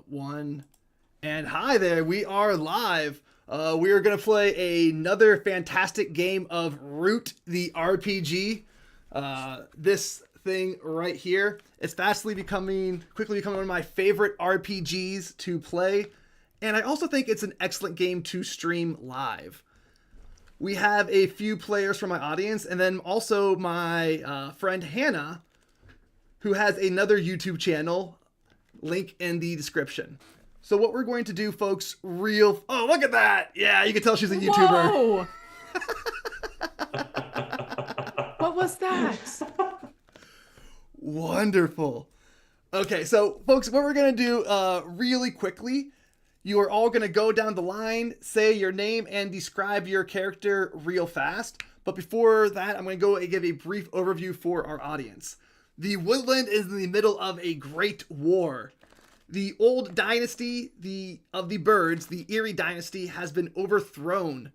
One. And hi there, we are live. We are going to play another fantastic game of Root the RPG. This thing right here. It's quickly becoming one of my favorite RPGs to play. And I also think it's an excellent game to stream live. We have a few players from my audience, and then also my friend Hannah, who has another YouTube channel, link in the description. So what we're going to do, folks, oh, look at that. Yeah, you can tell she's a YouTuber. Whoa! What was that? Wonderful. Okay, so folks, what we're going to do really quickly, you are all going to go down the line, say your name, and describe your character real fast. But before that, I'm going to go and give a brief overview for our audience. The woodland is in the middle of a great war. The old dynasty of the birds, the Erie dynasty, has been overthrown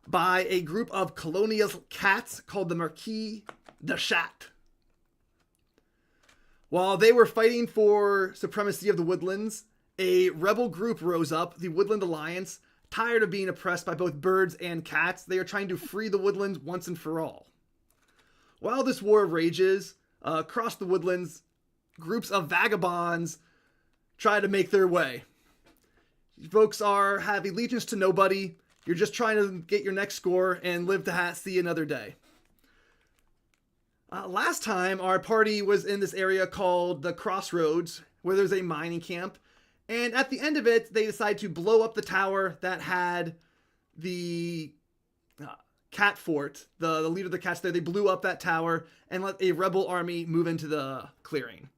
by a group of colonial cats called the Marquis de Chat. While they were fighting for supremacy of the woodlands, a rebel group rose up, the Woodland Alliance. Tired of being oppressed by both birds and cats, they are trying to free the woodlands once and for all. While this war rages, across the woodlands, groups of vagabonds try to make their way. You folks have allegiance to nobody. You're just trying to get your next score and live to see another day. Last time, our party was in this area called the Crossroads, where there's a mining camp. And at the end of it, they decide to blow up the tower that had the cat fort. The leader of the cats there, they blew up that tower and let a rebel army move into the clearing.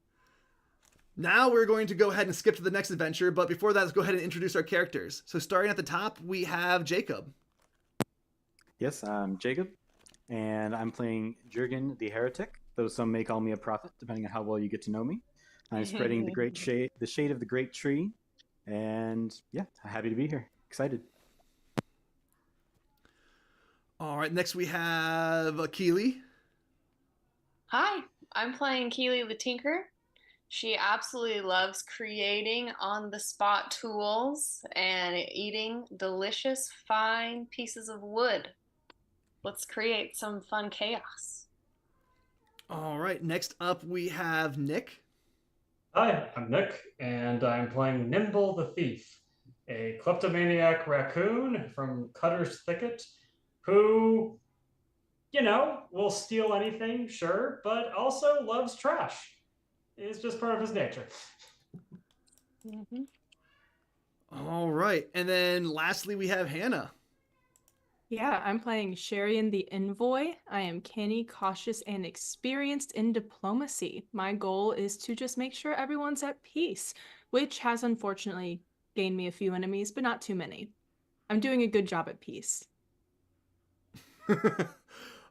Now we're going to go ahead and skip to the next adventure, but before that, let's go ahead and introduce our characters. So starting at the top, we have Jacob. Yes, I'm Jacob, and I'm playing Jurgen the Heretic, though some may call me a prophet, depending on how well you get to know me. I'm spreading the shade of the great tree, and yeah, happy to be here. Excited. All right, next we have Keely. Hi, I'm playing Keely the Tinker. She absolutely loves creating on-the-spot tools and eating delicious, fine pieces of wood. Let's create some fun chaos. All right, next up we have Nick. Hi, I'm Nick, and I'm playing Nimble the Thief, a kleptomaniac raccoon from Cutter's Thicket who, will steal anything, sure, but also loves trash. It's just part of his nature. Mm-hmm. All right, and then lastly we have Hannah. Yeah, I'm playing Sherian the Envoy. I am canny, cautious, and experienced in diplomacy. My goal is to just make sure everyone's at peace, which has unfortunately gained me a few enemies, but not too many. I'm doing a good job at peace.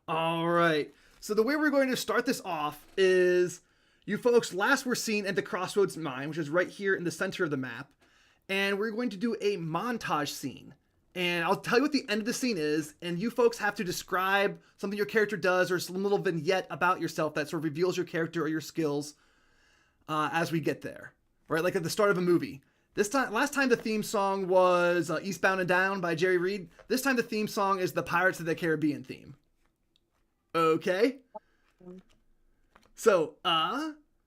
All right, so the way we're going to start this off is you folks last were seen at the Crossroads Mine, which is right here in the center of the map, and we're going to do a montage scene. And I'll tell you what the end of the scene is, and you folks have to describe something your character does or some little vignette about yourself that sort of reveals your character or your skills as we get there, right? Like at the start of a movie. Last time the theme song was Eastbound and Down by Jerry Reed. This time the theme song is the Pirates of the Caribbean theme. Okay? So,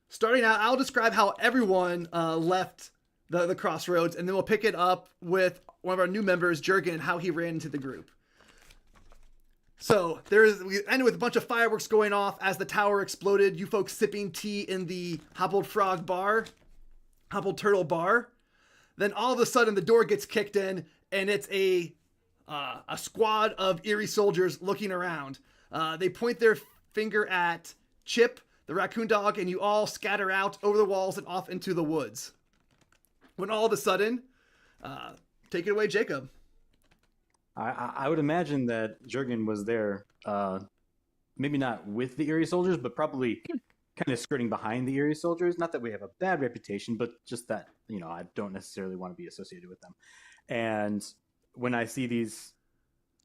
starting out, I'll describe how everyone left the Crossroads, and then we'll pick it up with one of our new members, Jurgen, and how he ran into the group. So we ended with a bunch of fireworks going off as the tower exploded. You folks sipping tea in the Hobbled Turtle bar. Then all of a sudden the door gets kicked in, and it's a squad of Erie soldiers looking around. They point their finger at Chip, the raccoon dog, and you all scatter out over the walls and off into the woods. When all of a sudden, take it away, Jacob. I would imagine that Jurgen was there, maybe not with the Erie soldiers, but probably kind of skirting behind the Erie soldiers. Not that we have a bad reputation, but just that, I don't necessarily want to be associated with them. And when I see these,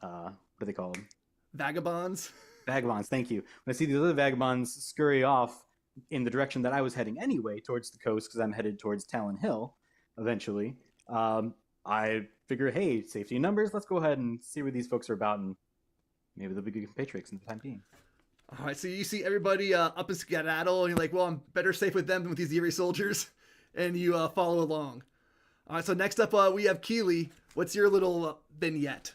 what do they call them? Vagabonds. Vagabonds, thank you. When I see these other vagabonds scurry off in the direction that I was heading anyway, towards the coast, because I'm headed towards Talon Hill, eventually. I figure, hey, safety in numbers. Let's go ahead and see where these folks are about, and maybe they'll be good compatriots in the time being. All right, so you see everybody up and skedaddle, and you're like, well, I'm better safe with them than with these Erie soldiers, and you follow along. All right, so next up we have Keely. What's your little vignette?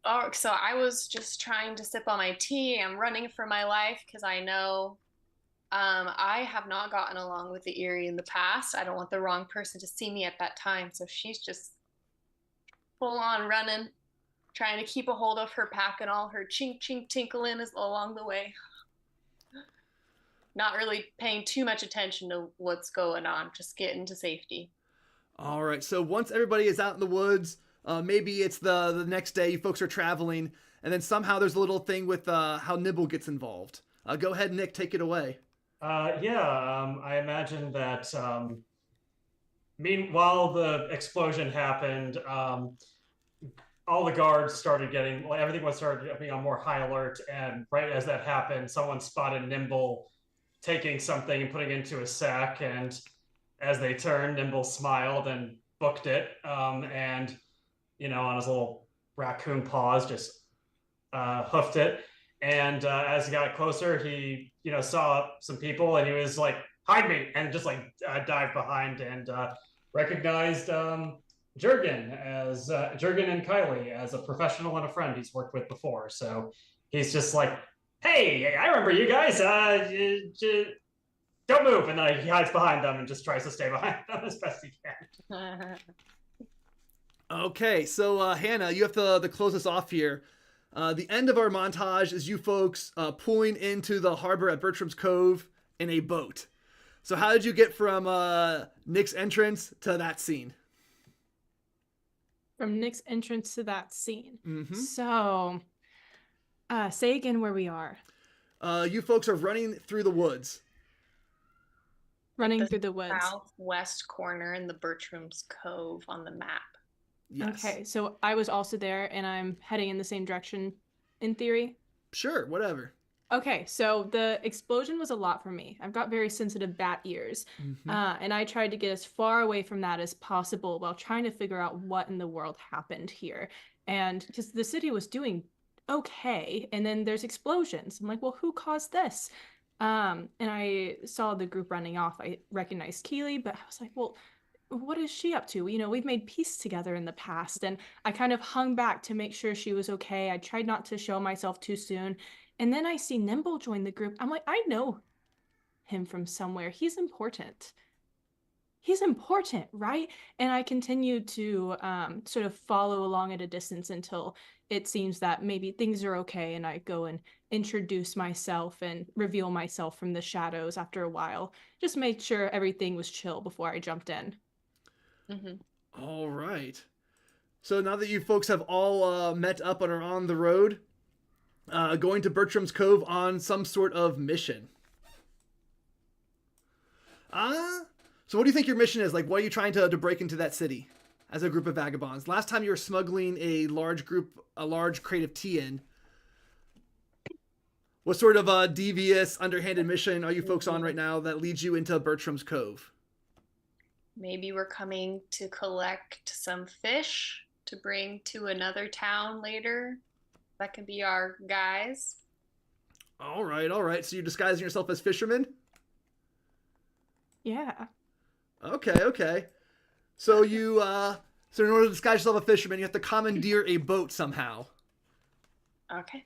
Oh, so I was just trying to sip on my tea. I'm running for my life because I know I have not gotten along with the Erie in the past. I don't want the wrong person to see me at that time. So she's just full on running, trying to keep a hold of her pack and all her chink chink tinkling is along the way. Not really paying too much attention to what's going on, just getting to safety. All right, so once everybody is out in the woods, maybe it's the next day, you folks are traveling, and then somehow there's a little thing with how Nibble gets involved. Go ahead, Nick, take it away. I imagine that meanwhile the explosion happened, all the guards started getting, everything was started being on more high alert, and right as that happened, someone spotted Nimble taking something and putting it into a sack, and as they turned, Nimble smiled and booked it, and on his little raccoon paws, just hoofed it. And as he got closer, he saw some people, and he was like, "Hide me!" and just dived behind and recognized Jurgen and Kylie as a professional and a friend he's worked with before. So he's just like, "Hey, I remember you guys. Don't move!" And then he hides behind them and just tries to stay behind them as best he can. Okay, so Hannah, you have to close us off here. The end of our montage is you folks pulling into the harbor at Bertram's Cove in a boat. So how did you get from Nick's entrance to that scene? From Nick's entrance to that scene. Mm-hmm. So, say again where we are. You folks are running through the woods. Running through the woods. Southwest corner in the Bertram's Cove on the map. Yes. Okay, so I was also there, and I'm heading in the same direction, in theory. Sure, whatever. Okay, so the explosion was a lot for me. I've got very sensitive bat ears, Mm-hmm. and I tried to get as far away from that as possible while trying to figure out what in the world happened here. And because the city was doing okay, and then there's explosions. I'm like, well, who caused this? And I saw the group running off. I recognized Keely, but I was like, well, what is she up to? We've made peace together in the past, and I kind of hung back to make sure she was okay. I tried not to show myself too soon. And then I see Nimble join the group. I'm like, I know him from somewhere. He's important. He's important, right? And I continued to sort of follow along at a distance until it seems that maybe things are okay, and I go and introduce myself and reveal myself from the shadows after a while. Just made sure everything was chill before I jumped in. Mm-hmm. All right. So now that you folks have all met up and are on the road, going to Bertram's Cove on some sort of mission. So what do you think your mission is? Like, what are you trying to break into that city as a group of vagabonds? Last time you were smuggling a large crate of tea in. What sort of devious, underhanded mission are you folks on right now that leads you into Bertram's Cove? Maybe we're coming to collect some fish to bring to another town later. That could be our guys. All right. So you're disguising yourself as fishermen? Yeah. Okay. So so in order to disguise yourself as a fisherman, you have to commandeer a boat somehow. Okay.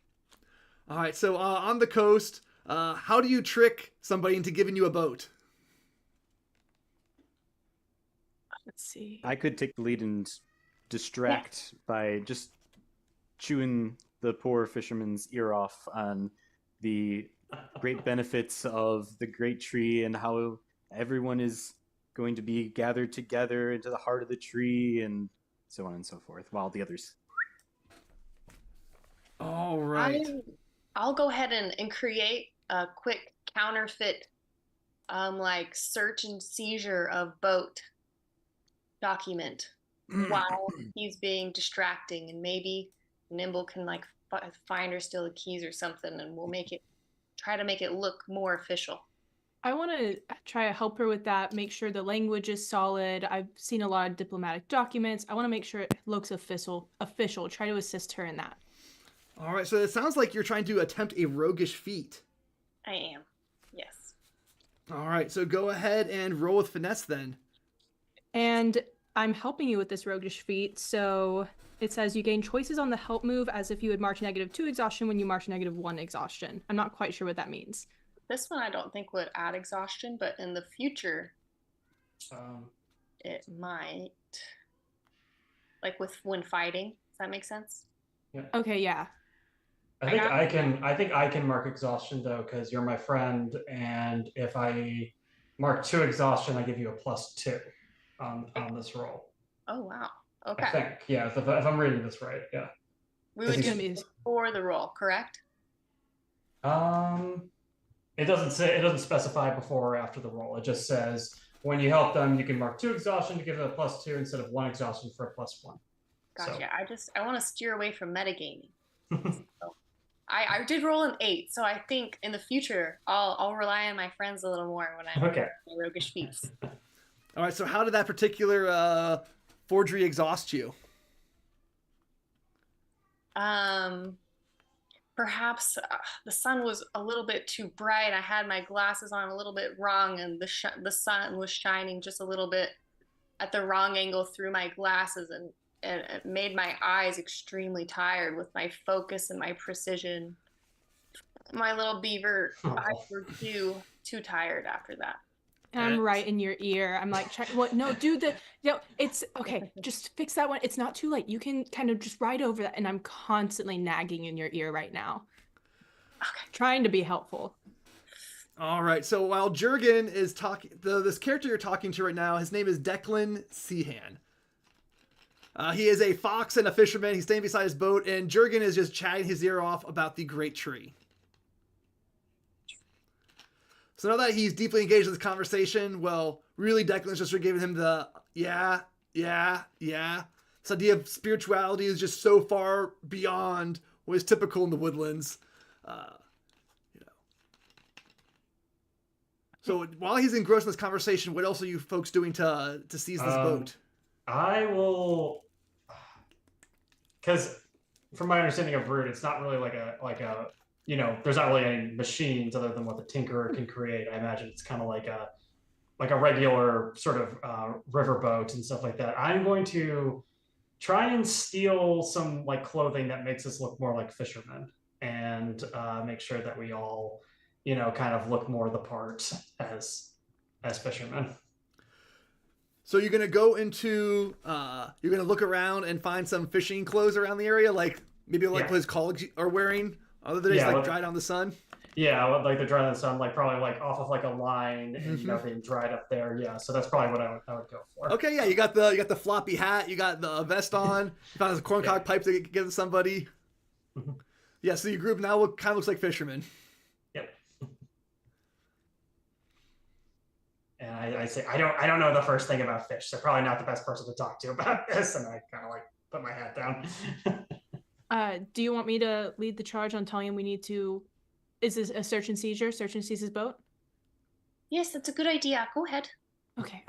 All right. So on the coast, how do you trick somebody into giving you a boat? Let's see. I could take the lead and distract by just chewing the poor fisherman's ear off on the great benefits of the great tree and how everyone is going to be gathered together into the heart of the tree and so on and so forth, while the others... All right. I'll go ahead and create a quick counterfeit search and seizure of boat document while he's being distracting, and maybe Nimble can find or steal the keys or something, and we'll try to make it look more official. I want to try to help her with that, make sure the language is solid. I've seen a lot of diplomatic documents. I want to make sure it looks official. Try to assist her in that. All right, so it sounds like you're trying to attempt a roguish feat. I am. Yes. All right, so go ahead and roll with finesse then. And I'm helping you with this roguish feat, so it says you gain choices on the help move as if you would march -2 exhaustion when you march -1 exhaustion. I'm not quite sure what that means. This one I don't think would add exhaustion, but in the future, it might. Like when fighting. Does that make sense? Yeah. Okay, yeah. I think I can mark exhaustion though, because you're my friend, and if I mark 2 exhaustion, I give you a +2 on this roll. Oh wow. Okay. I think, yeah, if I'm reading this right, yeah. We would This do is- it for the roll, correct? It doesn't specify before or after the roll. It just says when you help them, you can mark 2 exhaustion to give it a +2 instead of 1 exhaustion for a +1. Gotcha. I want to steer away from metagaming. So, I did roll an 8, so I think in the future I'll rely on my friends a little more when I'm Okay. doing roguish feats. All right, so how did that particular forgery exhaust you? Perhaps the sun was a little bit too bright. I had my glasses on a little bit wrong, and the sun was shining just a little bit at the wrong angle through my glasses, and it made my eyes extremely tired with my focus and my precision. My little beaver eyes were too tired after that. I'm right in your ear. I'm like, what? No, dude, it's okay. Just fix that one. It's not too late. You can kind of just ride over that. And I'm constantly nagging in your ear right now. Okay. Trying to be helpful. All right, so while Jurgen is talking, this character you're talking to right now, his name is Declan Seahan. He is a fox and a fisherman. He's staying beside his boat, and Jurgen is just chatting his ear off about the great tree. So now that he's deeply engaged in this conversation, well, really Declan's just giving him the, yeah. This idea of spirituality is just so far beyond what is typical in the woodlands. So while he's engrossed in this conversation, what else are you folks doing to seize this boat? I will, because from my understanding of Root, it's not really like a there's not really any machines other than what the Tinkerer can create. I imagine it's kind of like a regular sort of riverboat and stuff like that. I'm going to try and steal some like clothing that makes us look more like fishermen, and make sure that we all, kind of look more the part as fishermen. So you're gonna go into, you're gonna look around and find some fishing clothes around the area, like maybe like what his colleagues are wearing, other than just like dried on the sun. Yeah, like they're dried in the sun, like probably like off of like a line, and being dried up there. Yeah, so that's probably what I would go for. Okay, yeah, you got the floppy hat, you got the vest on, you found a corncob pipe to give somebody. Yeah, so your group now kind of looks like fishermen. Yep. And I say I don't know the first thing about fish, so probably not the best person to talk to about this. And I kind of like put my hat down. Do you want me to lead the charge on telling him we need to? Is this a search and seizure? Search and seize his boat? Yes, that's a good idea. Go ahead. Okay.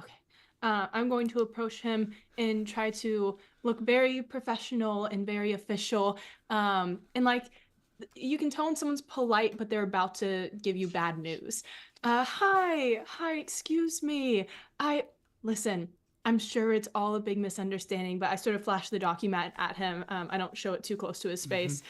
I'm going to approach him and try to look very professional and very official. And like, you can tell when someone's polite, but they're about to give you bad news. Hi, excuse me. Listen, I'm sure it's all a big misunderstanding, but I sort of flash the document at him. I don't show it too close to his face.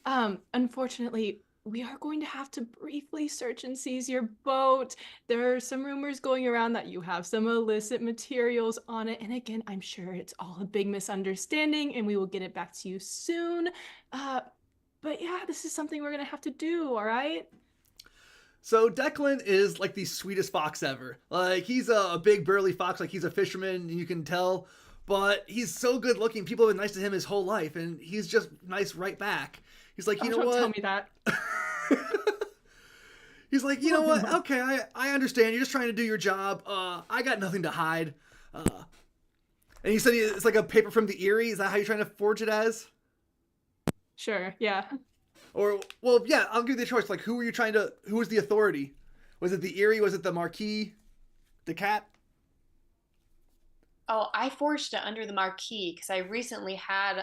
Unfortunately, we are going to have to briefly search and seize your boat. There are some rumors going around that you have some illicit materials on it. And again, I'm sure it's all a big misunderstanding and we will get it back to you soon. But yeah, this is something we're going to have to do, all right? So Declan is like the sweetest fox ever. Like he's a big burly fox, like he's a fisherman, and you can tell. But he's so good looking. People have been nice to him his whole life, and he's just nice right back. He's like, you know what? Don't tell me that. He's like, you know what? Okay, I understand. You're just trying to do your job. I got nothing to hide. And he said it's like a paper from the Erie. Is that how you're trying to forge it as? Sure, yeah. Or, well, yeah, I'll give you the choice. Like, who was the authority? Was it the Erie? Was it the Marquis? The cat? Oh, I forged it under the marquee because I recently had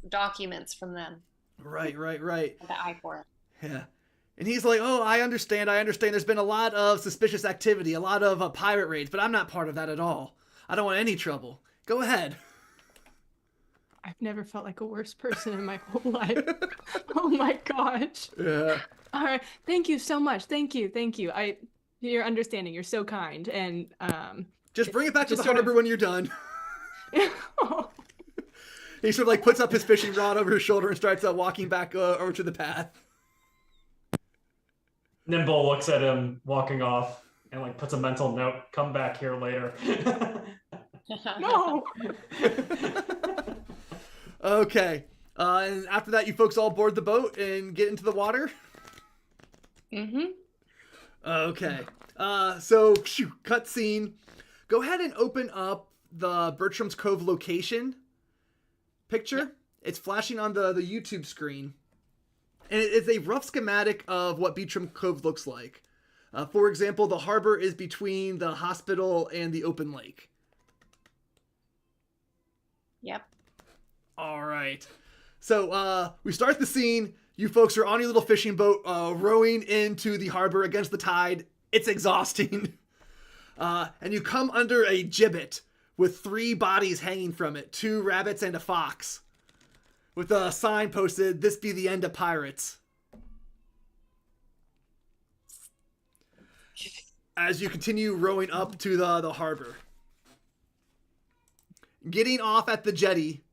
documents from them Right. that I for it. Yeah. And he's like, oh, I understand. There's been a lot of suspicious activity, a lot of pirate raids, but I'm not part of that at all. I don't want any trouble. Go ahead. I've never felt like a worse person in my whole life. Oh my gosh. Yeah. All right. Thank you so much. Thank you. You're understanding. You're so kind. And Just bring it back to the just sort of- harbor when you're done. He sort of like puts up his fishing rod over his shoulder and starts walking back over to the path. Nimble looks at him walking off and like puts a mental note, come back here later. No. Okay. And after that, you folks all board the boat and get into the water? Mm-hmm. Okay. So, cut scene. Go ahead and open up the Bertram's Cove location picture. Yep. It's flashing on the YouTube screen. And it's a rough schematic of what Bertram Cove looks like. For example, the harbor is between the hospital and the open lake. Yep. All right. So we start the scene. You folks are on your little fishing boat rowing into the harbor against the tide. It's exhausting. And you come under a gibbet with 3 bodies hanging from it, 2 rabbits and a fox, with a sign posted, "This be the end of pirates." As you continue rowing up to the harbor. Getting off at the jetty.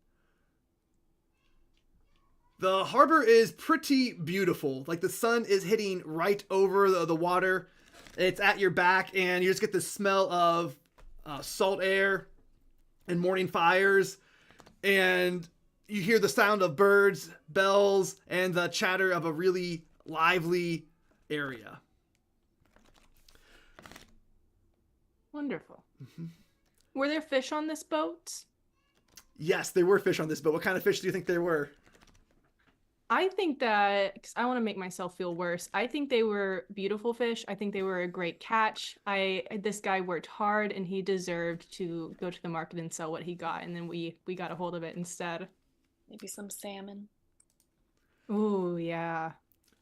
The harbor is pretty beautiful. Like the sun is hitting right over the water. It's at your back and you just get the smell of salt air and morning fires. And you hear the sound of birds, bells, and the chatter of a really lively area. Wonderful. Mm-hmm. Were there fish on this boat? Yes, there were fish on this boat. What kind of fish do you think there were? I think that, because I want to make myself feel worse, I think they were beautiful fish. I think they were a great catch. This guy worked hard and he deserved to go to the market and sell what he got. And then we got a hold of it instead. Maybe some salmon. Ooh, yeah.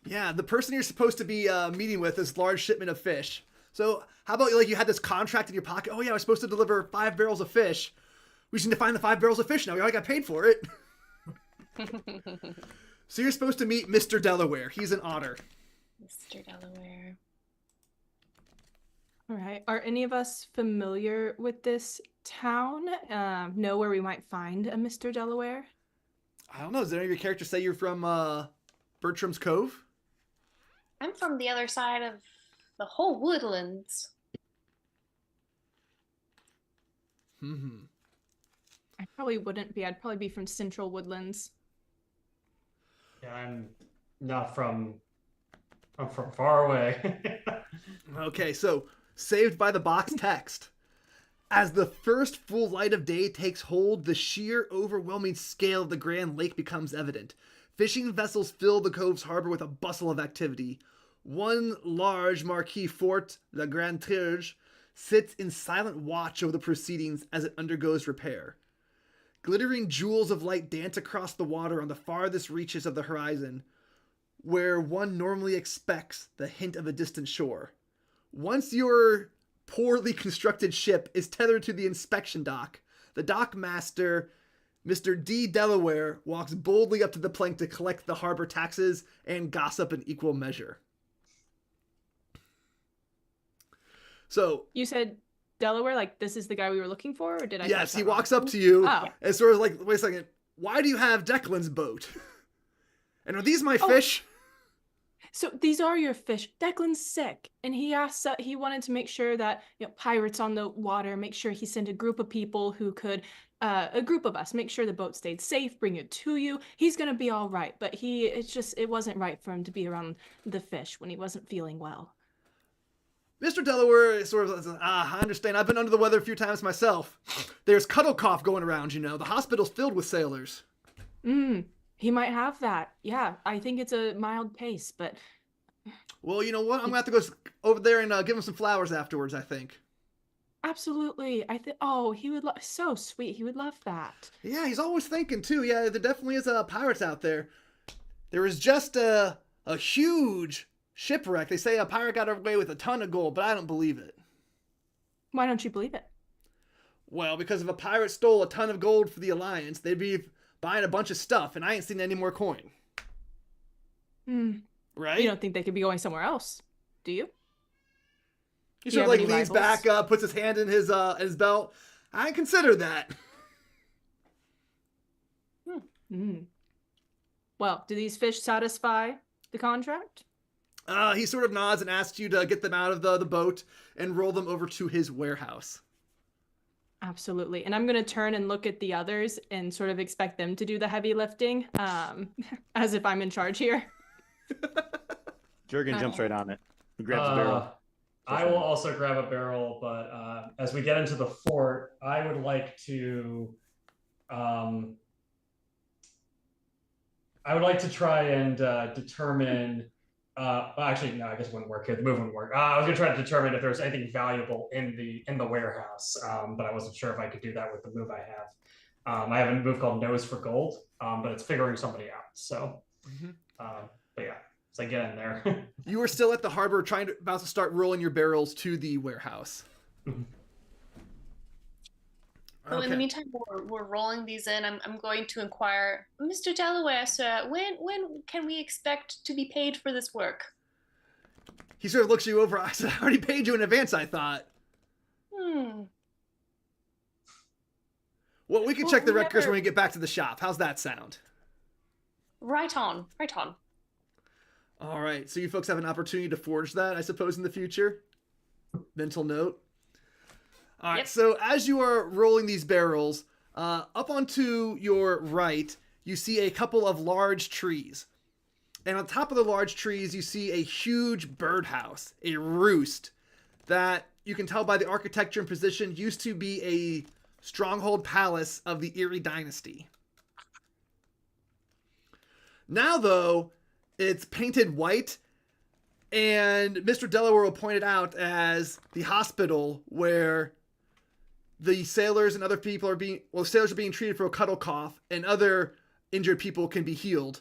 Yeah, the person you're supposed to be meeting with is large shipment of fish. So how about like you had this contract in your pocket? Oh yeah, I was supposed to deliver 5 barrels of fish. We just need to find the 5 barrels of fish now. We already got paid for it. So you're supposed to meet Mr. Delaware. He's an otter. Mr. Delaware. All right. Are any of us familiar with this town? Know where we might find a Mr. Delaware? I don't know. Does any of your characters say you're from Bertram's Cove? I'm from the other side of the whole woodlands. Mm-hmm. I probably wouldn't be. I'd probably be from Central Woodlands. Yeah, I'm not from. I'm from far away. Okay, so saved by the box text. As the first full light of day takes hold, the sheer, overwhelming scale of the Grand Lake becomes evident. Fishing vessels fill the cove's harbor with a bustle of activity. One large marquee fort, the Grand Tirge, sits in silent watch over the proceedings as it undergoes repair. Glittering jewels of light dance across the water on the farthest reaches of the horizon, where one normally expects the hint of a distant shore. Once your poorly constructed ship is tethered to the inspection dock, the dock master, Mr. D. Delaware, walks boldly up to the plank to collect the harbor taxes and gossip in equal measure. So You said Delaware, like this is the guy we were looking for, or did I? yes, catch he that wrong? walks up to you Oh. and sort of like, wait a second, why do you have Declan's boat? And are these my fish? So these are your fish. Declan's sick, and he asked. He wanted to make sure that pirates on the water. Make sure he sent a group of people who could, a group of us, make sure the boat stayed safe. Bring it to you. He's gonna be all right. But it wasn't right for him to be around the fish when he wasn't feeling well. Mr. Delaware is sort of, I understand. I've been under the weather a few times myself. There's cuddle cough going around, The hospital's filled with sailors. He might have that. Yeah, I think it's a mild case, but Well, you know what? I'm going to have to go over there and give him some flowers afterwards, I think. Absolutely. I think. Oh, he would love. So sweet. He would love that. Yeah, he's always thinking, too. Yeah, there definitely is pirates out there. There was just a huge shipwreck. They say a pirate got away with a ton of gold, but I don't believe it. Why don't you believe it? Well, because if a pirate stole a ton of gold for the Alliance, they'd be buying a bunch of stuff, and I ain't seen any more coin. Hmm. Right? You don't think they could be going somewhere else, do you? He Do you sort of have like any leans rivals? back, puts his hand in his belt. I consider that. Well, do these fish satisfy the contract? He sort of nods and asks you to get them out of the boat and roll them over to his warehouse. Absolutely. And I'm going to turn and look at the others and sort of expect them to do the heavy lifting, as if I'm in charge here. Jurgen jumps right on it. He grabs the barrel. I will also grab a barrel, but as we get into the fort, I would like to try and determine. Well, actually, no, I guess it wouldn't work here. The move wouldn't work. I was gonna try to determine if there's anything valuable in the warehouse, but I wasn't sure if I could do that with the move I have. I have a move called Nose for Gold, but it's figuring somebody out. So, but yeah, so I get in there. You were still at the harbor about to start rolling your barrels to the warehouse. So in the meantime, we're rolling these in. I'm going to inquire, Mr. Delaware, sir, when can we expect to be paid for this work? He sort of looks you over. I said, I already paid you in advance, I thought. Well, we can check the records when we get back to the shop. How's that sound? Right on. All right. So you folks have an opportunity to forge that, I suppose, in the future. Mental note. All right, so as you are rolling these barrels, up onto your right, you see a couple of large trees. And on top of the large trees, you see a huge birdhouse, a roost, that you can tell by the architecture and position used to be a stronghold palace of the Erie dynasty. Now, though, it's painted white, and Mr. Delaware will point it out as the hospital where the sailors and other people sailors are being treated for a cuddle cough, and other injured people can be healed.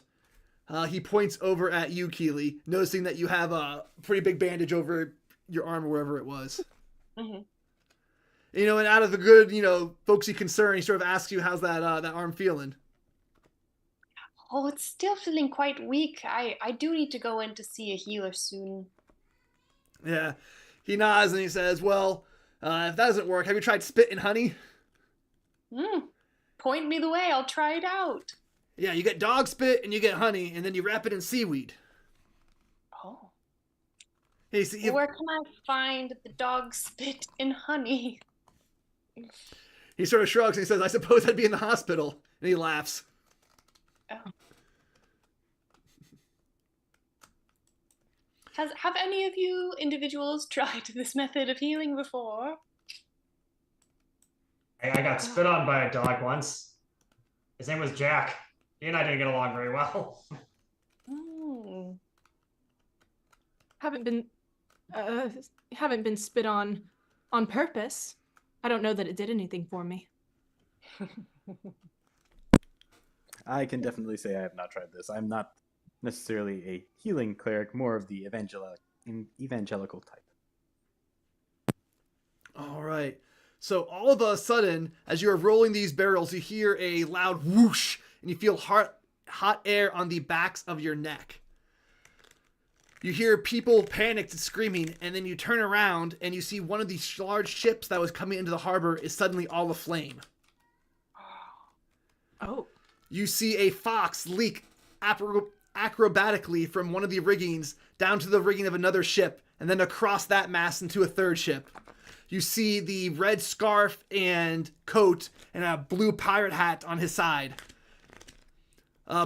He points over at you, Keely, noticing that you have a pretty big bandage over your arm or wherever it was. And out of the good, folksy concern, he sort of asks you, how's that arm feeling? Oh, it's still feeling quite weak. I do need to go in to see a healer soon. Yeah. He nods and he says, well, if that doesn't work, have you tried spit and honey? Point me the way. I'll try it out. Yeah, you get dog spit and you get honey, and then you wrap it in seaweed. Oh. Hey, see, Where can I find the dog spit and honey? He sort of shrugs and he says, I suppose I'd be in the hospital. And he laughs. Oh. Have any of you individuals tried this method of healing before? I got spit on by a dog once. His name was Jack. He and I didn't get along very well. Haven't been spit on purpose. I don't know that it did anything for me. I can definitely say I have not tried this. I'm not necessarily a healing cleric, more of the evangelical type. All right. So all of a sudden, as you are rolling these barrels, you hear a loud whoosh, and you feel hot air on the backs of your neck. You hear people panicked and screaming, and then you turn around and you see one of these large ships that was coming into the harbor is suddenly all aflame. Oh. You see a fox leak acrobatically from one of the riggings down to the rigging of another ship, and then across that mast into a third ship. You see the red scarf and coat and a blue pirate hat on his side.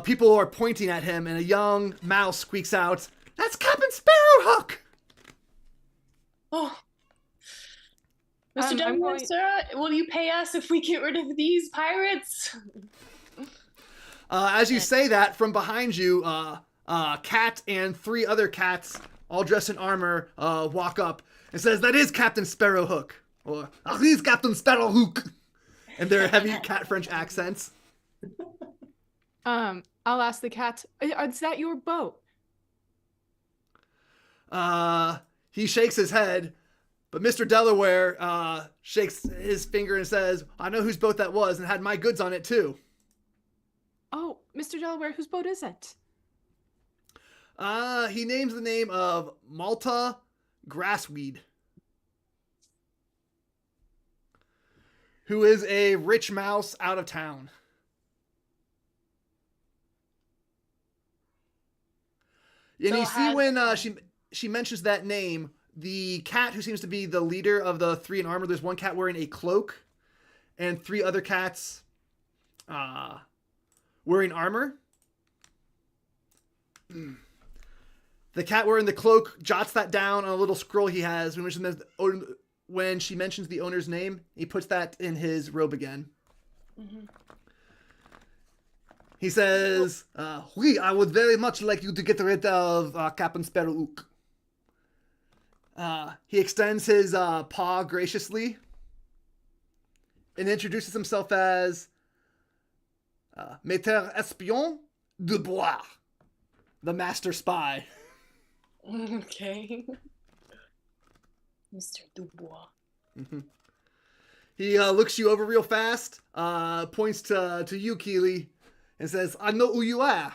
People are pointing at him, and a young mouse squeaks out, "That's Captain Sparrowhawk!" Oh. Mr. Delaware, sir, will you pay us if we get rid of these pirates? As you say that, from behind you, Cat and 3 other cats all dressed in armor, walk up and says, "That is Captain Sparrowhook," or "Ah, he's Captain Sparrowhook," and their heavy cat French accents. I'll ask the cat, is that your boat? He shakes his head, but Mr. Delaware shakes his finger and says, "I know whose boat that was and had my goods on it too." Oh, Mr. Delaware, whose boat is it? He names the name of Malta Grassweed, who is a rich mouse out of town. And So you see has- when she mentions that name, the cat who seems to be the leader of the three in armor, there's one cat wearing a cloak and three other cats wearing armor. The cat wearing the cloak jots that down on a little scroll he has when she mentions the owner's name. He puts that in his robe again. Mm-hmm. He says, "Oui, I would very much like you to get rid of Captain Sparrowhook." He extends his paw graciously and introduces himself as Maître Espion de Bois, the master spy. Okay. Mr. Dubois. Mm-hmm. He looks you over real fast, points to you, Keely, and says, "I know who you are.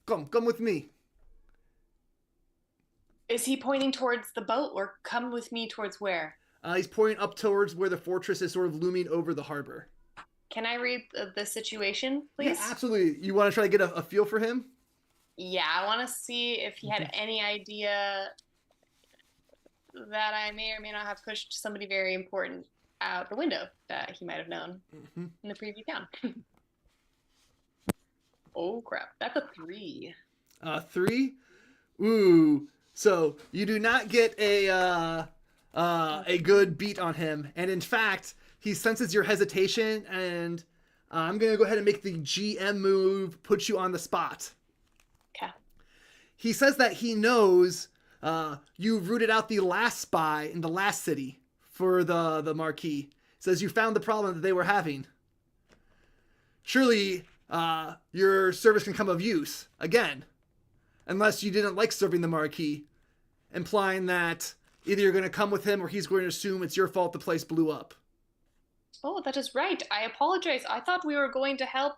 Come with me." Is he pointing towards the boat or come with me towards where? He's pointing up towards where the fortress is sort of looming over the harbor. Can I read the situation, please? Yeah, absolutely. You want to try to get a feel for him? Yeah, I want to see if he had any idea that I may or may not have pushed somebody very important out the window that he might have known in the preview town. Oh, crap. That's a 3. 3? Ooh. So you do not get a good beat on him. And in fact, he senses your hesitation, and I'm going to go ahead and make the GM move, put you on the spot. Okay. He says that he knows you rooted out the last spy in the last city for the Marquis. Says you found the problem that they were having. Surely your service can come of use, again, unless you didn't like serving the Marquis, implying that either you're going to come with him or he's going to assume it's your fault the place blew up. Oh, that is right. I apologize. I thought we were going to help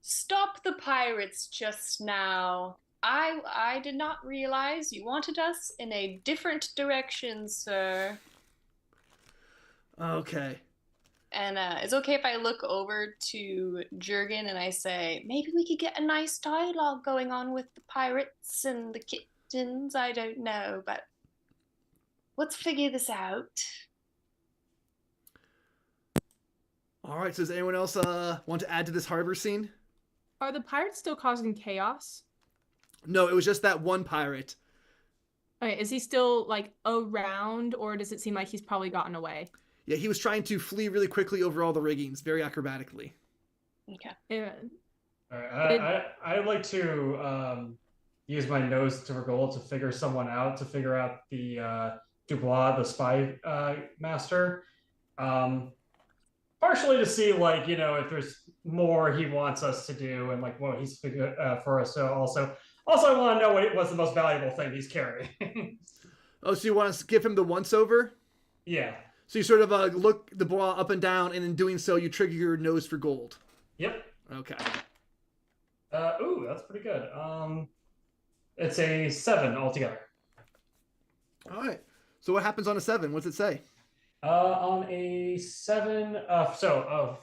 stop the pirates just now. I did not realize you wanted us in a different direction, sir. Okay. And it's okay if I look over to Jurgen and I say, maybe we could get a nice dialogue going on with the pirates and the kittens. I don't know, but let's figure this out. All right, so does anyone else want to add to this harbor scene? Are the pirates still causing chaos? No, it was just that one pirate. Okay, is he still, like, around, or does it seem like he's probably gotten away? Yeah, he was trying to flee really quickly over all the riggings, very acrobatically. Okay. Yeah. All right, I'd like to use my nose to gold to figure someone out, to figure out the Dubois, the spy master. Partially to see, like, you know, if there's more he wants us to do and, like, what he's figured for us. So also I want to know what's the most valuable thing he's carrying. Oh, so you want to give him the once-over? Yeah. So you sort of look the ball up and down, and in doing so, you trigger your nose for gold. Yep. Okay. Ooh, that's pretty good. It's a 7 altogether. All right. So what happens on a 7? What's it say? On a 7,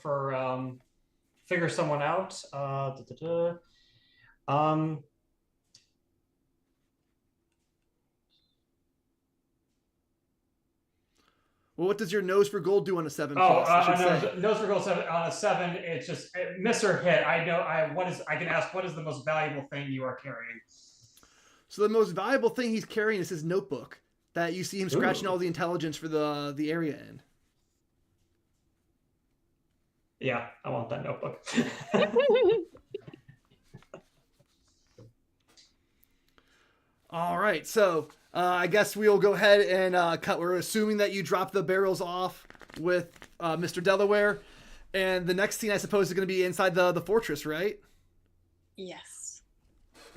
for figure someone out. Well, what does your nose for gold do on a 7? Plus, I should say. Nose for gold 7 on a 7. It's just miss or hit. I know. I can ask what is the most valuable thing you are carrying. So the most valuable thing he's carrying is his notebook that you see him scratching Ooh. all the intelligence for the area in. Yeah, I want that notebook. All right, so I guess we'll go ahead and cut. We're assuming that you dropped the barrels off with Mr. Delaware, and the next scene, I suppose, is going to be inside the fortress, right? Yes.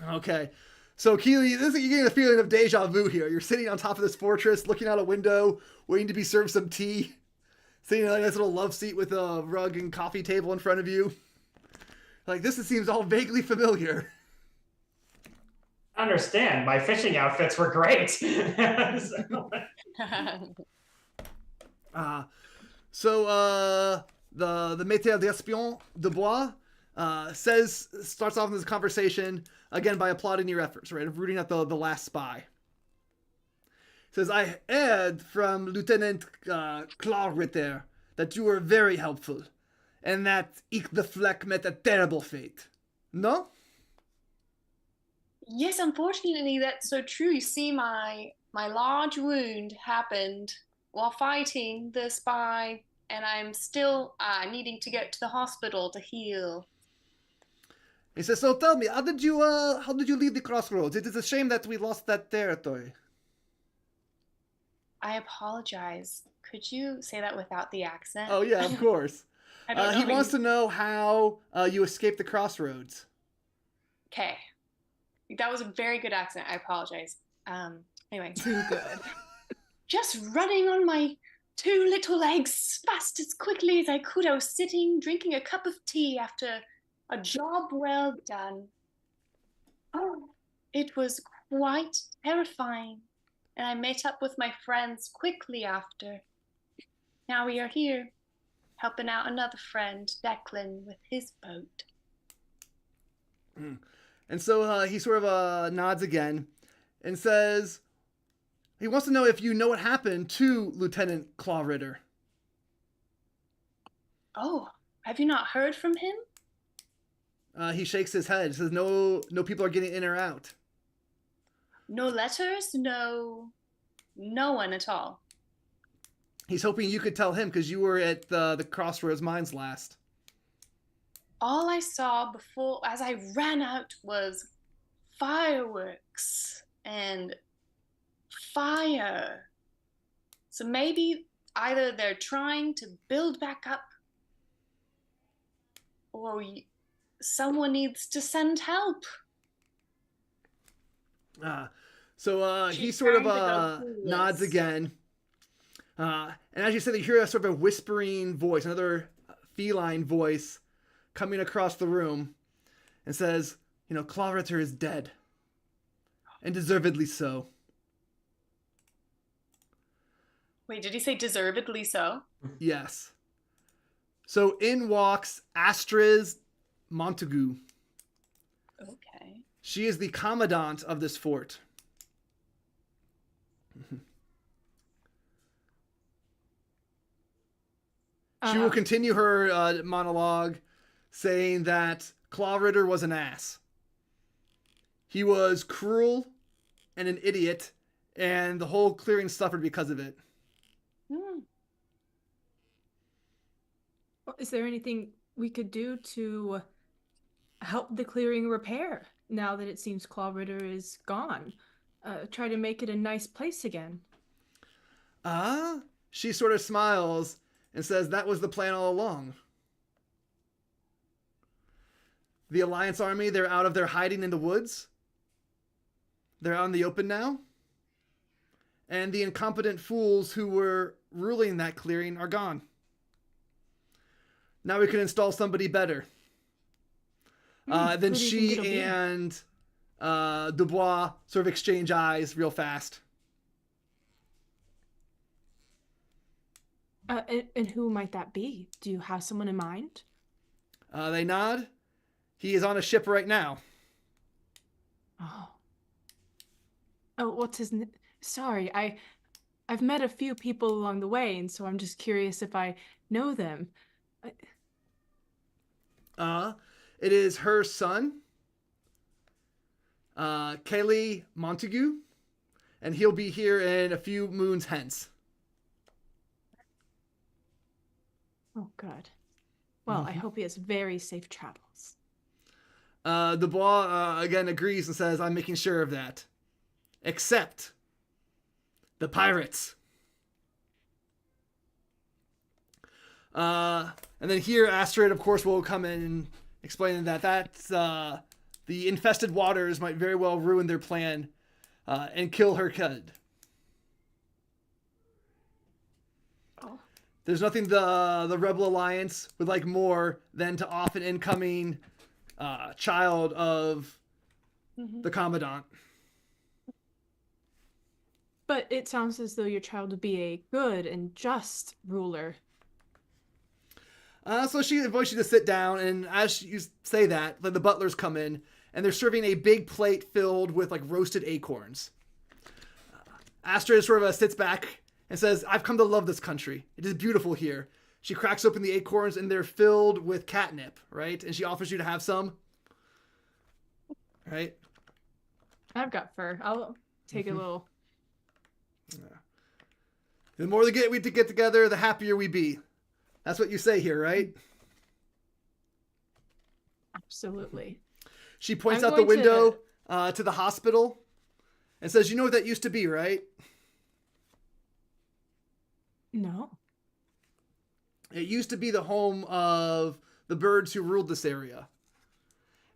Okay. So, Keely, you're getting a feeling of deja vu here. You're sitting on top of this fortress, looking out a window, waiting to be served some tea, sitting in a nice little love seat with a rug and coffee table in front of you. Like, this seems all vaguely familiar. I understand. My fishing outfits were great. The Maître d'Espion de Bois starts off this conversation again by applauding your efforts, right, of rooting out the last spy. Says, I heard from Lieutenant Clawritter that you were very helpful, and that Ich the Fleck met a terrible fate. No? Yes, unfortunately, that's so true. You see, my large wound happened while fighting the spy, and I'm still needing to get to the hospital to heal. He says, so tell me, how did you leave the crossroads? It is a shame that we lost that territory. I apologize. Could you say that without the accent? Oh, yeah, of course. I don't know. He wants to know how you escaped the crossroads. Okay. That was a very good accent. I apologize. Anyway. Too good. Just running on my two little legs fast as quickly as I could. I was sitting, drinking a cup of tea after a job well done. Oh, it was quite terrifying. And I met up with my friends quickly after. Now we are here, helping out another friend, Declan, with his boat. And so he sort of nods again and says he wants to know if you know what happened to Lieutenant Clawritter. Oh, have you not heard from him? He shakes his head. Says no people are getting in or out. No letters? No one at all. He's hoping you could tell him because you were at the Crossroads Mines last. All I saw before, as I ran out, was fireworks and fire. So maybe either they're trying to build back up, or someone needs to send help. So he sort of nods again. And as you said, you hear a sort of a whispering voice, another feline voice coming across the room and says, Clawritter is dead. And deservedly so. Wait, did he say deservedly so? Yes. So in walks Astrid Montague. Okay. She is the commandant of this fort. She will continue her monologue saying that Clawritter was an ass. He was cruel and an idiot, and the whole clearing suffered because of it. Is there anything we could do to help the clearing repair now that it seems Clawritter is gone? Try to make it a nice place again. She sort of smiles and says that was the plan all along. The Alliance Army, they're out of their hiding in the woods. They're out in the open now. And the incompetent fools who were ruling that clearing are gone. Now we can install somebody better. Then she and Dubois sort of exchange eyes real fast. And who might that be? Do you have someone in mind? They nod. He is on a ship right now. Oh, what's his name? Sorry, I've met a few people along the way, and so I'm just curious if I know them. It is her son, Kaylee Montague, and he'll be here in a few moons hence. Oh, good. Well, I hope he has very safe travels. Dubois again agrees and says, I'm making sure of that. except the pirates. And then here, Astrid, of course, will come in and explain that that's the infested waters might very well ruin their plan and kill her kid. Oh. There's nothing the Rebel Alliance would like more than to off an incoming child of the Commandant. But it sounds as though your child would be a good and just ruler. So she invites you to sit down, and as you say that, the butlers come in, and they're serving a big plate filled with like roasted acorns. Astrid sort of sits back and says, "I've come to love this country. It is beautiful here." She cracks open the acorns, and they're filled with catnip, right? And she offers you to have some. Right? I've got fur. I'll take a little. The more we get together, the happier we be. That's what you say here, right? Absolutely. She points I'm out the going window to the hospital and says, "You know what that used to be, right?" No. It used to be the home of the birds who ruled this area.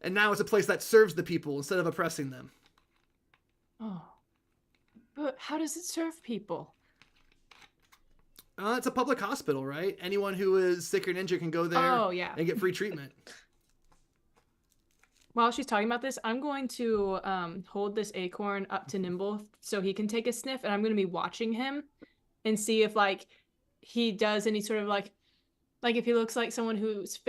And now it's a place that serves the people instead of oppressing them. Oh. But how does it serve people? It's a public hospital, right? Anyone who is sick or injured can go there and get free treatment. While she's talking about this, I'm going to hold this acorn up to Nimble so he can take a sniff, and I'm going to be watching him and see if like he does any sort of like if he looks like someone who's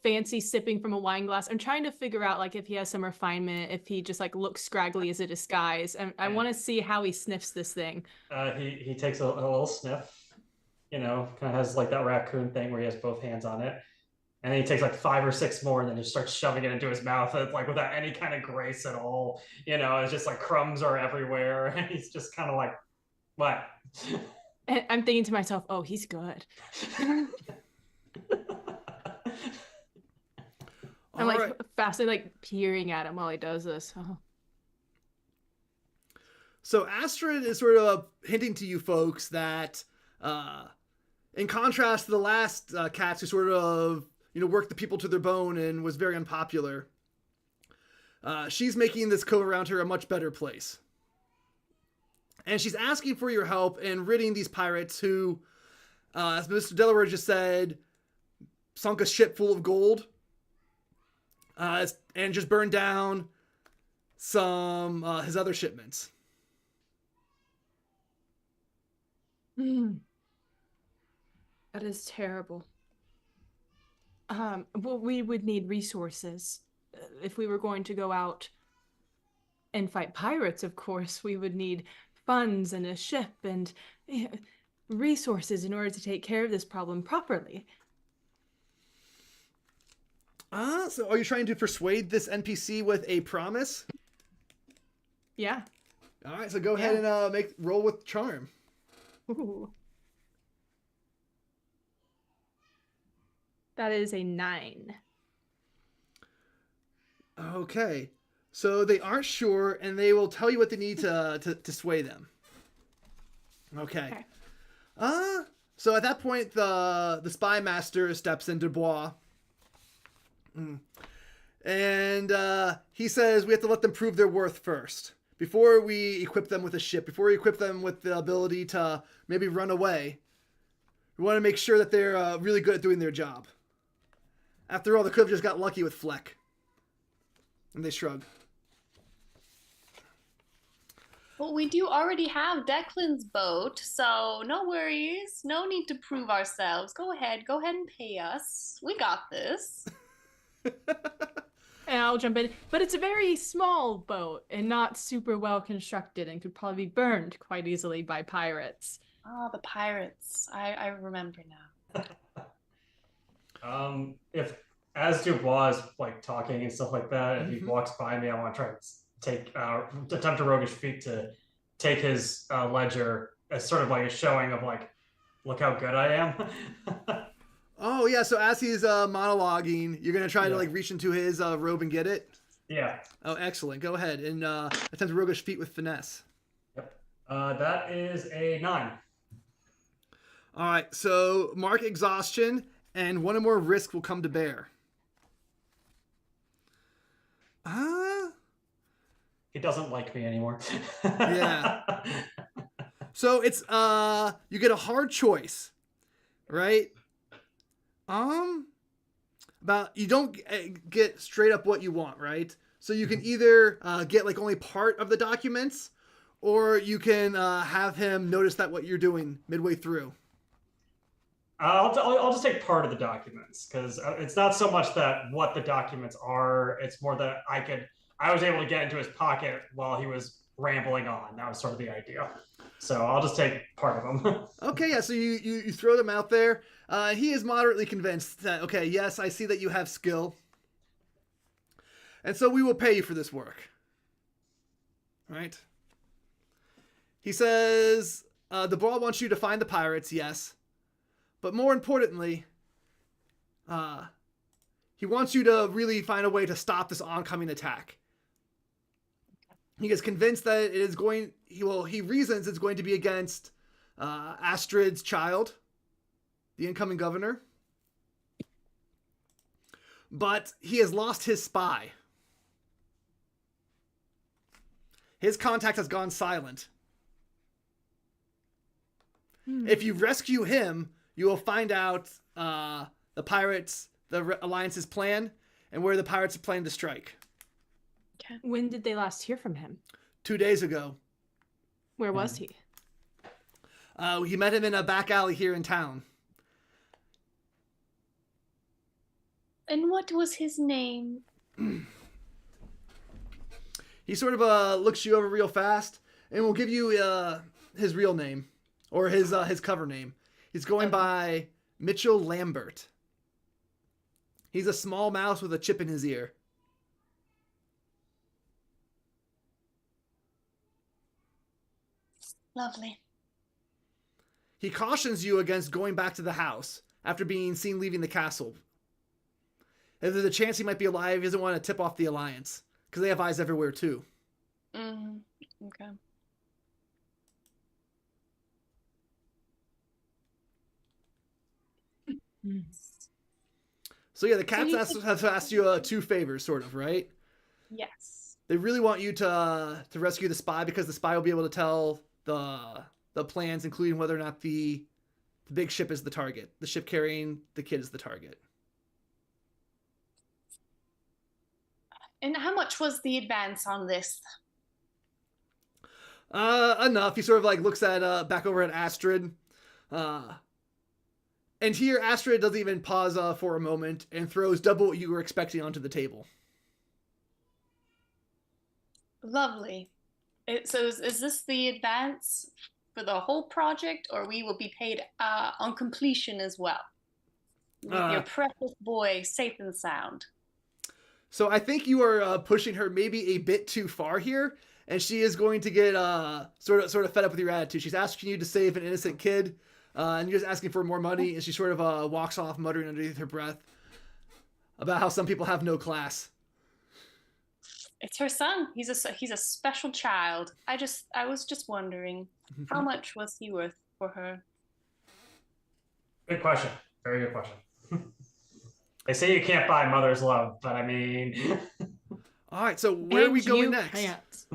fancy sipping from a wine glass. I'm trying to figure out like if he has some refinement, if he just like looks scraggly as a disguise, and I want to see how he sniffs this thing. He takes a little sniff. You know, kind of has like that raccoon thing where he has both hands on it. And then he takes like 5 or 6 more and then just starts shoving it into his mouth. It's like without any kind of grace at all. You know, it's just like crumbs are everywhere. And he's just kind of like, what? And I'm thinking to myself, oh, he's good. I'm like fastly like peering at him while he does this. Oh. So Astrid is sort of hinting to you folks that in contrast to the last cats who sort of, worked the people to their bone and was very unpopular, she's making this cove around her a much better place. And she's asking for your help in ridding these pirates who, as Mr. Delaware just said, sunk a ship full of gold and just burned down some his other shipments. That is terrible. Well, we would need resources. If we were going to go out and fight pirates, of course, we would need funds and a ship and resources in order to take care of this problem properly. So are you trying to persuade this NPC with a promise? Yeah. All right, so go ahead and roll with charm. Ooh. That is a 9. Okay. So they aren't sure, and they will tell you what they need to sway them. Okay. So at that point, the spy master steps into Bois. And he says we have to let them prove their worth first. Before we equip them with a ship, before we equip them with the ability to maybe run away, we want to make sure that they're really good at doing their job. After all, the Cove just got lucky with Fleck. And they shrug. Well, we do already have Declan's boat, so no worries. No need to prove ourselves. Go ahead and pay us. We got this. And I'll jump in. But it's a very small boat and not super well constructed and could probably be burned quite easily by pirates. Oh, the pirates. I remember now. If as Dubois is like talking and stuff like that, if he walks by me, I want to try to attempt a roguish feat to take his ledger as sort of like a showing of like, look how good I am. Oh yeah, so as he's monologuing, you're gonna try to like reach into his robe and get it? Yeah. Oh, excellent. Go ahead and attempt a roguish feat with finesse. That is a 9. All right, so mark exhaustion, and one or more risk will come to bear. He doesn't like me anymore. Yeah. So it's you get a hard choice, right? About you don't get straight up what you want, right? So you can either get like only part of the documents, or you can have him notice that what you're doing midway through. I'll just take part of the documents because it's not so much that what the documents are. It's more that I was able to get into his pocket while he was rambling on. That was sort of the idea. So I'll just take part of them. Okay, yeah. So you throw them out there. He is moderately convinced that okay, yes, I see that you have skill, and so we will pay you for this work. Right? He says the ball wants you to find the pirates. Yes. But more importantly, he wants you to really find a way to stop this oncoming attack. He is convinced that it is going. He reasons it's going to be against Astrid's child, the incoming governor. But he has lost his spy. His contact has gone silent. If you rescue him, you will find out the pirates, the Alliance's plan, and where the pirates are planning to strike. Okay. When did they last hear from him? 2 days ago. Where was he? He met him in a back alley here in town. And what was his name? He sort of looks you over real fast and will give you his real name or his cover name. He's going by Mitchell Lambert. He's a small mouse with a chip in his ear. Lovely. He cautions you against going back to the house after being seen leaving the castle. If there's a chance he might be alive, he doesn't want to tip off the Alliance, because they have eyes everywhere too. Mm-hmm. Okay. So yeah, the cats have asked you 2 favors, sort of, right? Yes. They really want you to rescue the spy, because the spy will be able to tell the plans, including whether or not the big ship is the target. The ship carrying the kid is the target. And how much was the advance on this? Enough. He sort of like looks at back over at Astrid. And here Astrid doesn't even pause for a moment and throws double what you were expecting onto the table. Lovely. So is this the advance for the whole project, or we will be paid on completion as well? With your precious boy safe and sound. So I think you are pushing her maybe a bit too far here, and she is going to get sort of fed up with your attitude. She's asking you to save an innocent kid, and you're just asking for more money, and she sort of walks off, muttering underneath her breath about how some people have no class. It's her son. He's a special child. I was just wondering, how much was he worth for her? Good question. Very good question. They say you can't buy mother's love, but I mean... All right, so where are we going next? Can't.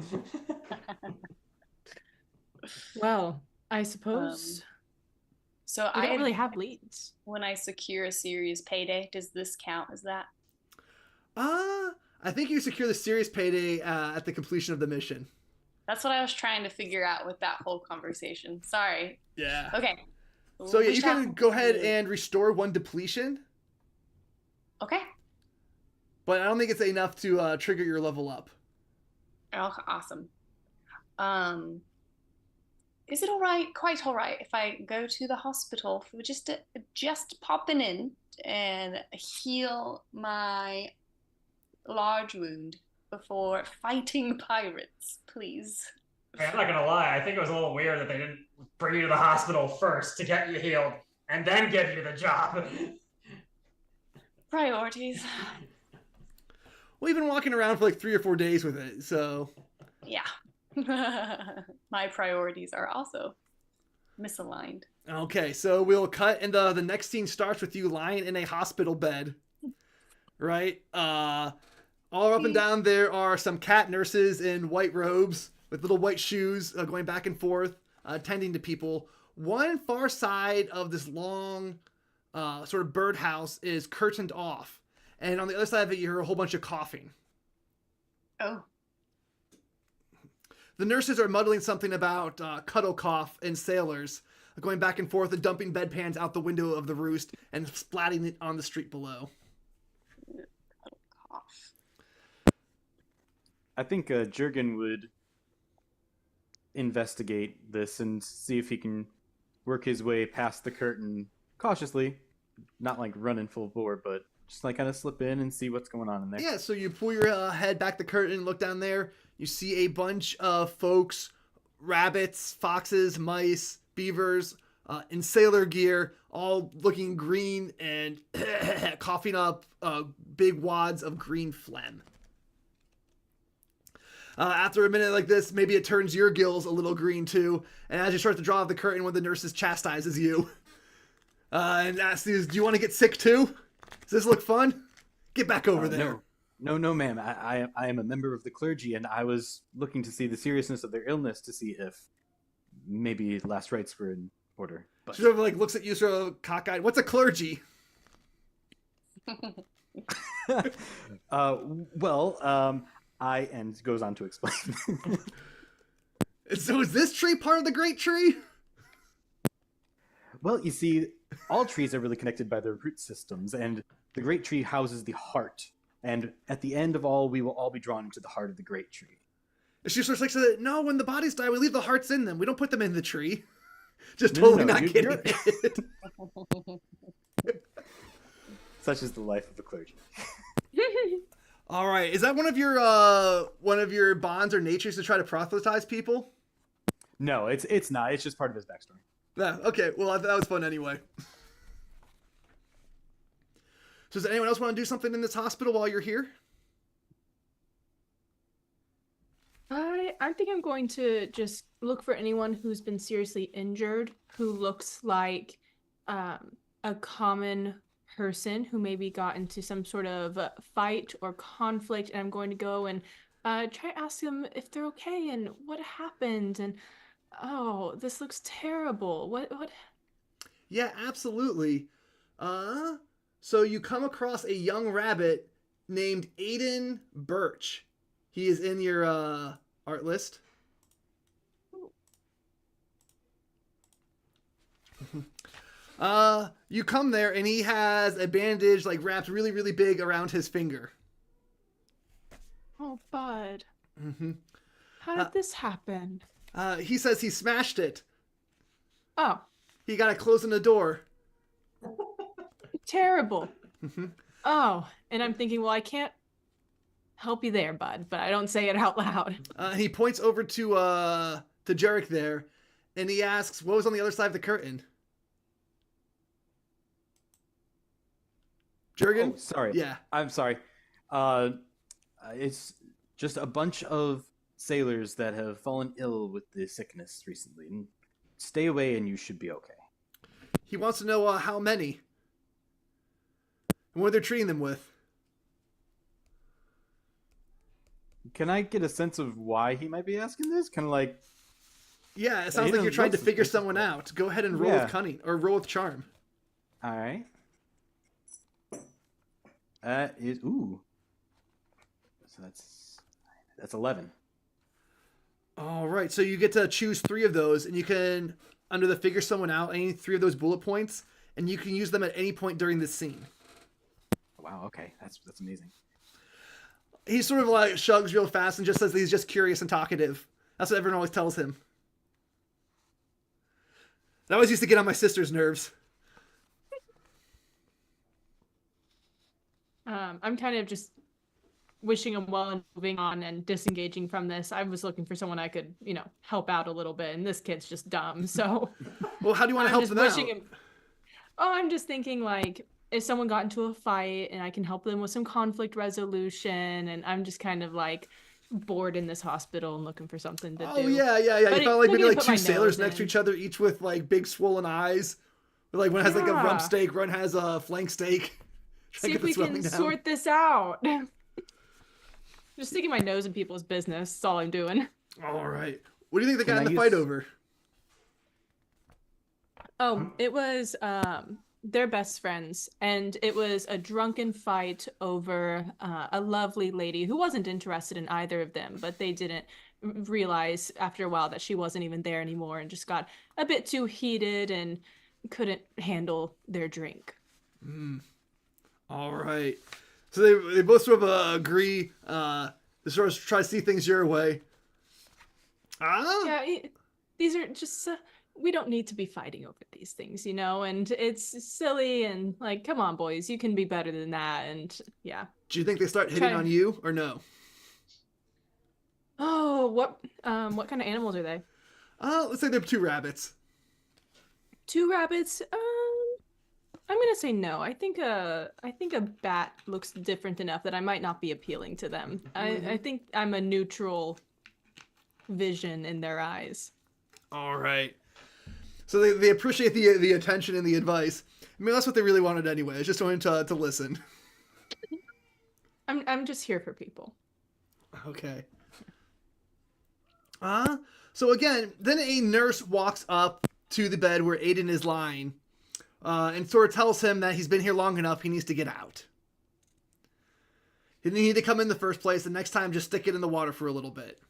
Well, I suppose... So I don't really have leads. When I secure a serious payday, does this count as that? I think you secure the serious payday at the completion of the mission. That's what I was trying to figure out with that whole conversation. Sorry. Yeah. Okay. So yeah, you can go ahead and restore 1 depletion. Okay. But I don't think it's enough to trigger your level up. Oh, awesome. Is it all right, quite all right, if I go to the hospital for just popping in and heal my large wound before fighting pirates, please? Hey, I'm not gonna lie, I think it was a little weird that they didn't bring you to the hospital first to get you healed and then give you the job. Priorities. Well, you've been walking around for like 3 or 4 days with it, so... Yeah. My priorities are also misaligned. Okay, so we'll cut, and the next scene starts with you lying in a hospital bed, right? All up and down there are some cat nurses in white robes with little white shoes going back and forth, attending to people. One far side of this long sort of birdhouse is curtained off, and on the other side of it, you hear a whole bunch of coughing. Oh. The nurses are muttering something about cuddle cough and sailors, going back and forth and dumping bedpans out the window of the roost and splatting it on the street below. Cough. I think Jurgen would investigate this and see if he can work his way past the curtain cautiously, not like running full bore, but just like kind of slip in and see what's going on in there. Yeah, so you pull your head back the curtain, look down there. You see a bunch of folks, rabbits, foxes, mice, beavers, in sailor gear, all looking green and coughing up big wads of green phlegm. After a minute like this, maybe it turns your gills a little green too. And as you start to draw off the curtain, one of the nurses chastises you. And asks you, do you want to get sick too? Does this look fun? Get back over there. No, ma'am. I am a member of the clergy, and I was looking to see the seriousness of their illness to see if maybe last rites were in order. But... She sort of like looks at you sort of cockeyed. What's a clergy? And goes on to explain. So is this tree part of the great tree? Well, you see, all trees are really connected by their root systems, and the great tree houses the heart. And at the end of all, we will all be drawn into the heart of the great tree. She sort of like said, no, when the bodies die, we leave the hearts in them. We don't put them in the tree. Just totally not getting it. Such is the life of a clergy. All right, is that one of your bonds or natures to try to proselytize people? No, it's not. It's just part of his backstory. Yeah, okay, well, that was fun anyway. So does anyone else want to do something in this hospital while you're here? I think I'm going to just look for anyone who's been seriously injured, who looks like a common person who maybe got into some sort of fight or conflict, and I'm going to go and try to ask them if they're okay and what happened, and oh, this looks terrible. What? Yeah, absolutely. So you come across a young rabbit named Aiden Birch. He is in your art list. You come there and he has a bandage like wrapped really, really big around his finger. Oh, bud. Mm-hmm. How did this happen? He says he smashed it. Oh. He got it closing the door. Terrible. Mm-hmm. Oh, and I'm thinking, well, I can't help you there, bud, but I don't say it out loud. He points over to Jarek there, and he asks, what was on the other side of the curtain? Jurgen? Oh, sorry. Yeah. I'm sorry. It's just a bunch of sailors that have fallen ill with the sickness recently. And stay away and you should be okay. He wants to know how many. And what they're treating them with. Can I get a sense of why he might be asking this? Kind of like... Yeah, it sounds like you're trying to figure someone out. Go ahead and roll with cunning, or roll with charm. All right. Ooh. So that's 11. All right, so you get to choose 3 of those, and you can, under the figure someone out, any 3 of those bullet points, and you can use them at any point during this scene. Wow, okay. That's amazing. He sort of like shrugs real fast and just says that he's just curious and talkative. That's what everyone always tells him. That always used to get on my sister's nerves. I'm kind of just wishing him well and moving on and disengaging from this. I was looking for someone I could, help out a little bit, and this kid's just dumb, so... Well, how do you want to help them out? Oh, I'm just thinking, like, if someone got into a fight and I can help them with some conflict resolution, and I'm just kind of like, bored in this hospital and looking for something to Oh do. yeah. But You found like maybe maybe like put two my sailors nose next to in. each other, each with like big swollen eyes. Like one has like a rump Yeah. steak, one has a flank steak. See Get if the we swelling can down. sort this out. Just sticking my nose in people's business. That's all I'm doing. All right. What do you think they got Can in the I fight use- over? Oh, it was they're best friends, and it was a drunken fight over a lovely lady who wasn't interested in either of them, but they didn't realize after a while that she wasn't even there anymore and just got a bit too heated and couldn't handle their drink. All right. So they both sort of agree to sort of try to see things your way. Yeah, these are just we don't need to be fighting over these things, you know, and it's silly and like, come on, boys, you can be better than that. And yeah. Do you think they start hitting Try- on you or no? Oh, what kind of animals are they? Let's say they're two rabbits. Two rabbits? I'm gonna say no. I think a bat looks different enough that I might not be appealing to them. I think I'm a neutral vision in their eyes. All right. So they appreciate the attention and the advice. I mean, that's what they really wanted anyway. It's just wanting to listen. I'm just here for people. Okay. So again, then a nurse walks up to the bed where Aiden is lying, and sort of tells him that he's been here long enough, he needs to get out. He didn't need to come in the first place, and next time just stick it in the water for a little bit.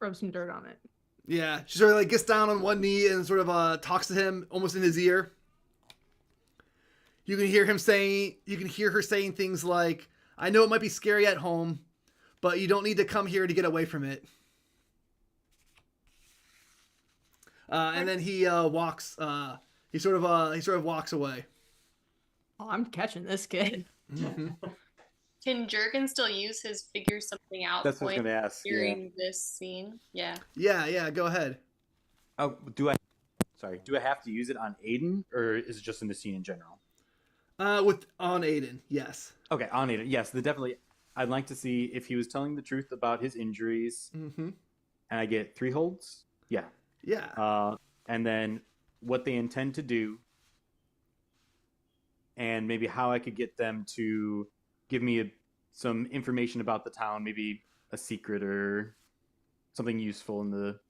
Rub some dirt on it. Yeah, she sort of like gets down on one knee and sort of talks to him almost in his ear. You can hear her saying things like, "I know it might be scary at home, but you don't need to come here to get away from it." And then he walks. He sort of walks away. Oh, I'm catching this kid. Can Jurgen still use his figure something out That's what I was point going to ask. Yeah. during this scene? Yeah. Yeah. Go ahead. Oh, do I have to use it on Aiden, or is it just in the scene in general? On Aiden, yes. Okay, on Aiden. Yes, definitely. I'd like to see if he was telling the truth about his injuries, Mm-hmm. and I get 3 holds. Yeah. Yeah. And then what they intend to do, and maybe how I could get them to give me some information about the town, maybe a secret or something useful in the...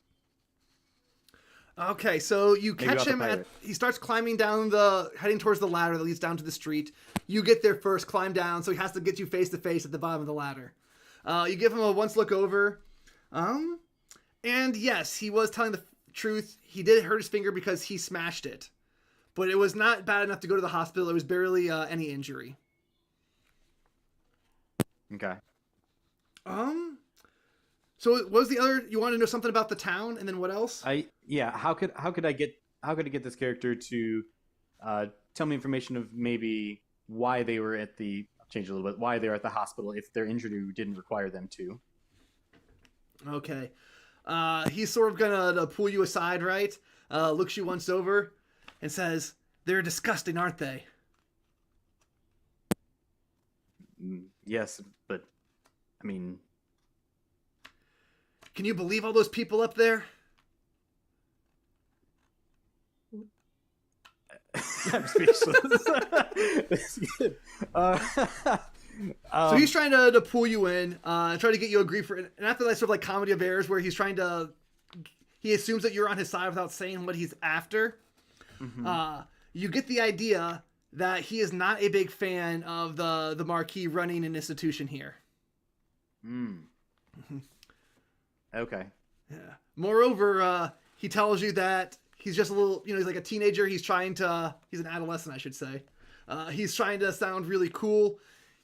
Okay, so you Maybe catch about the him pirate. he starts climbing down heading towards the ladder that leads down to the street. You get there first, climb down, so he has to get you face to face at the bottom of the ladder. You give him a once look over. And yes, he was telling the truth. He did hurt his finger because he smashed it. But it was not bad enough to go to the hospital. It was barely any injury. Okay. So what was the other? You want to know something about the town, and then what else? How could I get this character to tell me information of maybe why they were at the why they were at the hospital if their injury didn't require them to. Okay. He's sort of gonna pull you aside, right? Looks you once over, and says, "They're disgusting, aren't they?" Yes, but I mean, Can you believe all those people up there? I'm speechless. That's good. So he's trying to pull you in, and try to get you to agree for it. And after that sort of like comedy of errors where he assumes that you're on his side without saying what he's after. Mhm. You get the idea that he is not a big fan of the Marquis running an institution here. Okay. Yeah. Moreover, he tells you that he's just a little, he's like a teenager. He's an adolescent, I should say. He's trying to sound really cool.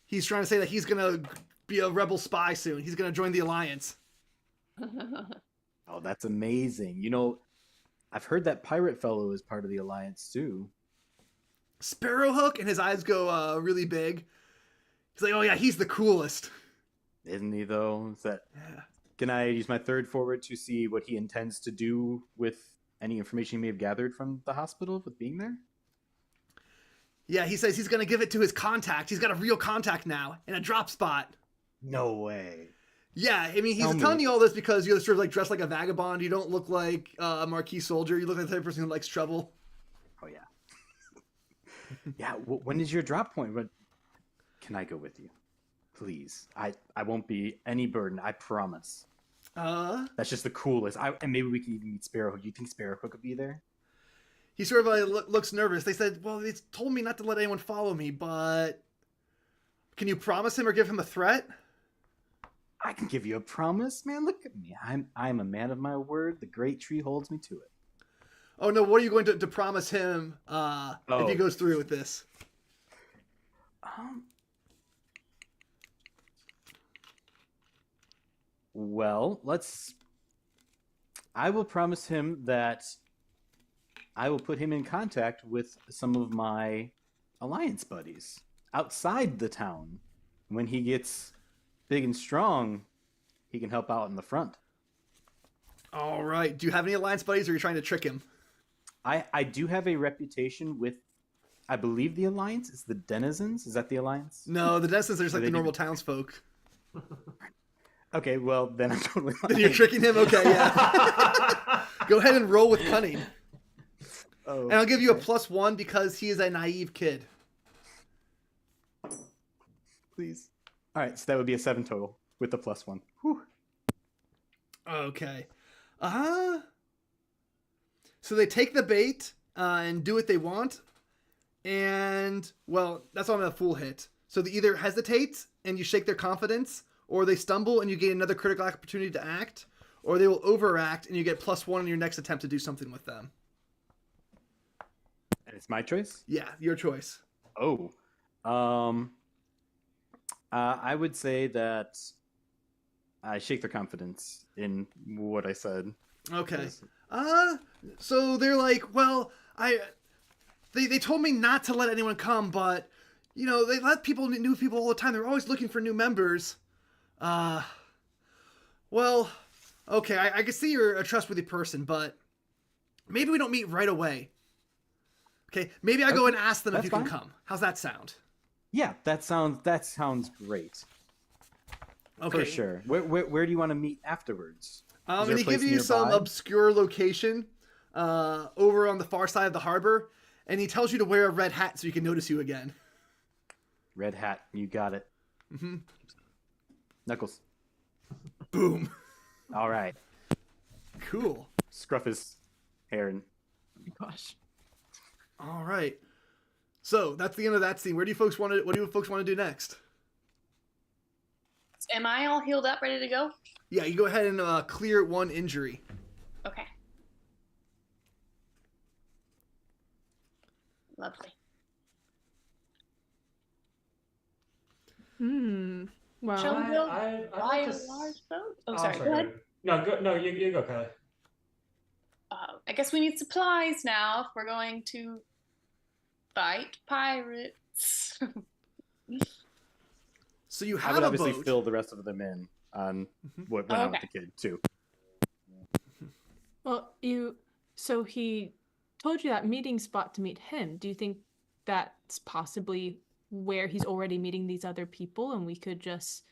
He's trying to say that he's going to be a rebel spy soon. He's going to join the Alliance. Oh, that's amazing. I've heard that pirate fellow is part of the Alliance too. Sparrowhook, and his eyes go really big. He's like, oh yeah, he's the coolest. Isn't he though? Yeah. Can I use my third forward to see what he intends to do with any information he may have gathered from the hospital with being there? Yeah, he says he's going to give it to his contact. He's got a real contact now in a drop spot. No way. Yeah, I mean, he's Tell telling me. you all this because you're sort of like dressed like a vagabond. You don't look like a marquee soldier. You look like the type of person who likes trouble. Oh yeah. Yeah. When is your drop point? When can I go with you? Please. I won't be any burden. I promise. That's just the coolest. And maybe we can even meet Sparrowhook. You think Sparrowhook could be there? He sort of looks nervous. They said, well, they told me not to let anyone follow me, but can you promise him or give him a threat? I can give you a promise, man. Look at me. I'm a man of my word. The great tree holds me to it. Oh, no, what are you going to promise him if he goes through with this? Well, I will promise him that I will put him in contact with some of my alliance buddies outside the town. When he gets big and strong, he can help out in the front. All right. Do you have any alliance buddies, or are you trying to trick him? I do have a reputation with, I believe the alliance is the denizens. Is that the alliance? No, the Denizens are just like they the do- normal townsfolk. Okay, well then I'm totally lying. Then you're tricking him? Okay, yeah. Go ahead and roll with cunning. Oh, And I'll give you a okay. +1 because he is a naive kid. Please. All right, so that would be a 7 total with the +1. Whew. Okay. So they take the bait and do what they want. And, well, that's on a full hit. So they either hesitate and you shake their confidence, or they stumble and you gain another critical opportunity to act, or they will overact and you get +1 in your next attempt to do something with them. And it's my choice? Yeah, your choice. Oh. I would say that I shake their confidence in what I said. Okay. So they're like, well, they told me not to let anyone come, but, you know, they let new people all the time. They're always looking for new members. Well, okay, I can see you're a trustworthy person, but maybe we don't meet right away. Okay, maybe I go and ask them if that's you can fine. come. How's that sound? Yeah, that sounds great. Okay. For sure. Where do you want to meet afterwards? I'm there going a to give place you some nearby? obscure location over on the far side of the harbor, and he tells you to wear a red hat so he can notice you again. Red hat, you got it. Mm-hmm. Knuckles. Boom. All right. Cool. Scruff his hair and Gosh. All right. So that's the end of that scene. What do you folks want to do next? Am I all healed up, ready to go? Yeah, you go ahead and clear 1 injury. Okay. Lovely. Well, Shall we go I'd buy like a to large boat? Oh, Oh, sorry. Go ahead. No, you go, Kelly. I guess we need supplies now if we're going to fight pirates. So you I have would a obviously boat. fill the rest of them in on what went on with the kid too. well, so he told you that meeting spot to meet him. Do you think that's possibly where he's already meeting these other people and we could just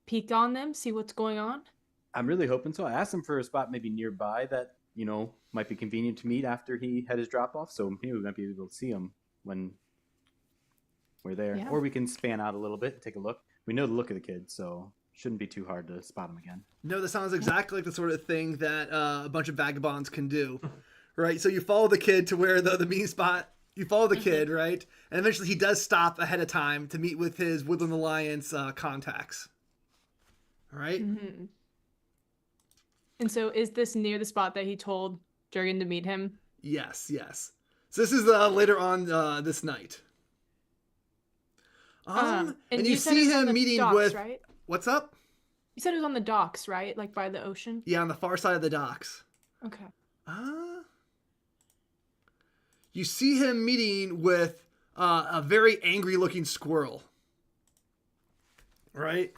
peek on them, see what's going on? I'm really hoping so. I asked him for a spot maybe nearby that, might be convenient to meet after he had his drop off. So maybe we might be able to see him when we're there. Yeah. Or we can span out a little bit and take a look. We know the look of the kid, so shouldn't be too hard to spot him again. No, that sounds exactly like the sort of thing that a bunch of vagabonds can do, right? So you follow the kid to where the meeting spot. You follow the kid, right? And eventually he does stop ahead of time to meet with his Woodland Alliance contacts. All right? Mm-hmm. And so is this near the spot that he told Jurgen to meet him? Yes. So this is later on this night. And you said it see was on him the meeting docks, with... right? What's up? You said it was on the docks, right? Like by the ocean? Yeah, on the far side of the docks. Okay. You see him meeting with a very angry-looking squirrel. Right?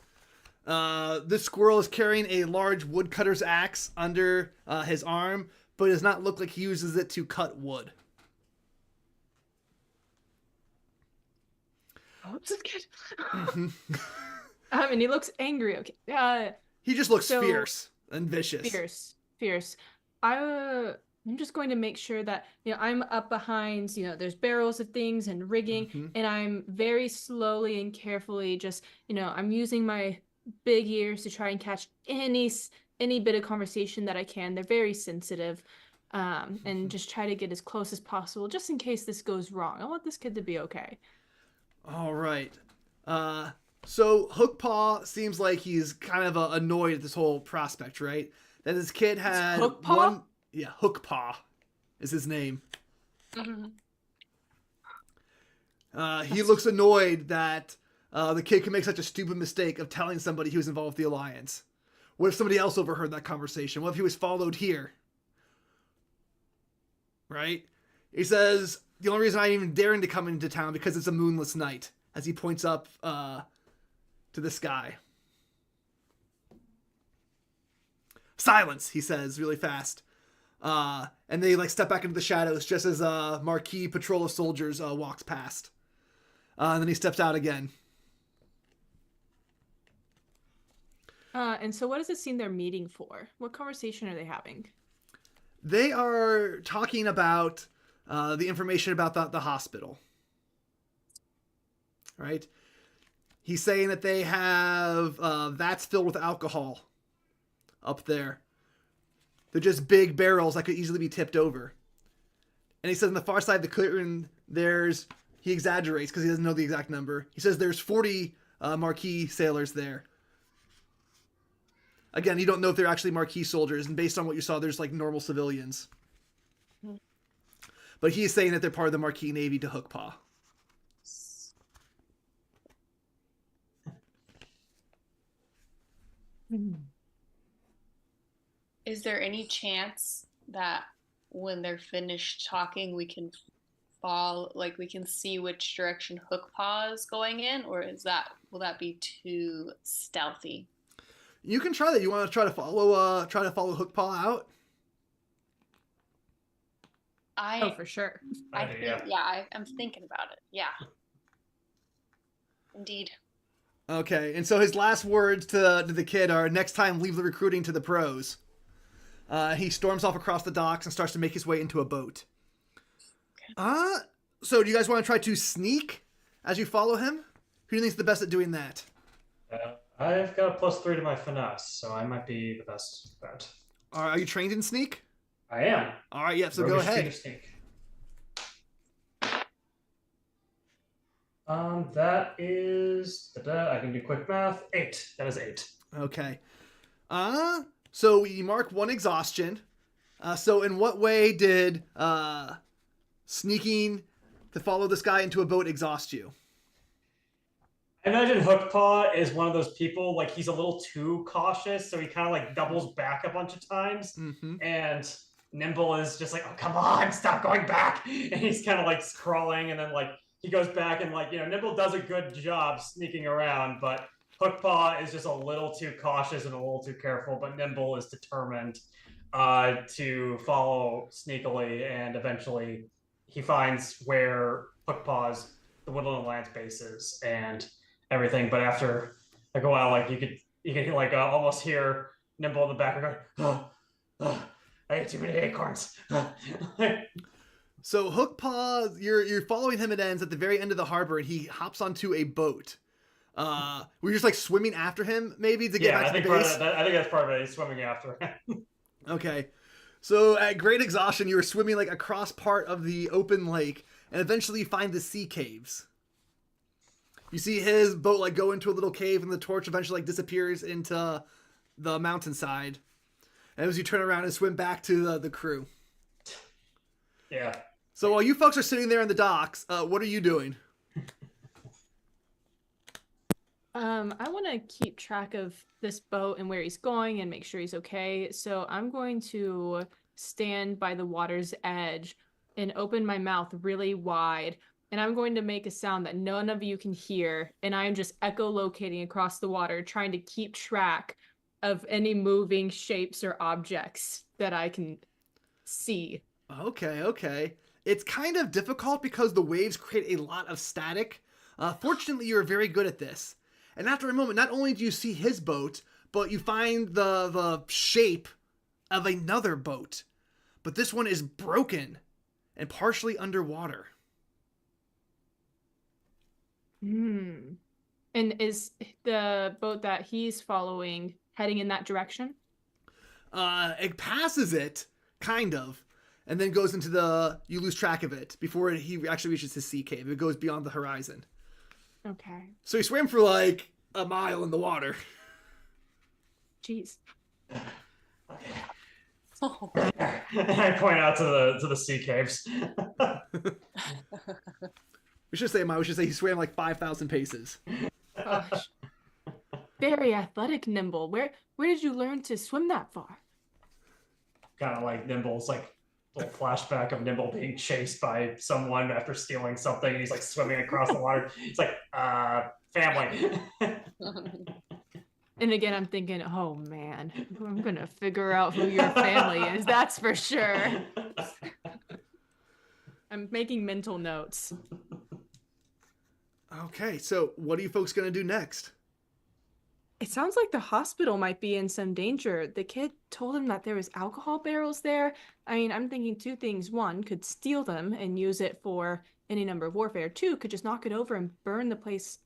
This squirrel is carrying a large woodcutter's axe under his arm, but does not look like he uses it to cut wood. Oh, this kid. And he looks angry. Okay. He just looks So- fierce and vicious. Fierce. I'm just going to make sure that, I'm up behind, there's barrels of things and rigging, Mhm. and I'm very slowly and carefully just, I'm using my big ears to try and catch any bit of conversation that I can. They're very sensitive, and just try to get as close as possible, just in case this goes wrong. I want this kid to be okay. All right. So Hookpaw seems like he's kind of annoyed at this whole prospect, right? That his kid had Hookpaw? one. Yeah, Hookpaw is his name. Mhm. He looks annoyed that the kid can make such a stupid mistake of telling somebody he was involved with the Alliance. What if somebody else overheard that conversation? What if he was followed here? Right? He says, the only reason I'm even daring to come into town because it's a moonless night, as he points up to the sky. Silence, he says really fast. And they step back into the shadows just as a marquee patrol of soldiers walks past. And then he steps out again. And so what does it seem they're meeting for? What conversation are they having? They are talking about the information about the hospital. Right? He's saying that they have vats filled with alcohol up there. They're just big barrels that could easily be tipped over. And he says on the far side of the clearing, he exaggerates because he doesn't know the exact number. He says there's 40 marquee sailors there. Again, you don't know if they're actually marquee soldiers, and based on what you saw, there's normal civilians. But he's saying that they're part of the Marquee Navy to Hookpaw. Is there any chance that when they're finished talking, we can we can see which direction Hookpaw is going in, or will that be too stealthy? You can try that. You want to try to follow Hookpaw out? Oh, for sure. I think, yeah, I'm thinking about it. Yeah. Indeed. Okay, and so his last words to the kid are, next time, leave the recruiting to the pros. He storms off across the docks and starts to make his way into a boat. So do you guys want to try to sneak as you follow him? Who do you think is the best at doing that? I've got a +3 to my finesse, so I might be the best bet. Are you trained in sneak? I am. All right, yeah, so go Roguish ahead. Sneak. That is, I can do quick math. 8. That is 8. Okay. So you mark 1 exhaustion. So in what way did sneaking to follow this guy into a boat exhaust you? I imagine Hookpaw is one of those people, he's a little too cautious, so he kind of doubles back a bunch of times. Mm-hmm. And Nimble is just oh, come on, stop going back. And he's kind of crawling, and then he goes back, and Nimble does a good job sneaking around, but Hookpaw is just a little too cautious and a little too careful, but Nimble is determined to follow sneakily, and eventually he finds where Hookpaw's the Woodland Alliance base is and everything. But after a while, you can almost hear Nimble in the background going, oh, I ate too many acorns. So Hookpaw, you're following him. It ends at the very end of the harbor, and he hops onto a boat. We're just swimming after him, maybe to get back to the base. I think that's part of it. He's swimming after him. Okay, so at great exhaustion, you were swimming across part of the open lake, and eventually you find the sea caves. You see his boat go into a little cave, and the torch eventually disappears into the mountainside. And as you turn around and swim back to the crew. Yeah. So while you folks are sitting there in the docks, what are you doing? I want to keep track of this boat and where he's going and make sure he's okay. So I'm going to stand by the water's edge and open my mouth really wide. And I'm going to make a sound that none of you can hear. And I'm just echolocating across the water, trying to keep track of any moving shapes or objects that I can see. Okay. It's kind of difficult because the waves create a lot of static. Fortunately, you're very good at this. And after a moment, not only do you see his boat, but you find the shape of another boat. But this one is broken and partially underwater. And is the boat that he's following heading in that direction? It passes it, kind of, and then goes into you lose track of it before he actually reaches his sea cave. It goes beyond the horizon. Okay. So he swam for like a mile in the water. Jeez. Oh, I point out to the sea caves. We should say a mile. We should say he swam like 5,000 paces. Gosh. Very athletic, Nimble. Where did you learn to swim that far? Kind of like Nimble's like little flashback of Nimble being chased by someone after stealing something. He's like swimming across the water. He's like, family. And again, I'm thinking, oh man, I'm gonna figure out who your family is. That's for sure. I'm making mental notes. Okay, so what are you folks going to do next? It sounds like the hospital might be in some danger. The kid told him that there was alcohol barrels there. I mean, I'm thinking two things. One, could steal them and use it for any number of warfare. Two, could just knock it over and burn the place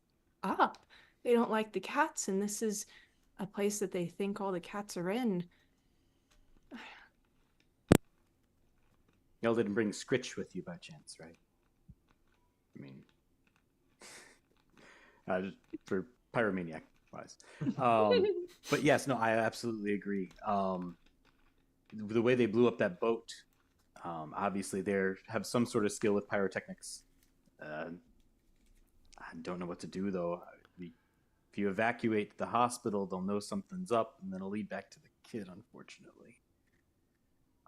up. They don't like the cats, and this is a place that they think all the cats are in. Y'all didn't bring Scritch with you by chance, right? I mean, for pyromaniac wise. But yes, no, I absolutely agree. The way they blew up that boat, obviously they have some sort of skill with pyrotechnics. I don't know what to do though. If you evacuate the hospital, they'll know something's up, and then it'll lead back to the kid, unfortunately.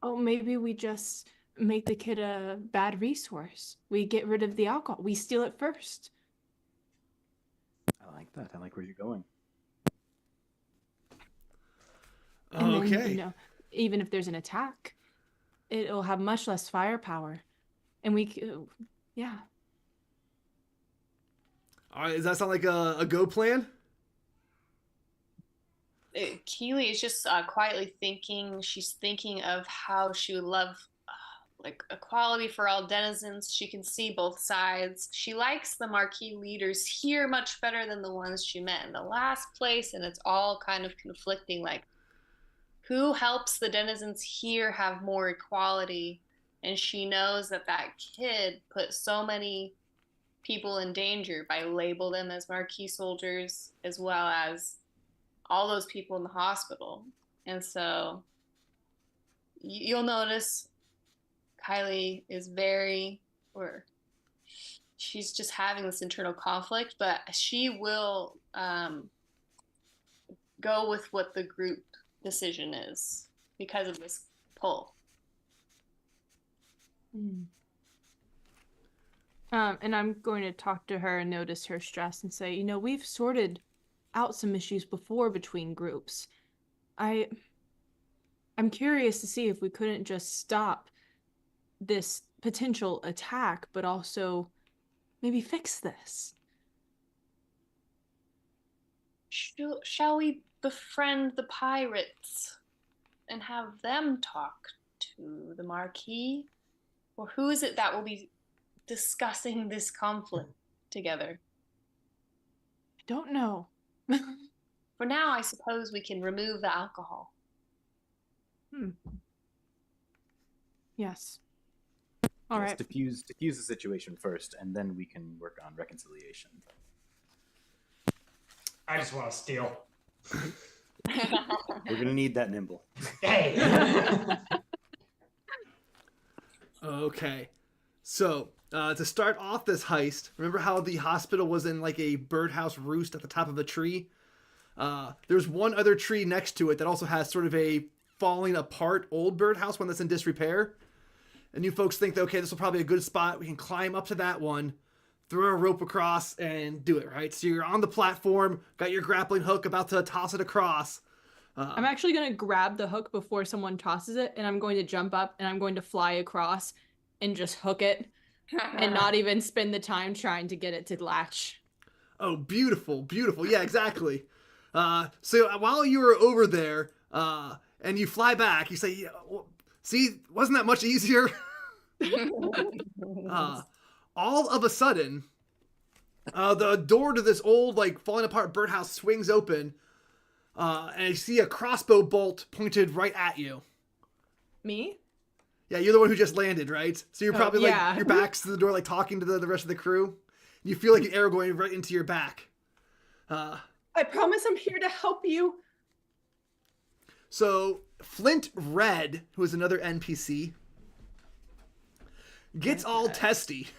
Oh, maybe we just make the kid a bad resource. We get rid of the alcohol. We steal it first. I like that. I like where you're going. And Okay. then, you know, even if there's an attack, it'll have much less firepower. And yeah. All right, does that sound like a go plan? Keely is just quietly thinking. She's thinking of how she would love like equality for all denizens. She can see both sides. She likes the marquee leaders here much better than the ones she met in the last place, and it's all kind of conflicting. Like, who helps the denizens here have more equality? And she knows that kid put so many people in danger by label them as marquee soldiers, as well as all those people in the hospital. And so you'll notice Kylie is she's just having this internal conflict, but she will go with what the group decision is because of this pull. And I'm going to talk to her and notice her stress and say, you know, we've sorted out some issues before between groups. I'm curious to see if we couldn't just stop this potential attack, but also maybe fix this. Shall we befriend the pirates and have them talk to the Marquis? Or who is it that will be discussing this conflict together? I don't know. For now, I suppose we can remove the alcohol. Yes. All right. Diffuse the situation first, and then we can work on reconciliation. I just want to steal. We're gonna need that Nimble. Hey! Okay. So, to start off this heist, remember how the hospital was in like a birdhouse roost at the top of a tree? There's one other tree next to it that also has sort of a falling apart old birdhouse, one that's in disrepair. And you folks think that, okay, this will probably be a good spot. We can climb up to that one, throw a rope across, and do it, right? So you're on the platform, got your grappling hook, about to toss it across. I'm actually going to grab the hook before someone tosses it, and I'm going to jump up, and I'm going to fly across and just hook it and not even spend the time trying to get it to latch. Oh, beautiful, beautiful. Yeah, exactly. So while you were over there, and you fly back, you say, yeah, well, see, wasn't that much easier? All of a sudden, the door to this old, like, falling apart birdhouse swings open, and you see a crossbow bolt pointed right at you. Me? Yeah, you're the one who just landed, right? So you're probably, yeah. like, your back's to the door, like, talking to the rest of the crew. You feel like an arrow going right into your back. I promise I'm here to help you. So Flint Red, who is another NPC, gets all testy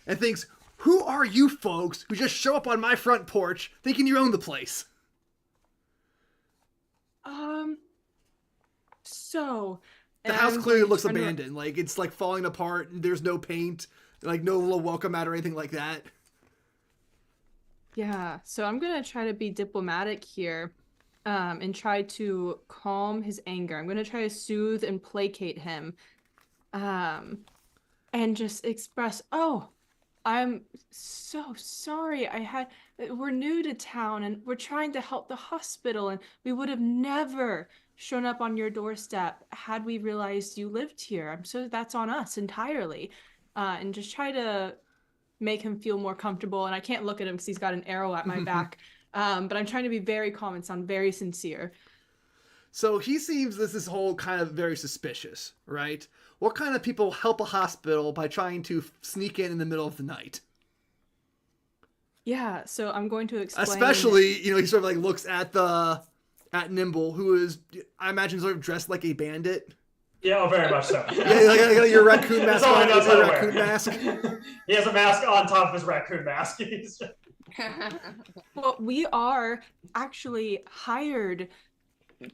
and thinks, who are you folks who just show up on my front porch thinking you own the place? So... The house clearly looks abandoned. Like, it's, like, falling apart. There's no paint. Like, no little welcome mat or anything like that. Yeah, so I'm going to try to be diplomatic here and try to calm his anger. I'm going to try to soothe and placate him and just express, oh, I'm so sorry. We're new to town and we're trying to help the hospital and we would have never shown up on your doorstep had we realized you lived here. I'm so that's on us entirely. And just try to make him feel more comfortable. And I can't look at him because he's got an arrow at my back. But I'm trying to be very calm and sound very sincere. So he seems this whole kind of very suspicious, right? What kind of people help a hospital by trying to sneak in the middle of the night? Yeah, so I'm going to explain. Especially, he sort of like looks at Nimble, who is, I imagine, sort of dressed like a bandit. Yeah, very much so. Yeah, like your raccoon mask on. That's Your all I know. raccoon mask. He has a mask on top of his raccoon mask. Well, we are actually hired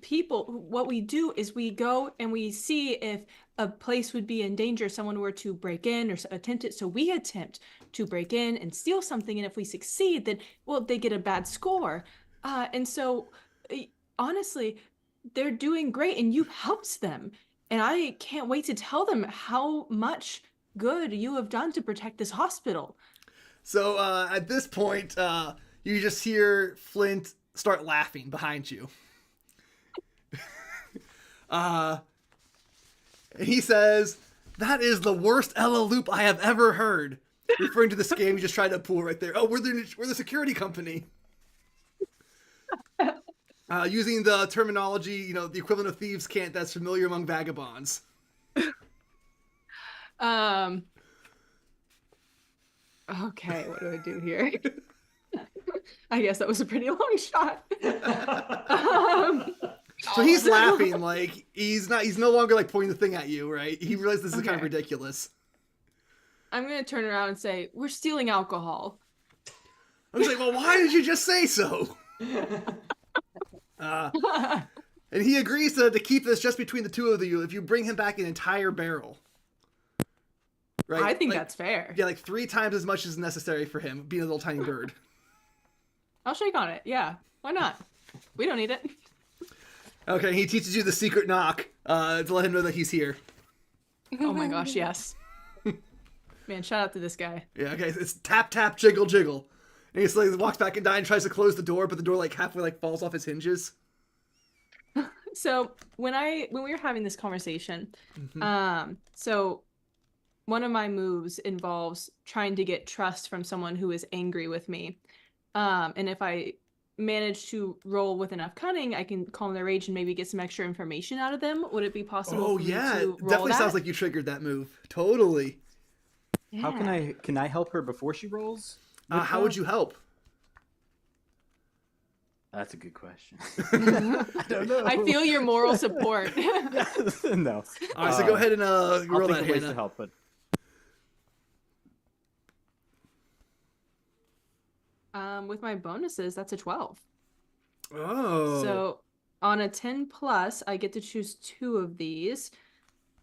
people. What we do is we go and we see if a place would be in danger, someone were to break in or attempt it. So we attempt to break in and steal something. And if we succeed, then, well, they get a bad score. And so, honestly, they're doing great and you've helped them. And I can't wait to tell them how much good you have done to protect this hospital. So at this point, you just hear Flint start laughing behind you. And he says, that is the worst Ella loop I have ever heard. Referring to the scam you just tried to pull right there. Oh, we're the security company. Using the terminology, the equivalent of thieves' cant that's familiar among vagabonds. Okay, what do I do here? I guess that was a pretty long shot. So he's laughing, like he's no longer like pointing the thing at you, right? He realizes this is kind of ridiculous. I'm gonna turn around and say, we're stealing alcohol. I was like, well, why did you just say so? And he agrees to keep this just between the two of you if you bring him back an entire barrel. Right? I think that's fair. Yeah, like 3 times as much as necessary for him, being a little tiny bird. I'll shake on it. Yeah, why not? We don't need it. Okay, he teaches you the secret knock to let him know that he's here. Oh my gosh, yes. Man, shout out to this guy. Yeah, okay, it's tap, tap, jiggle, jiggle. And he like walks back and tries to close the door, but the door like halfway like falls off its hinges. So when we were having this conversation, so one of my moves involves trying to get trust from someone who is angry with me. And if I manage to roll with enough cunning, I can calm their rage and maybe get some extra information out of them. Would it be possible for me to roll it definitely that? Sounds like you triggered that move. Totally. Yeah. How can I help her before she rolls? How would you help? That's a good question. I don't know. I feel your moral support. No. All right, so go ahead and I'll roll think that, of ways Hannah. to help, but With my bonuses, that's a 12. Oh. So on a 10 plus, I get to choose 2 of these.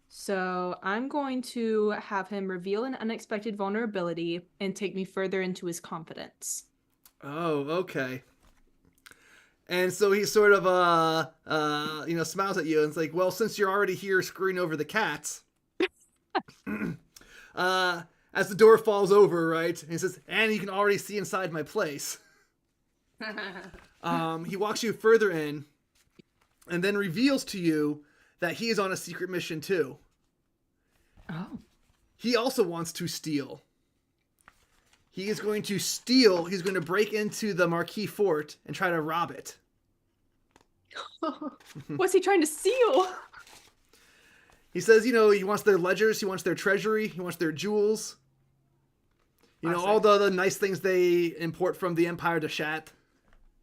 So I'm going to have him reveal an unexpected vulnerability and take me further into his confidence. Oh, okay. And so he sort of smiles at you and it's like, well, since you're already here screwing over the cats, as the door falls over, right? And he says, and you can already see inside my place. He walks you further in and then reveals to you that he is on a secret mission too. Oh. He also wants to steal. He is going to steal. He's going to break into the Marquis Fort and try to rob it. What's he trying to steal? He says, you know, he wants their ledgers, he wants their treasury, he wants their jewels. You know, all the nice things they import from the Empire de Chat.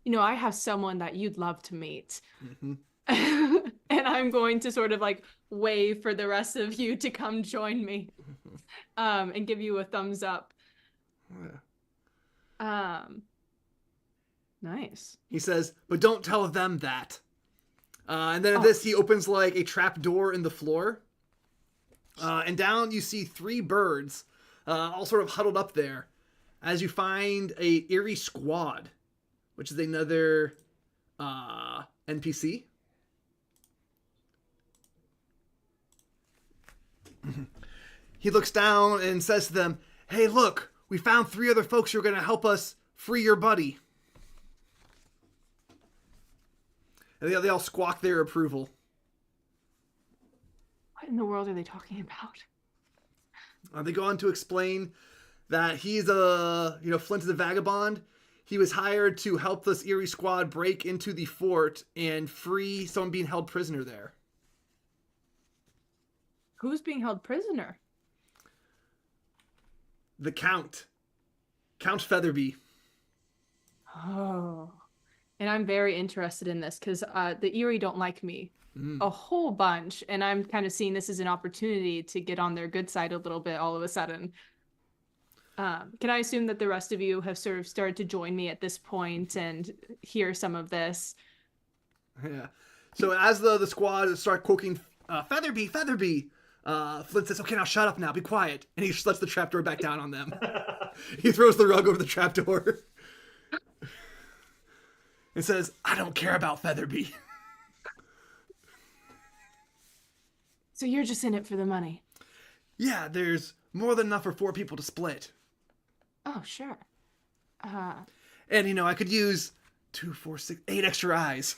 You know, I have someone that you'd love to meet. Mm-hmm. And I'm going to sort of like wave for the rest of you to come join me. And give you a thumbs up. Nice. He says, but don't tell them that. And then this, he opens like a trap door in the floor. And down you see 3 birds, all sort of huddled up there, as you find a eerie squad, which is another NPC. He looks down and says to them, hey, look, we found 3 other folks who are going to help us free your buddy. And they all squawk their approval. What in the world are they talking about? They go on to explain that he's Flint is a vagabond. He was hired to help this eerie squad break into the fort and free someone being held prisoner there. Who's being held prisoner? The Count. Count Featherby. Oh. And I'm very interested in this because the Erie don't like me a whole bunch. And I'm kind of seeing this as an opportunity to get on their good side a little bit all of a sudden. Can I assume that the rest of you have sort of started to join me at this point and hear some of this? Yeah. So as the squad start quoting, Featherby, Featherby, Flint says, okay, now shut up now, be quiet. And he just lets the trapdoor back down on them. He throws the rug over the trapdoor. And says, I don't care about Featherby. So you're just in it for the money? Yeah, there's more than enough for 4 people to split. Oh, sure. And, you know, I could use 2, 4, 6, 8 extra eyes.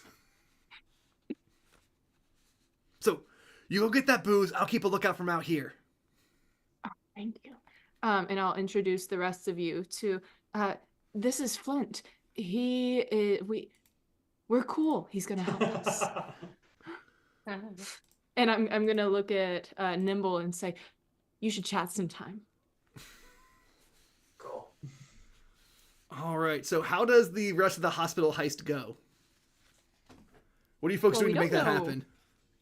So, you go get that booze. I'll keep a lookout from out here. Oh, thank you. And I'll introduce the rest of you to, this is Flint. We're cool. He's gonna help us. And I'm gonna look at Nimble and say, you should chat sometime. Cool. All right. So how does the rest of the hospital heist go? What are you folks doing to make that happen?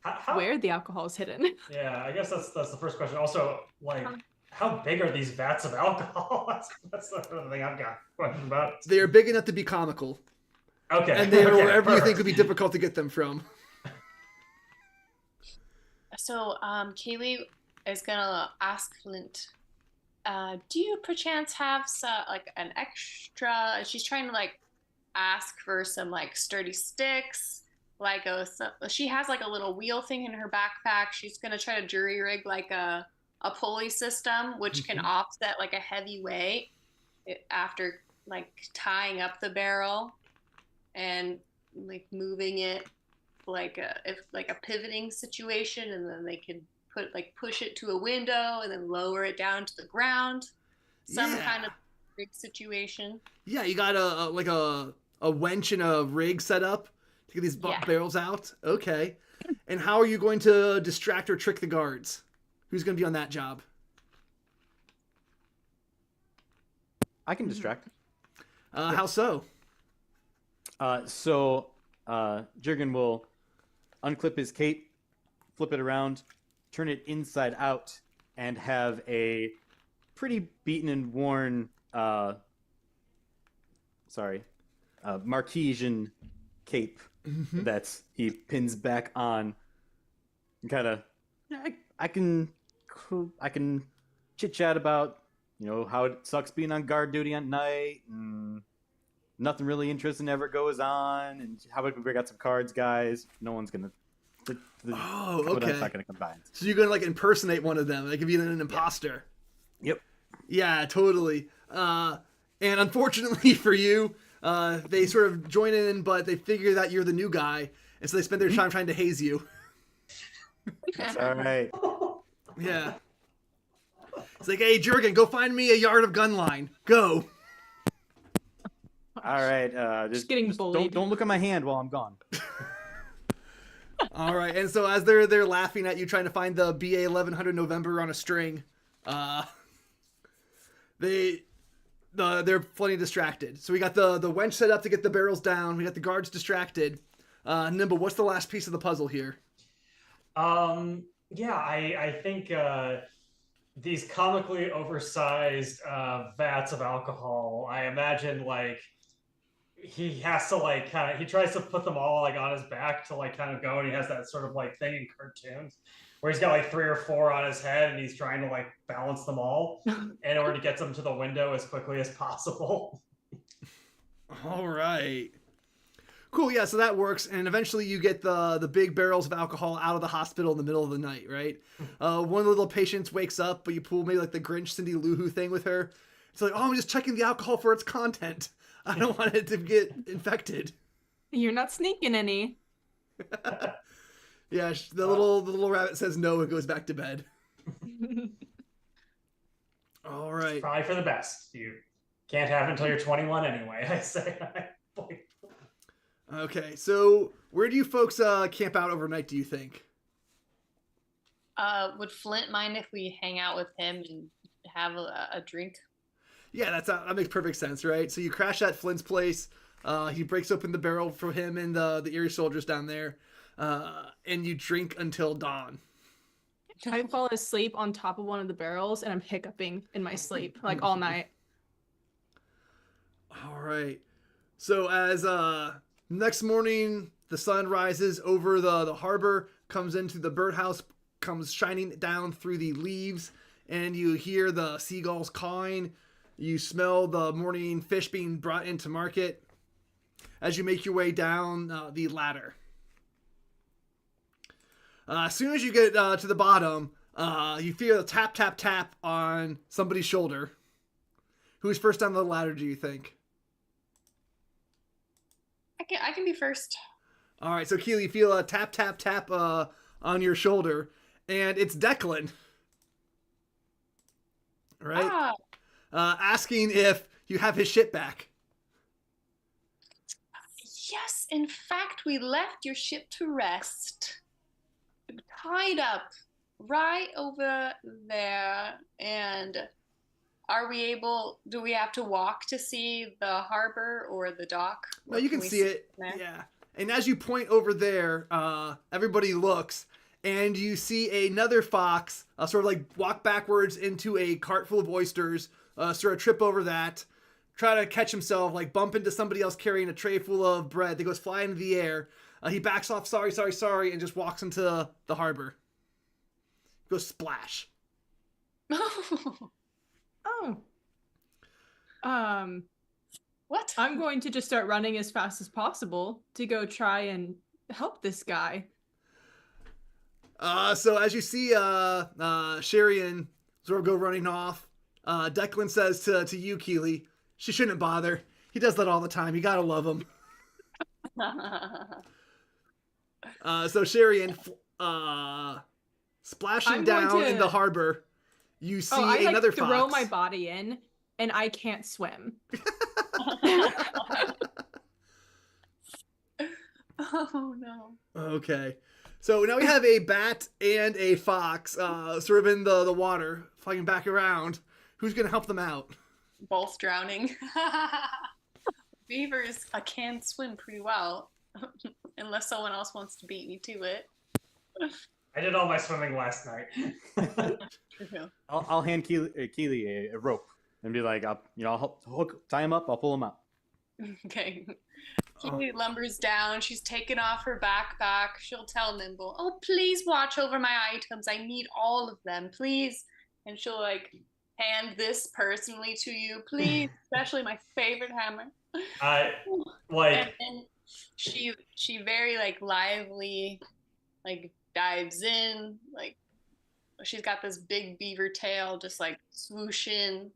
How, Where the alcohol is hidden. Yeah, I guess that's the first question. Also, like, how big are these vats of alcohol? that's the other thing I've got questions about. They are big enough to be comical. Okay. And they are okay, wherever perfect. you think would be difficult to get them from. So, Kaylee is gonna ask Flint, do you perchance have an extra? She's trying to like ask for some like sturdy sticks. She has like a little wheel thing in her backpack. She's gonna try to jury rig like a pulley system, which can offset like a heavy weight after like tying up the barrel and like moving it like a pivoting situation, and then they can push it to a window and then lower it down to the ground. Some kind of rig situation. Yeah, you got a wench and a rig set up to get these barrels out. Okay. And how are you going to distract or trick the guards? Who's going to be on that job? I can distract. How so? Jurgen will unclip his cape, flip it around, turn it inside out, and have a pretty beaten and worn, Marquesian cape that he pins back on. Kind of, I can chit chat about, how it sucks being on guard duty at night, and nothing really interesting ever goes on, and how about we break out some cards, guys? No one's gonna. Okay. Not gonna combine. So you're gonna like impersonate one of them, like be an imposter. Yep. Yeah, totally. And unfortunately for you, they sort of join in, but they figure that you're the new guy, and so they spend their time trying to haze you. That's all right. Yeah. It's like, hey, Jurgen, go find me a yard of gun line. Go. All right. Just getting bullied. Don't look at my hand while I'm gone. All right, and so as they're laughing at you trying to find the BA 1100 November on a string, they're plenty distracted. So we got the wench set up to get the barrels down. We got the guards distracted. Nimble, what's the last piece of the puzzle here? Yeah, I think these comically oversized vats of alcohol, I imagine like he has to like kind of he tries to put them all like on his back to like kind of go, and he has that sort of like thing in cartoons where he's got like 3 or 4 on his head and he's trying to like balance them all in order to get them to the window as quickly as possible. All right. Cool, yeah, so that works, and eventually you get the big barrels of alcohol out of the hospital in the middle of the night, right? One of the little patients wakes up, but you pull maybe like the Grinch Cindy Lou Who thing with her. It's like, oh, I'm just checking the alcohol for its content. I don't want it to get infected. You're not sneaking any. Yeah, the little rabbit says no and goes back to bed. All right. Probably for the best. You can't have it until you're 21 anyway, I say. Okay, so where do you folks camp out overnight, do you think? Would Flint mind if we hang out with him and have a drink? Yeah, that makes perfect sense, right? So you crash at Flint's place. He breaks open the barrel for him and the Erie soldiers down there, and you drink until dawn. I fall asleep on top of one of the barrels, and I'm hiccuping in my sleep like all night. All right. So as next morning the sun rises over the harbor, comes into the birdhouse, comes shining down through the leaves, and you hear the seagulls cawing. You smell the morning fish being brought into market as you make your way down the ladder. As soon as you get to the bottom, you feel a tap, tap, tap on somebody's shoulder. Who's first down the ladder, do you think? I can be first. All right, so Keely, you feel a tap, tap, tap on your shoulder, and it's Declan. Right? Asking if you have his ship back. Yes, in fact, we left your ship to rest. Tied up right over there. And do we have to walk to see the harbor or the dock? No, you can see it. Yeah. And as you point over there, everybody looks, and you see another fox sort of like walk backwards into a cart full of oysters, sort of trip over that, try to catch himself, like bump into somebody else carrying a tray full of bread that goes flying into the air. He backs off, sorry, and just walks into the harbor. Goes splash. Oh. What? I'm going to just start running as fast as possible to go try and help this guy. So as you see Sharian sort of go running off, Declan says to you, Keely, she shouldn't bother. He does that all the time. You gotta love him. So Sharian, splashing down in the harbor, you see another fox. I throw my body in, and I can't swim. Oh no. Okay. So now we have a bat and a fox sort of in the water, flying back around. Who's going to help them out? Both drowning. Beavers can swim pretty well, unless someone else wants to beat me to it. I did all my swimming last night. I'll hand Keely a rope and be like, I'll tie him up. I'll pull him up. Okay. Keely lumbers down. She's taken off her backpack. She'll tell Nimble, "Oh, please watch over my items. I need all of them, please." And she'll like hand this personally to you, please, especially my favorite hammer. And then she very like lively, like dives in, like she's got this big beaver tail just like swooshing.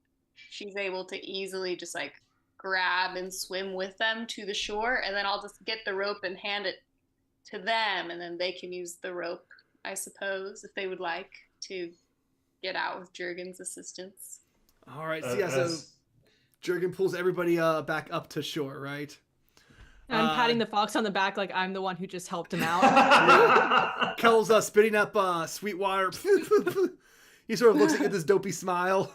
She's able to easily just like grab and swim with them to the shore, and then I'll just get the rope and hand it to them, and then they can use the rope, I suppose, if they would like to get out with Jurgen's assistance. All right. So yeah, so Jurgen pulls everybody back up to shore, right? And I'm patting the fox on the back like I'm the one who just helped him out. Yeah. Kel's spitting up sweet water. He sort of looks at you with this dopey smile.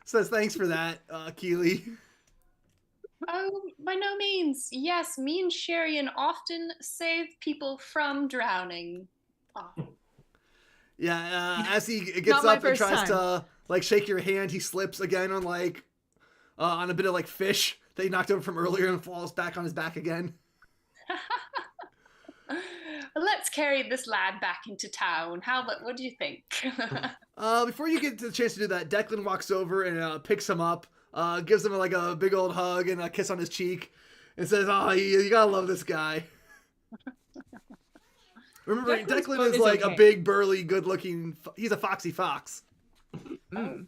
Says thanks for that, Keely. Oh, by no means. Yes, me and Sherian often save people from drowning. Oh. Yeah, as he gets Not my up and first tries time. to like shake your hand, he slips again on like on a bit of like fish that he knocked over from earlier and falls back on his back again. Let's carry this lad back into town. What do you think? Before you get to the chance to do that, Declan walks over and picks him up, gives him like a big old hug and a kiss on his cheek, and says, "Oh, you gotta love this guy." Remember, Declan's Declan boat is is like okay. a big, burly, good-looking. He's a foxy fox. Mm.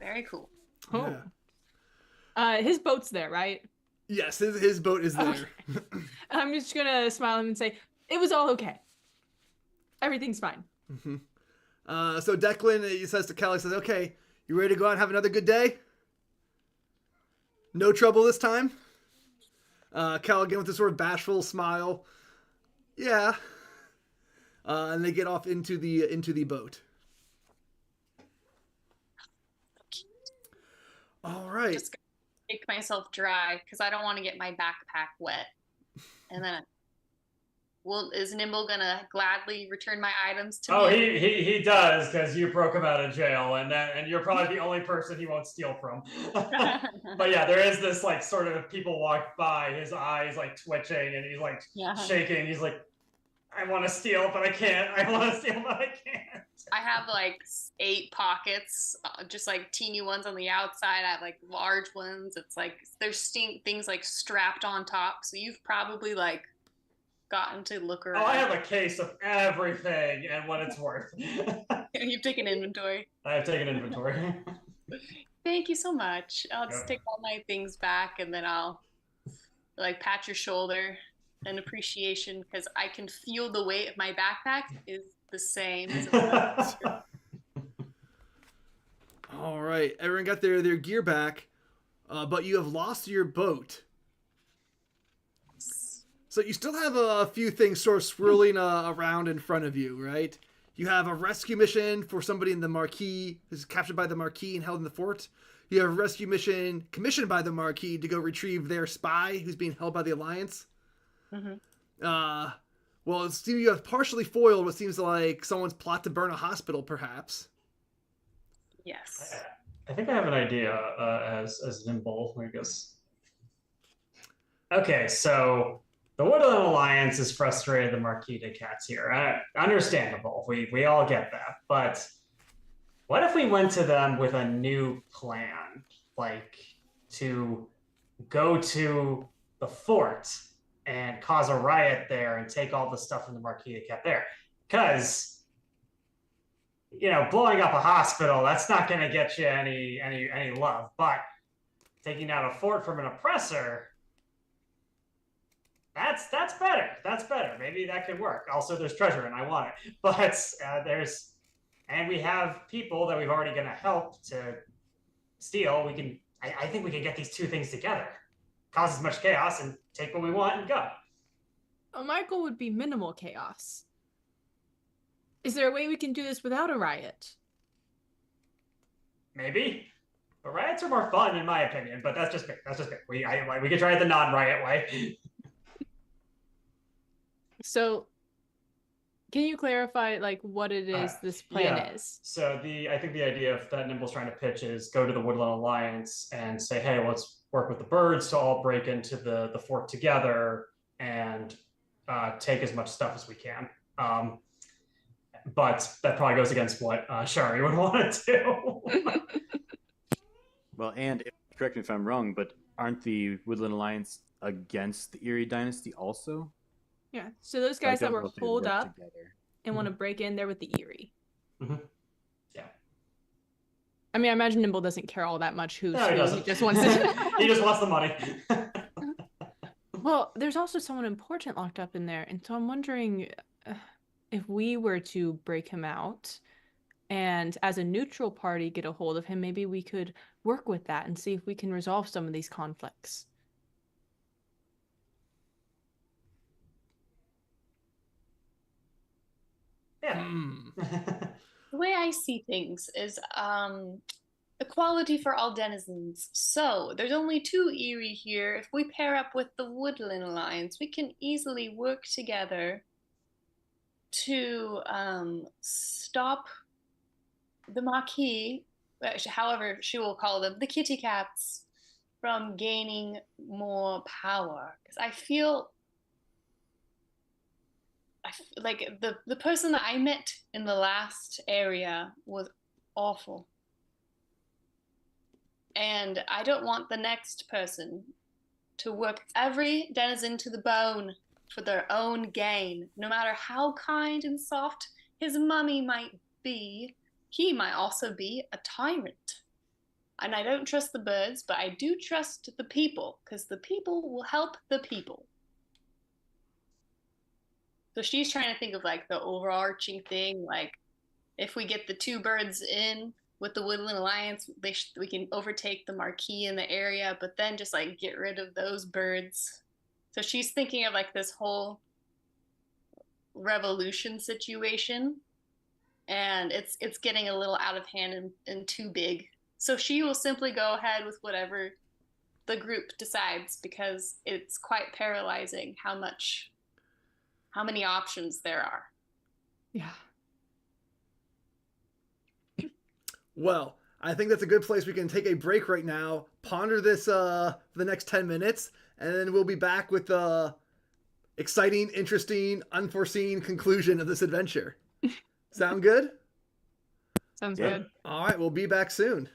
Very cool. Oh. Yeah. His boat's there, right? Yes, his boat is there. I'm just gonna smile at him and say, it was all okay. Everything's fine. Mm-hmm. So Declan, he says to Kelly, says, "Okay, you ready to go out and have another good day? No trouble this time?" Cal again with this sort of bashful smile. Yeah. And they get off into the boat. All right. Just gonna make myself dry because I don't want to get my backpack wet. And then, is Nimble gonna gladly return my items to Oh, me? he does, because you broke him out of jail, and you're probably the only person he won't steal from. But yeah, there is this like sort of, if people walk by, his eyes like twitching, and he's like shaking. He's like, "I want to steal, but I can't. I want to steal, but I can't." I have like 8 pockets, just like teeny ones on the outside. I have like large ones. It's like there's things like strapped on top. So you've probably like gotten to look around. Oh, I have a case of everything and what it's worth. You've taken inventory. I have taken inventory. Thank you so much. I'll just take all my things back, and then I'll like pat your shoulder in appreciation because I can feel the weight of my backpack is the same as it was. All right. Everyone got their gear back, but you have lost your boat. So you still have a few things sort of swirling around in front of you, right? You have a rescue mission for somebody in the Marquis who's captured by the Marquis and held in the fort. You have a rescue mission commissioned by the Marquis to go retrieve their spy who's being held by the Alliance. Mm-hmm. Well, it seems you have partially foiled what seems like someone's plot to burn a hospital, perhaps. Yes. I think I have an idea as Nimble, I guess. Okay, so the Woodland Alliance is frustrated the Marquis de Cats here. Understandable. We all get that. But what if we went to them with a new plan? Like to go to the fort and cause a riot there and take all the stuff from the Marquis de Cat there. Because, you know, blowing up a hospital, that's not going to get you any love. But taking out a fort from an oppressor, that's better. That's better. Maybe that could work. Also, there's treasure, and I want it. But and we have people that we've already going to help to steal. I think we can get these two things together, cause as much chaos, and take what we want and go. My goal would be minimal chaos. Is there a way we can do this without a riot? Maybe. But riots are more fun, in my opinion. But that's just me. We could try it the non-riot way. So, can you clarify like what it is this plan is? So I think the idea that Nimble's trying to pitch is go to the Woodland Alliance and say, hey, let's work with the birds to all break into the fort together and take as much stuff as we can. But that probably goes against what Shari would want to do. Well, and correct me if I'm wrong, but aren't the Woodland Alliance against the Erie Dynasty also? Yeah. So those I guys that don't were know if they holed work up together. and want to break in there with the Eerie. Mhm. Yeah. I mean, I imagine Nimble doesn't care all that much who's No, he who. doesn't. He just wants to. He just wants the money. Well, there's also someone important locked up in there, and so I'm wondering uh, if we were to break him out and as a neutral party get a hold of him, maybe we could work with that and see if we can resolve some of these conflicts. Yeah. The way I see things is equality for all denizens. So there's only two Erie here. If we pair up with the Woodland Alliance, we can easily work together to stop the Maquis, however she will call them, the kitty cats, from gaining more power. Because like the person that I met in the last area was awful. And I don't want the next person to work every denizen to the bone for their own gain. No matter how kind and soft his mummy might be, he might also be a tyrant. And I don't trust the birds, but I do trust the people, because the people will help the people. So she's trying to think of like the overarching thing, like if we get the two birds in with the Woodland Alliance, we can overtake the Marquis in the area, but then just like get rid of those birds. So she's thinking of like this whole revolution situation, and it's getting a little out of hand and too big. So she will simply go ahead with whatever the group decides, because it's quite paralyzing how many options there are. Yeah. Well, I think that's a good place we can take a break right now, ponder this for the next 10 minutes, and then we'll be back with the exciting, interesting, unforeseen conclusion of this adventure. Sound good? Sounds Yeah. good. All right, we'll be back soon.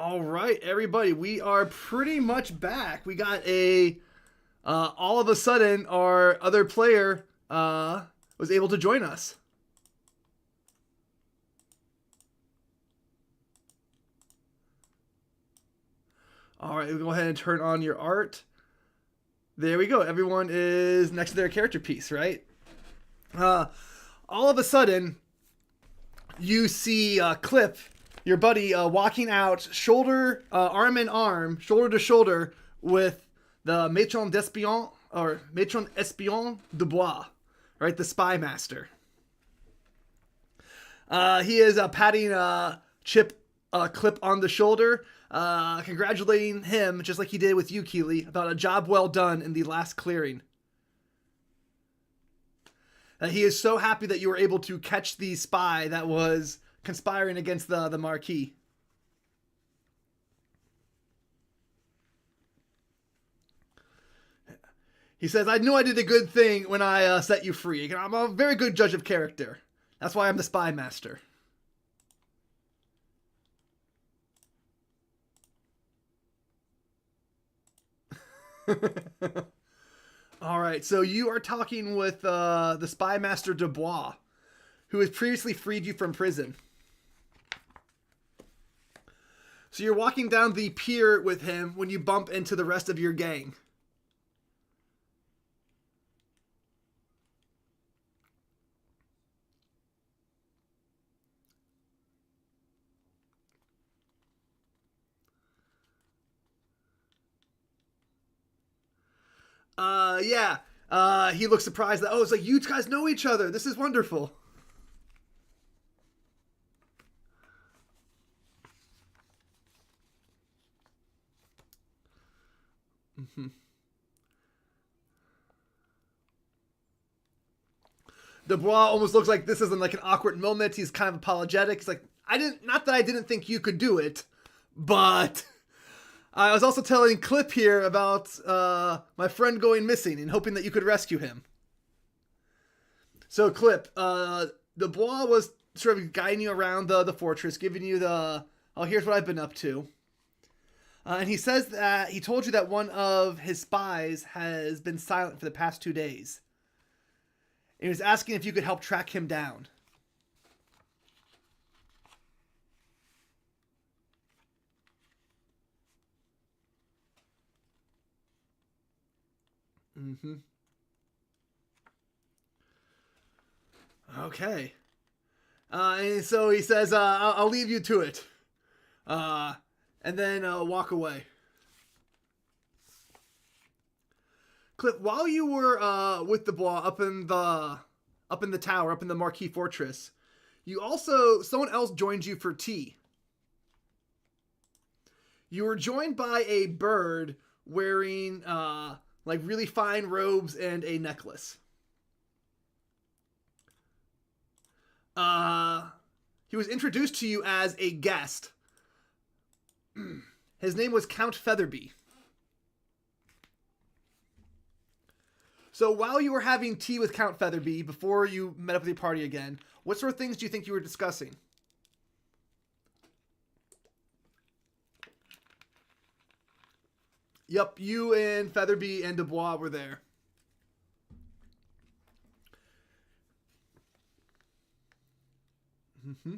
All right, everybody, we are pretty much back. We got a all of a sudden our other player was able to join us. All right, we'll go ahead and turn on your art. There we go. Everyone is next to their character piece, right? All of a sudden, you see Clip, your buddy, walking out arm in arm, shoulder to shoulder with the Matron d'Espion, or Matron Espion de Bois, right? The spy master. He is patting Clip on the shoulder, congratulating him, just like he did with you, Keely, about a job well done in the last clearing. He is so happy that you were able to catch the spy that was conspiring against the Marquis. He says, I knew I did a good thing when I set you free. I'm a very good judge of character. That's why I'm the spy master. All right, so you are talking with the spy master Dubois, who has previously freed you from prison. So you're walking down the pier with him when you bump into the rest of your gang. Yeah. He looks surprised that, it's like, you guys know each other. This is wonderful. Mm-hmm. Dubois almost looks like this isn't like an awkward moment. He's kind of apologetic. He's like, not that I didn't think you could do it, but I was also telling Clip here about my friend going missing and hoping that you could rescue him. So Clip, Dubois was sort of guiding you around the fortress, giving you here's what I've been up to. And he says that he told you that one of his spies has been silent for the past 2 days. And he was asking if you could help track him down. Mm-hmm. Okay. And so he says, I'll leave you to it. And then walk away. Cliff, while you were with Dubois up in the tower, up in the Marquis Fortress, someone else joined you for tea. You were joined by a bird wearing like really fine robes and a necklace. He was introduced to you as a guest. His name was Count Featherby. So while you were having tea with Count Featherby, before you met up with your party again, what sort of things do you think you were discussing? Yep, you and Featherby and Dubois were there. Mm-hmm.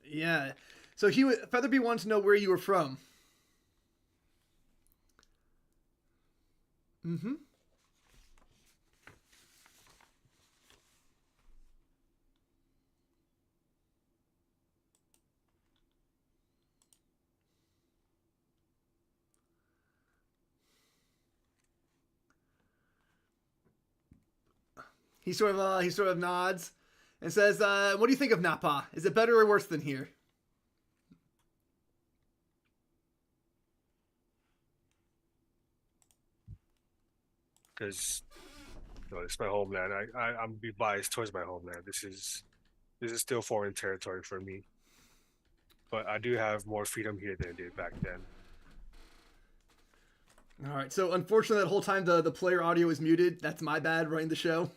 Yeah. So Featherby wanted to know where you were from. Mm-hmm. He sort of nods and says, "What do you think of Napa? Is it better or worse than here?" Because it's my homeland. I'm be biased towards my homeland. This is this is still foreign territory for me. But I do have more freedom here than I did back then. All right. So unfortunately, that whole time the player audio is muted. That's my bad running the show.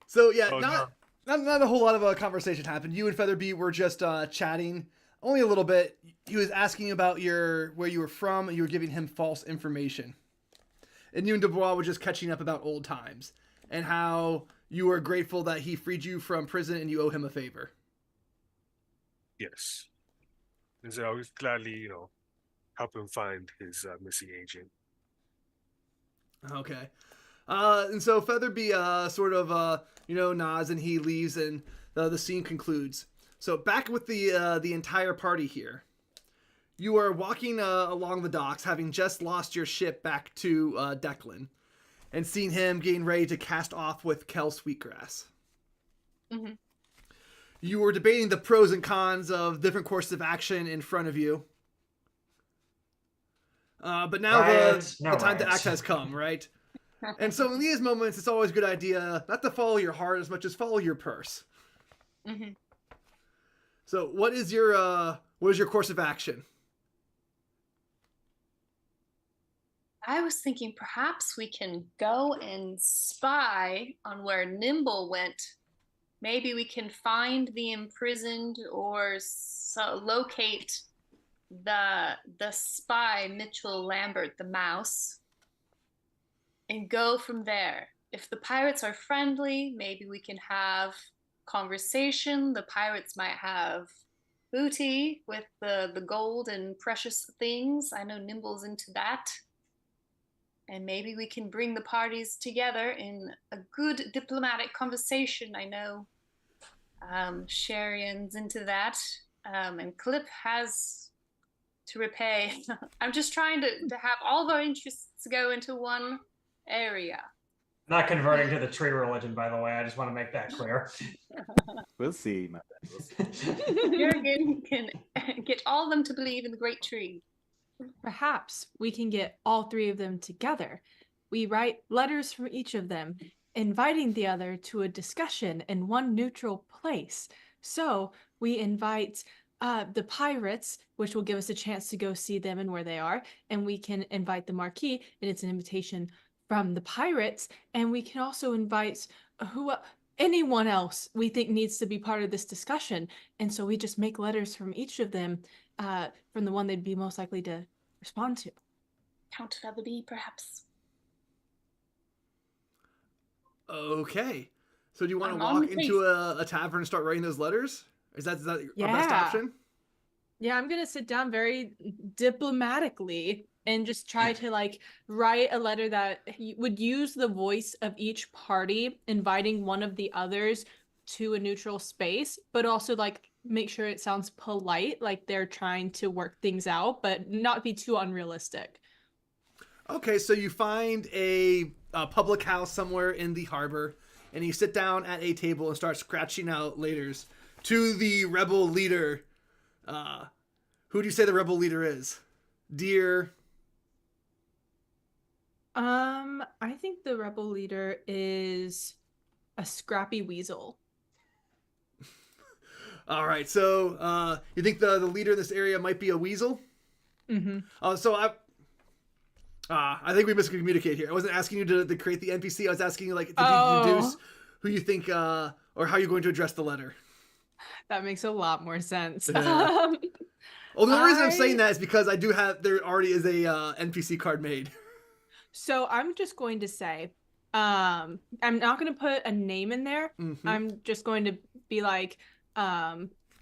So yeah, Oh, no. not a whole lot of a conversation happened. You and Featherby were just chatting, only a little bit. He was asking about where you were from, and you were giving him false information. And you and Dubois were just catching up about old times and how you were grateful that he freed you from prison and you owe him a favor. Yes. And so I would gladly, help him find his missing agent. Okay. And so Featherby sort of nods and he leaves and the scene concludes. So back with the entire party here. You are walking along the docks, having just lost your ship back to Declan, and seeing him getting ready to cast off with Kel Sweetgrass. Mm-hmm. You were debating the pros and cons of different courses of action in front of you. But now the time to act has come, right? And so in these moments, it's always a good idea not to follow your heart as much as follow your purse. Mm-hmm. So what is your course of action? I was thinking perhaps we can go and spy on where Nimble went. Maybe we can find the imprisoned or locate the spy, Mitchell Lambert, the mouse, and go from there. If the pirates are friendly, maybe we can have conversation. The pirates might have booty with the gold and precious things. I know Nimble's into that. And maybe we can bring the parties together in a good diplomatic conversation. I know Sherion's into that. And Clip has to repay. I'm just trying to have all of our interests go into one area. Not converting to the tree religion, by the way. I just want to make that clear. We'll see, my friend. We'll see. Jurgen can get all of them to believe in the great tree. Perhaps we can get all three of them together. We write letters from each of them, inviting the other to a discussion in one neutral place. So we invite the pirates, which will give us a chance to go see them and where they are, and we can invite the Marquis, and it's an invitation from the pirates, and we can also invite anyone else we think needs to be part of this discussion. And so we just make letters from each of them, from the one they'd be most likely to respond to. Count Featherby, perhaps. Okay. So do you want to I'm on walk the into a tavern and start writing those letters? Is that our best option? Yeah, I'm going to sit down very diplomatically and just try to write a letter that would use the voice of each party, inviting one of the others to a neutral space, but also make sure it sounds polite, like they're trying to work things out, but not be too unrealistic. Okay, so you find a public house somewhere in the harbor, and you sit down at a table and start scratching out letters to the rebel leader. Who do you say the rebel leader is? Dear. I think the rebel leader is a scrappy weasel. All right, so you think the leader in this area might be a weasel? Mm-hmm. So I think we miscommunicate here. I wasn't asking you to create the NPC. I was asking you to deduce who you think or how you're going to address the letter. That makes a lot more sense. Yeah. Well, the reason I'm saying that is because there already is a NPC card made. So I'm just going to say, I'm not going to put a name in there. Mm-hmm. I'm just going to be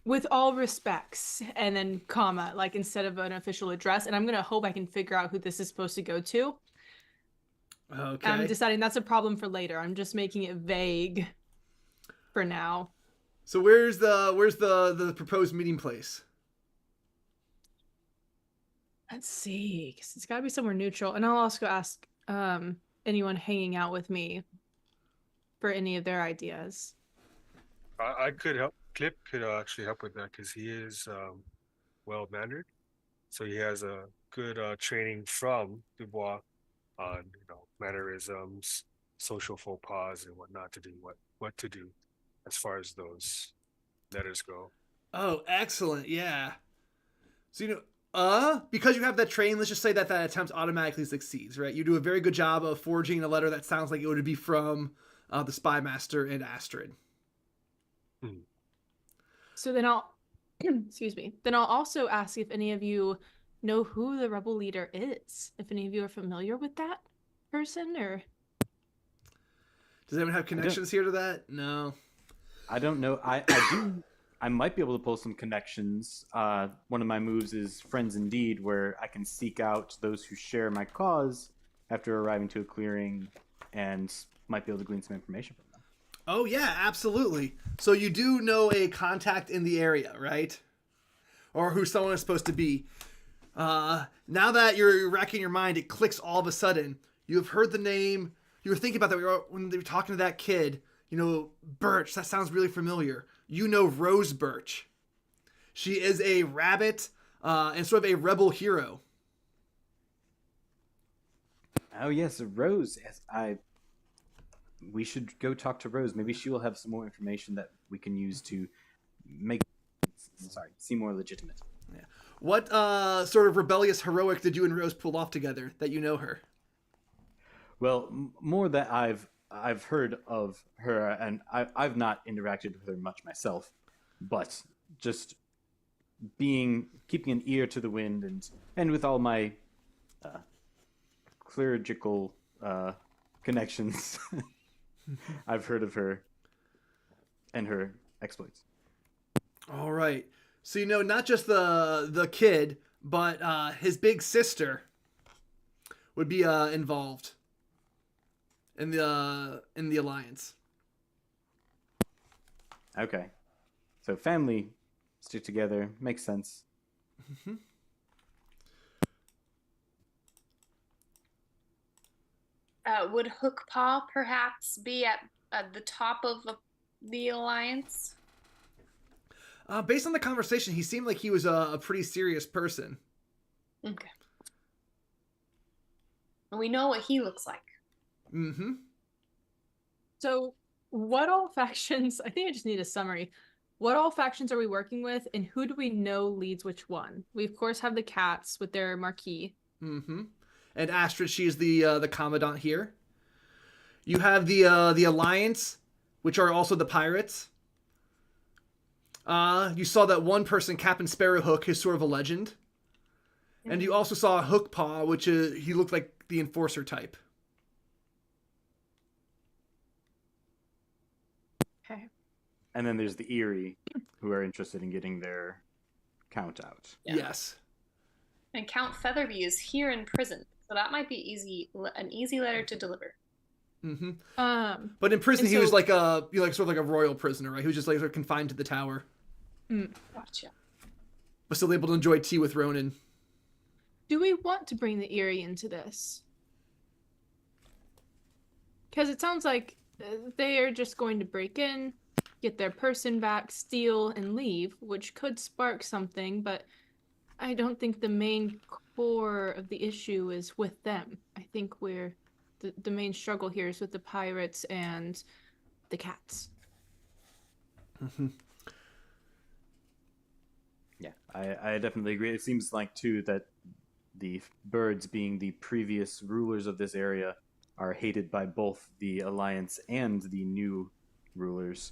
with all respects, and then comma, instead of an official address. And I'm going to hope I can figure out who this is supposed to go to. Okay. I'm deciding that's a problem for later. I'm just making it vague for now. So where's the proposed meeting place? Let's see, 'cause it's got to be somewhere neutral. And I'll also ask anyone hanging out with me for any of their ideas. I could help. Clip could actually help with that because he is well-mannered. So he has a good training from Dubois on mannerisms, social faux pas and what not to do, what to do as far as those letters go. Oh, excellent. Yeah. So, because you have that training, let's just say that attempt automatically succeeds, right? You do a very good job of forging a letter that sounds like it would be from the Spy Master and Astrid. So then I'll, excuse me, then I'll also ask if any of you know who the rebel leader is. If any of you are familiar with that person, or... Does anyone have connections here to that? No. I don't know. I do. I might be able to pull some connections. One of my moves is Friends Indeed, where I can seek out those who share my cause after arriving to a clearing, and might be able to glean some information from them. Oh, yeah, absolutely. So you do know a contact in the area, right? Or who someone is supposed to be. Now that you're racking your mind, it clicks all of a sudden. You have heard the name. You were thinking about that when they were talking to that kid. Birch, that sounds really familiar. You know Rose Birch. She is a rabbit and sort of a rebel hero. Oh, yes, Rose. Yes, we should go talk to Rose. Maybe she will have some more information that we can use to seem more legitimate. Yeah. What sort of rebellious heroic did you and Rose pull off together that you know her? Well, more that I've heard of her, and I've not interacted with her much myself, but just keeping an ear to the wind, and with all my clerical connections, I've heard of her and her exploits. All right. So not just the kid, but his big sister would be involved in the alliance. Okay, so family stick together makes sense. Mm-hmm. Would Hookpaw perhaps be at the top of the alliance? Based on the conversation, he seemed like he was a pretty serious person. Okay. And we know what he looks like. Mm-hmm. So what all factions, I think I just need a summary. What all factions are we working with, and who do we know leads which one? We, of course, have the cats with their marquee. Mm-hmm. And Astrid, she is the commandant here. You have the Alliance, which are also the pirates. You saw that one person, Captain Sparrowhook, is sort of a legend. And you also saw Hookpaw, which he looked like the enforcer type. Okay. And then there's the Eerie, who are interested in getting their count out. Yeah. Yes. And Count Featherby is here in prison, so that might be an easy letter to deliver. Mm-hmm. But in prison, he was like sort of like a royal prisoner, right? He was just like sort of confined to the tower. Gotcha. But still able to enjoy tea with Ronan. Do we want to bring the Eerie into this? Because it sounds like they are just going to break in, get their person back, steal, and leave, which could spark something, but I don't think the main core of the issue is with them. I think the main struggle here is with the pirates and the cats. Mm-hmm. Yeah, I definitely agree. It seems like, too, that the birds, being the previous rulers of this area, are hated by both the Alliance and the new rulers.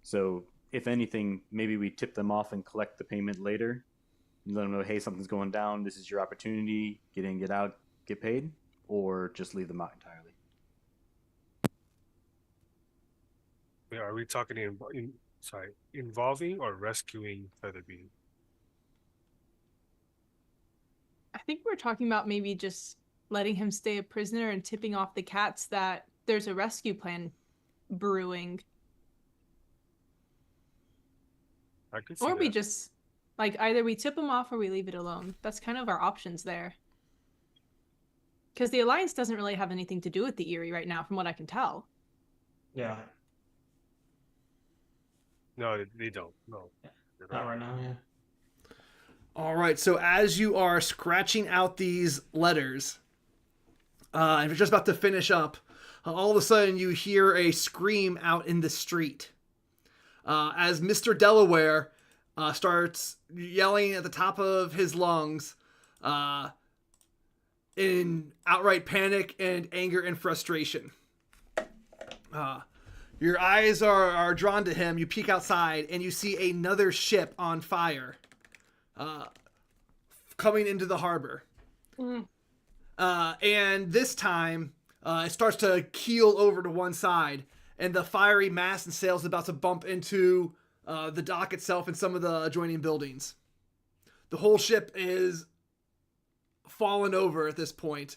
So, if anything, maybe we tip them off and collect the payment later. And let them know, hey, something's going down. This is your opportunity. Get in, get out, get paid. Or just leave them out entirely. Yeah, are we talking involving or rescuing Featherby? I think we're talking about maybe just letting him stay a prisoner and tipping off the cats that there's a rescue plan brewing. I could see Or that. we just, either we tip him off or we leave it alone. That's kind of our options there. Because the Alliance doesn't really have anything to do with the Eerie right now, from what I can tell. Yeah. No, they don't. No. Not right now, yeah. All right, so as you are scratching out these letters, and you're just about to finish up, all of a sudden you hear a scream out in the street. As Mr. Delaware starts yelling at the top of his lungs in outright panic and anger and frustration. Your eyes are drawn to him. You peek outside and you see another ship on fire coming into the harbor. And this time it starts to keel over to one side, and the fiery mast and sails about to bump into the dock itself and some of the adjoining buildings. The whole ship is fallen over at this point,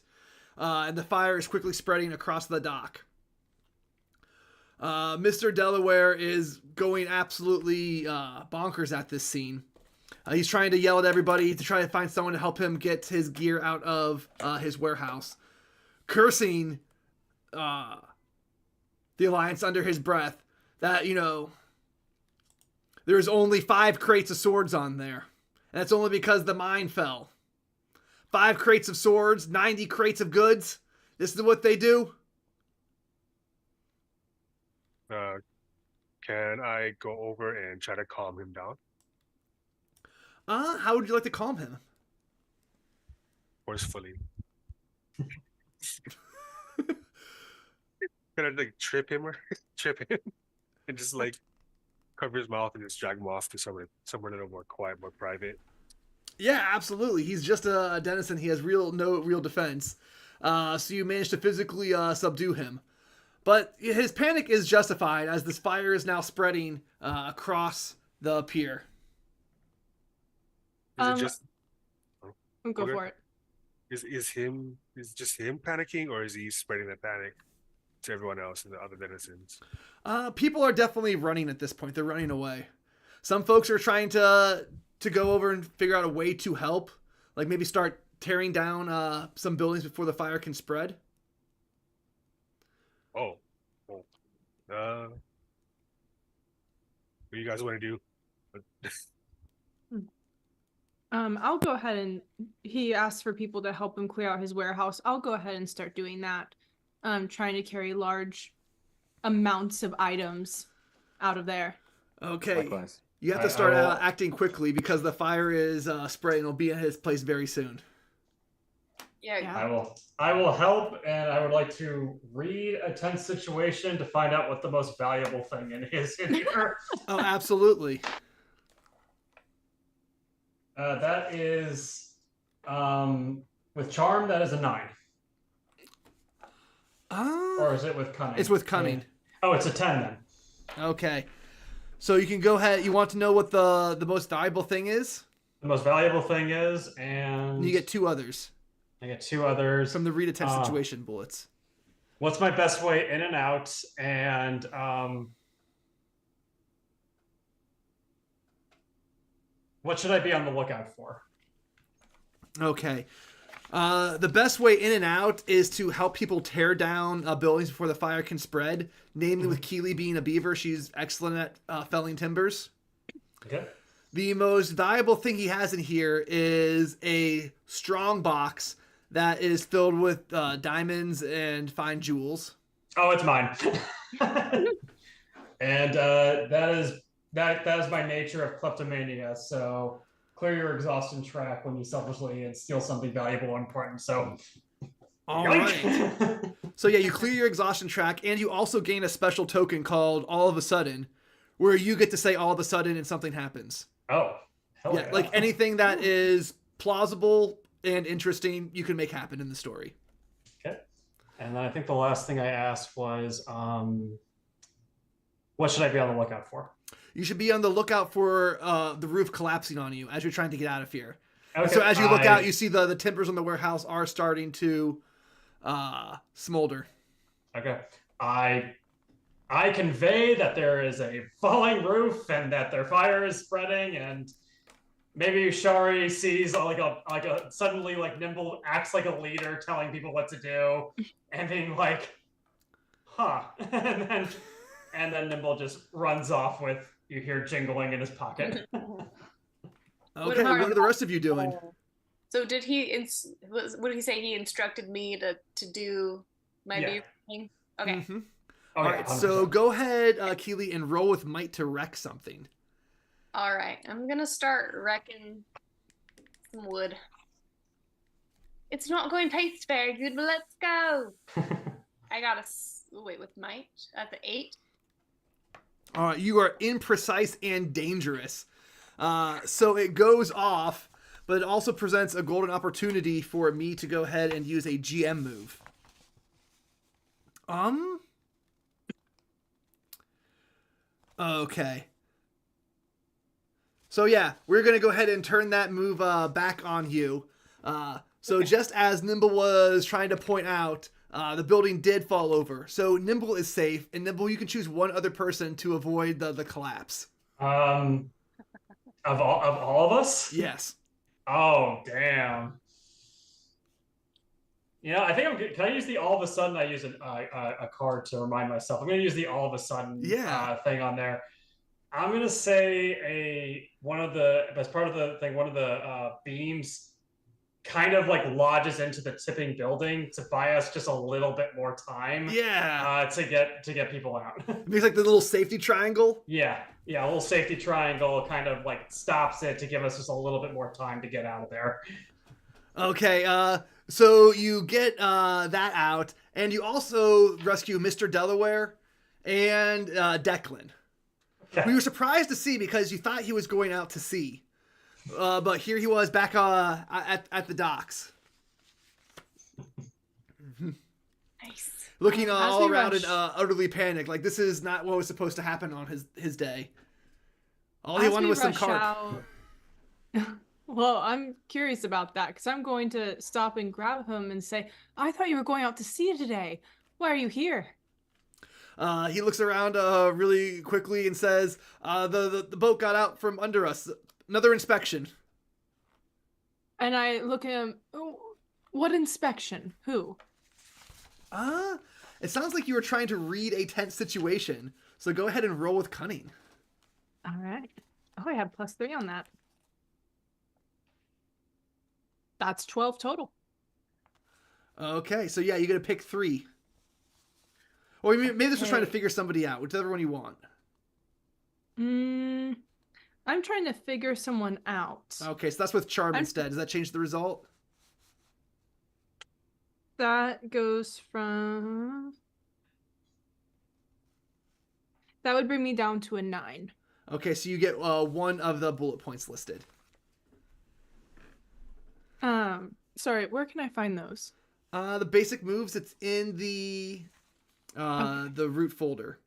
and the fire is quickly spreading across the dock. Mr. Delaware is going absolutely bonkers at this scene. He's trying to yell at everybody to try to find someone to help him get his gear out of his warehouse, cursing the Alliance under his breath that, there's only 5 crates of swords on there. And that's only because the mine fell. 5 crates of swords, 90 crates of goods. This is what they do. Can I go over and try to calm him down? How would you like to calm him? Forcefully. Can I trip him and just cover his mouth and just drag him off to somewhere a little more quiet, more private? Yeah, absolutely. He's just a denizen. He has no real defense. So you managed to physically subdue him. But his panic is justified as this fire is now spreading across the pier. Is it just... Go for it. Is just him panicking, or is he spreading the panic to everyone else and the other denizens? People are definitely running at this point. They're running away. Some folks are trying to go over and figure out a way to help, like maybe start tearing down some buildings before the fire can spread. What do you guys want to do? I'll go ahead and he asked for people to help him clear out his warehouse. I'll go ahead and start doing that. Trying to carry large amounts of items out of there. Okay. Likewise. You have to start acting quickly because the fire is spreading. It'll be at his place very soon. Yeah. I will help, and I would like to read a tense situation to find out what the most valuable thing is in here. Oh, absolutely. That is with charm. That is a 9. Or is it with cunning? It's with cunning. Oh, it's a 10 then. Okay. So you can go ahead. You want to know what the most valuable thing is? The most valuable thing is, and You get 2 others I get 2 others from the read a tense situation bullets. What's my best way in and out? And what should I be on the lookout for? Okay. The best way in and out is to help people tear down buildings before the fire can spread. Namely, with Keely being a beaver, she's excellent at felling timbers. Okay. The most valuable thing he has in here is a strong box that is filled with diamonds and fine jewels. Oh, it's mine. And that is my nature of kleptomania. So clear your exhaustion track when you selfishly and steal something valuable and important. So, all right. So yeah, you clear your exhaustion track, and you also gain a special token called All of a Sudden, where you get to say all of a sudden and something happens. Oh, hell yeah, like anything that is plausible and interesting, you can make happen in the story. Okay. And then I think the last thing I asked was, what should I be on the lookout for? You should be on the lookout for the roof collapsing on you as you're trying to get out of here. Okay. So as you look out, you see the timbers on the warehouse are starting to smolder. Okay. I convey that there is a falling roof and that their fire is spreading, and maybe Shari sees suddenly Nimble acts like a leader, telling people what to do, and being like, "Huh," and then Nimble just runs off with, you hear jingling in his pocket. Okay, what are the rest of you doing? So did he? What did he say? He instructed me to do my beaver thing. Okay. Mm-hmm. Oh, All yeah, right, so 100%. go ahead, Keely, and roll with might to wreck something. All right. I'm gonna start wrecking some wood. It's not going to taste very good, but let's go. I got wait with might at the 8. All right, you are imprecise and dangerous. So it goes off, but it also presents a golden opportunity for me to go ahead and use a GM move. Okay. So yeah, we're gonna go ahead and turn that move back on you. So just as Nimble was trying to point out, the building did fall over. So Nimble is safe, and Nimble, you can choose one other person to avoid the collapse. Of all of us? Yes. Oh, damn. Yeah, I think I'm good. Can I use the all of a sudden? I use a card to remind myself. I'm going to use the all of a sudden thing on there. I'm going to say as part of the thing, one of the beams kind of like lodges into the tipping building to buy us just a little bit more time. Yeah. To get people out. It makes like the little safety triangle. Yeah, a little safety triangle kind of like stops it to give us just a little bit more time to get out of there. Okay, so you get that out, and you also rescue Mr. Delaware and Declan. Okay. We were surprised to see because you thought he was going out to sea. But here he was back at the docks. Nice. Looking all we around rush- and utterly panicked. Like, this is not what was supposed to happen on his day. All he As wanted we was some rush carp. out- Well, I'm curious about that because I'm going to stop and grab him and say, I thought you were going out to sea today. Why are you here? He looks around really quickly and says, the boat got out from under us. Another inspection. And I look at him, "Oh, what inspection? Who? It sounds like you were trying to read a tense situation. So go ahead and roll with cunning. All right. Oh, I have +3 on that. That's 12 total. Okay, so yeah, you're gonna pick 3. Or maybe this was trying to figure somebody out. Whichever one you want. I'm trying to figure someone out. Okay, so that's with charm instead. Does that change the result? That goes from... That would bring me down to a 9. Okay, so you get one of the bullet points listed. Sorry, where can I find those? The basic moves, it's in the root folder.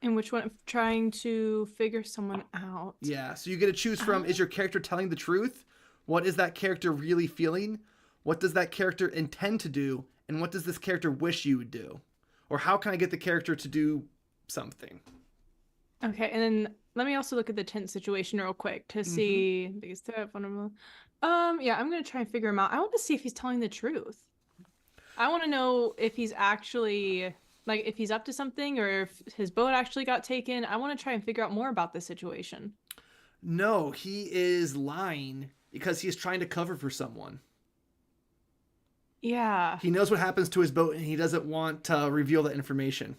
In which one? I'm trying to figure someone out. Yeah, so you get to choose from, is your character telling the truth? What is that character really feeling? What does that character intend to do? And what does this character wish you would do? Or how can I get the character to do something? Okay, and then let me also look at the tent situation real quick to see biggest threat, vulnerable. Yeah, I'm gonna try and figure him out. I want to see if he's telling the truth. I want to know if he's actually like if he's up to something or if his boat actually got taken. I want to try and figure out more about this situation. No, he is lying because he's trying to cover for someone. Yeah. He knows what happens to his boat and he doesn't want to reveal that information.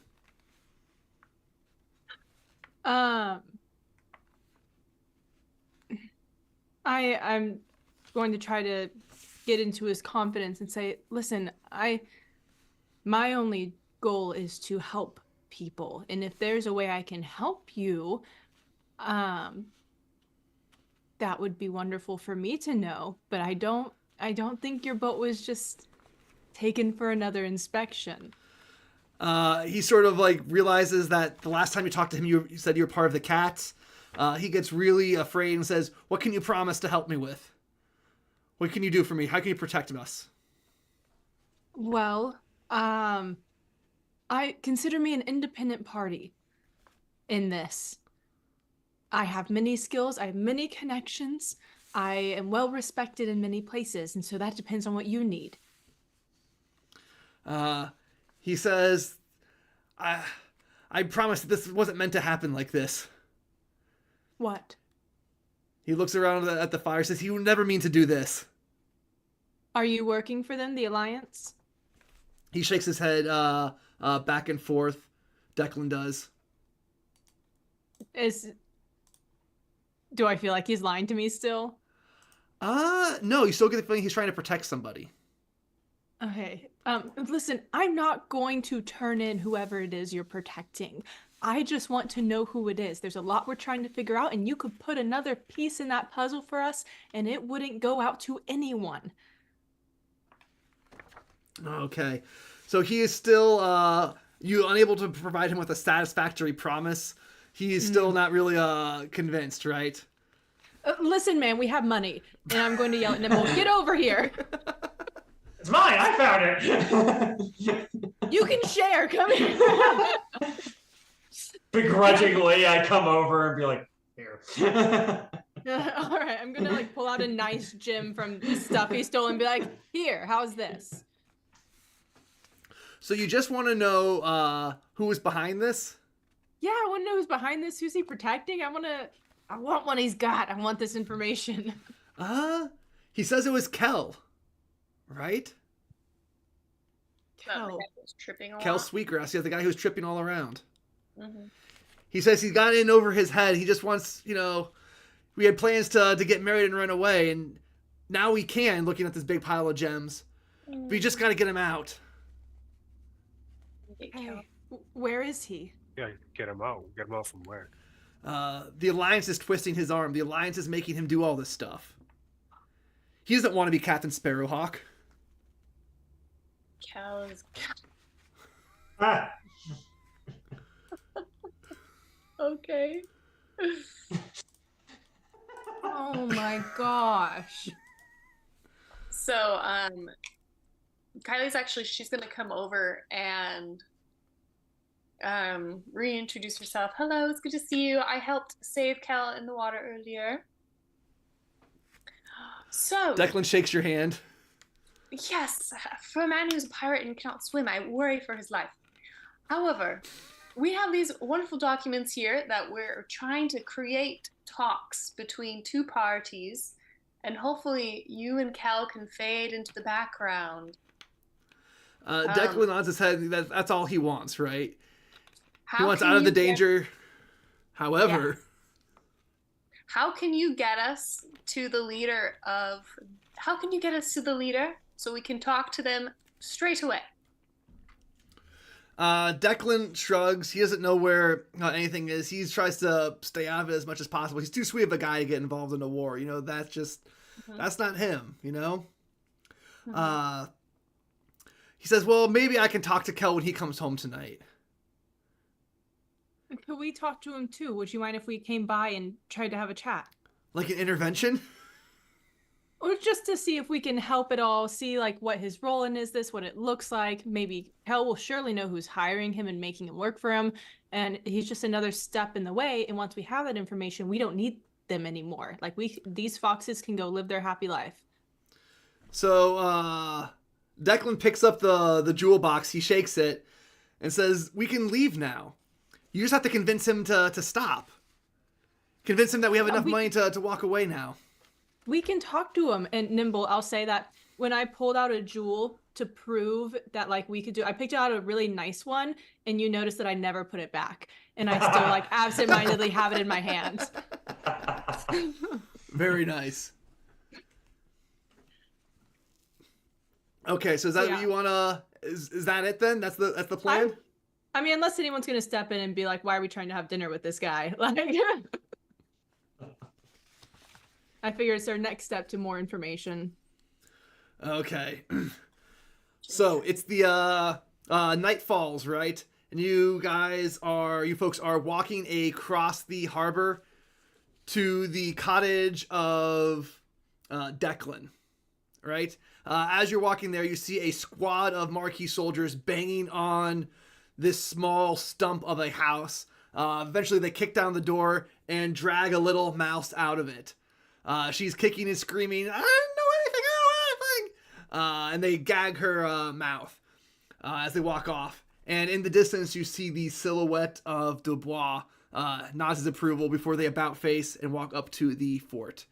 I'm going to try to get into his confidence and say, listen, my only goal is to help people. And if there's a way I can help you, that would be wonderful for me to know. But I don't think your boat was just taken for another inspection. He sort of like realizes that the last time you talked to him, you said you were part of the cats. He gets really afraid and says, what can you promise to help me with? What can you do for me? How can you protect us? Well, I consider me an independent party in this. I have many skills. I have many connections. I am well respected in many places. And so that depends on what you need. He says, I promise that this wasn't meant to happen like this. What? He looks around at the fire, says, he would never mean to do this. Are you working for them, the Alliance? He shakes his head back and forth. Declan does. Do I feel like he's lying to me still? No, you still get the feeling he's trying to protect somebody. Okay. Listen, I'm not going to turn in whoever it is you're protecting. I just want to know who it is. There's a lot we're trying to figure out, and you could put another piece in that puzzle for us, and it wouldn't go out to anyone. Okay. So he is still, you unable to provide him with a satisfactory promise. He is still not really, convinced, right? Listen, man, we have money, and I'm going to yell at Nimble, get over here. It's mine. I found it. You can share. Come here. Begrudgingly, I come over and be like, here. All right, I'm going to like pull out a nice gem from the stuff he stole and be like, here, how's this? So you just want to know who was behind this? Yeah, I want to know who's behind this. Who's he protecting? I want what he's got. I want this information. He says it was Kel, right? That the Kel. guy that was tripping a Kel lot. Sweetgrass, yeah, the guy who was tripping all around. Mhm. He says he got in over his head. He just wants, we had plans to get married and run away, and now we can, looking at this big pile of gems. But you just got to get him out. Get Kel. Hey, where is he? Yeah, get him out. Get him out from where? The Alliance is twisting his arm. The Alliance is making him do all this stuff. He doesn't want to be Captain Sparrowhawk. Kel is Ah, okay. Oh my gosh. So, Kylie's she's gonna come over and reintroduce herself. Hello, it's good to see you. I helped save Kel in the water earlier. So, Declan shakes your hand. yes, for a man who's a pirate and cannot swim, I worry for his life. However, we have these wonderful documents here that we're trying to create talks between two parties, and hopefully you and Kel can fade into the background. Declan nods his head. That's all he wants, right? He How wants can out of the you get- danger. However, How can you get us to the leader How can you get us to the leader so we can talk to them straight away? Declan shrugs. He doesn't know where anything is. He tries to stay out of it as much as possible. He's too sweet of a guy to get involved in a war. That's not him, He says, well, maybe I can talk to Kel when he comes home tonight. Could we talk to him too? Would you mind if we came by and tried to have a chat? Like an intervention? Or just to see if we can help at all, see like what his role in this, what it looks like. Maybe Kel will surely know who's hiring him and making him work for him. And he's just another step in the way. And once we have that information, we don't need them anymore. Like these foxes can go live their happy life. So, Declan picks up the jewel box. He shakes it and says, we can leave now. You just have to convince him to stop. Convince him that we have enough money to walk away now. We can talk to him. And Nimble, I'll say that when I pulled out a jewel to prove that like we could do, I picked out a really nice one, and you notice that I never put it back. And I still like absentmindedly have it in my hand. Very nice. Okay, so is that what you wanna? Is that it then? That's the plan. I mean, unless anyone's gonna step in and be like, "Why are we trying to have dinner with this guy?" Like, I figure it's our next step to more information. Okay. So it's the night falls, right? And you folks are walking across the harbor to the cottage of Declan, right? As you're walking there, you see a squad of marquee soldiers banging on this small stump of a house. Eventually they kick down the door and drag a little mouse out of it. She's kicking and screaming, I don't know anything. And they gag her mouth as they walk off. And in the distance, you see the silhouette of Dubois nods his approval before they about face and walk up to the fort.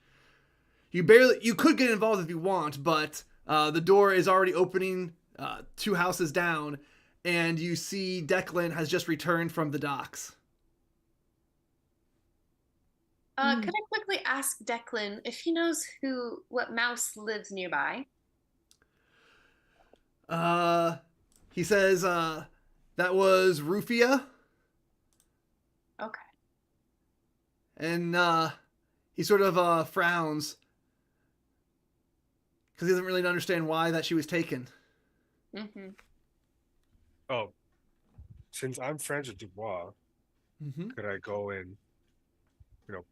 You could get involved if you want, but the door is already opening 2 houses down, and you see Declan has just returned from the docks. Could I quickly ask Declan if he knows what mouse lives nearby? He says, that was Rufia. Okay. And, he sort of, frowns. Because he doesn't really understand why that she was taken. Mm-hmm. Oh, since I'm friends with Dubois, could I go and,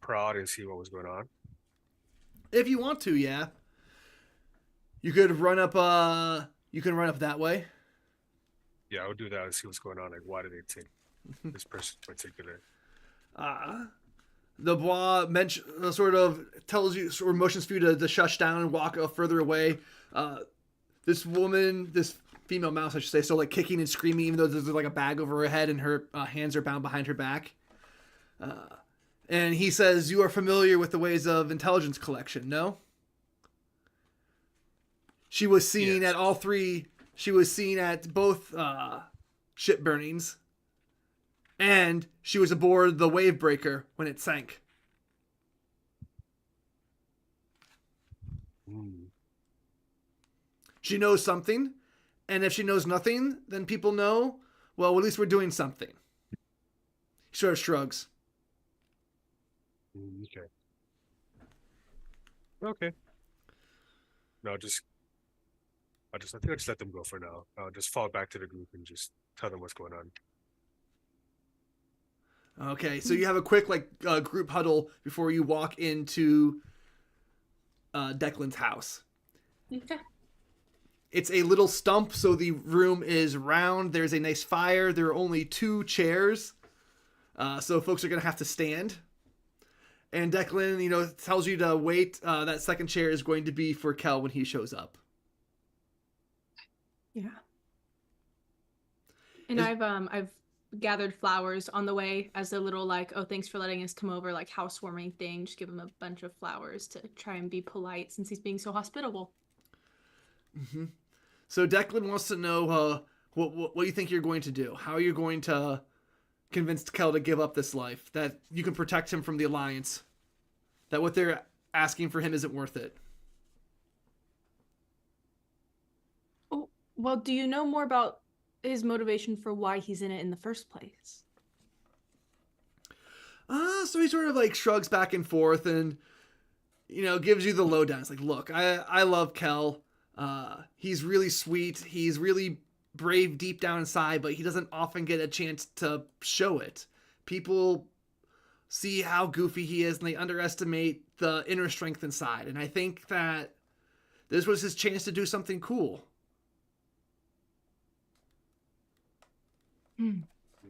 prod and see what was going on? If you want to, yeah. You could run up, that way. Yeah, I would do that and see what's going on. Like, why did they take this person in particular? The Bois sort of tells you, sort of motions for you to shush down and walk further away. This female mouse, I should say, so like kicking and screaming, even though there's like a bag over her head and her hands are bound behind her back. And he says, "You are familiar with the ways of intelligence collection, no?" She was seen at all three. She was seen at both ship burnings. And she was aboard the wave breaker when it sank. She knows something. And if she knows nothing, then people know, well, at least we're doing something. He sort of shrugs. Okay. Okay. No, I think I'll just let them go for now. I'll just fall back to the group and just tell them what's going on. Okay, so you have a quick group huddle before you walk into Declan's house. Okay. It's a little stump, so the room is round. There's a nice fire. There are only 2 chairs, so folks are going to have to stand. And Declan, tells you to wait. That second chair is going to be for Kel when he shows up. Yeah. And I've gathered flowers on the way as a little thanks for letting us come over, housewarming thing. Just give him a bunch of flowers to try and be polite since he's being so hospitable. Mm-hmm. So Declan wants to know what you think you're going to do. How are you going to convince Kel to give up this life? That you can protect him from the Alliance. That what they're asking for him isn't worth it. Oh, well, do you know more about his motivation for why he's in it in the first place? So he sort of shrugs back and forth and, gives you the lowdown. It's like, look, I love Kel. He's really sweet. He's really brave deep down inside, but he doesn't often get a chance to show it. People see how goofy he is and they underestimate the inner strength inside. And I think that this was his chance to do something cool.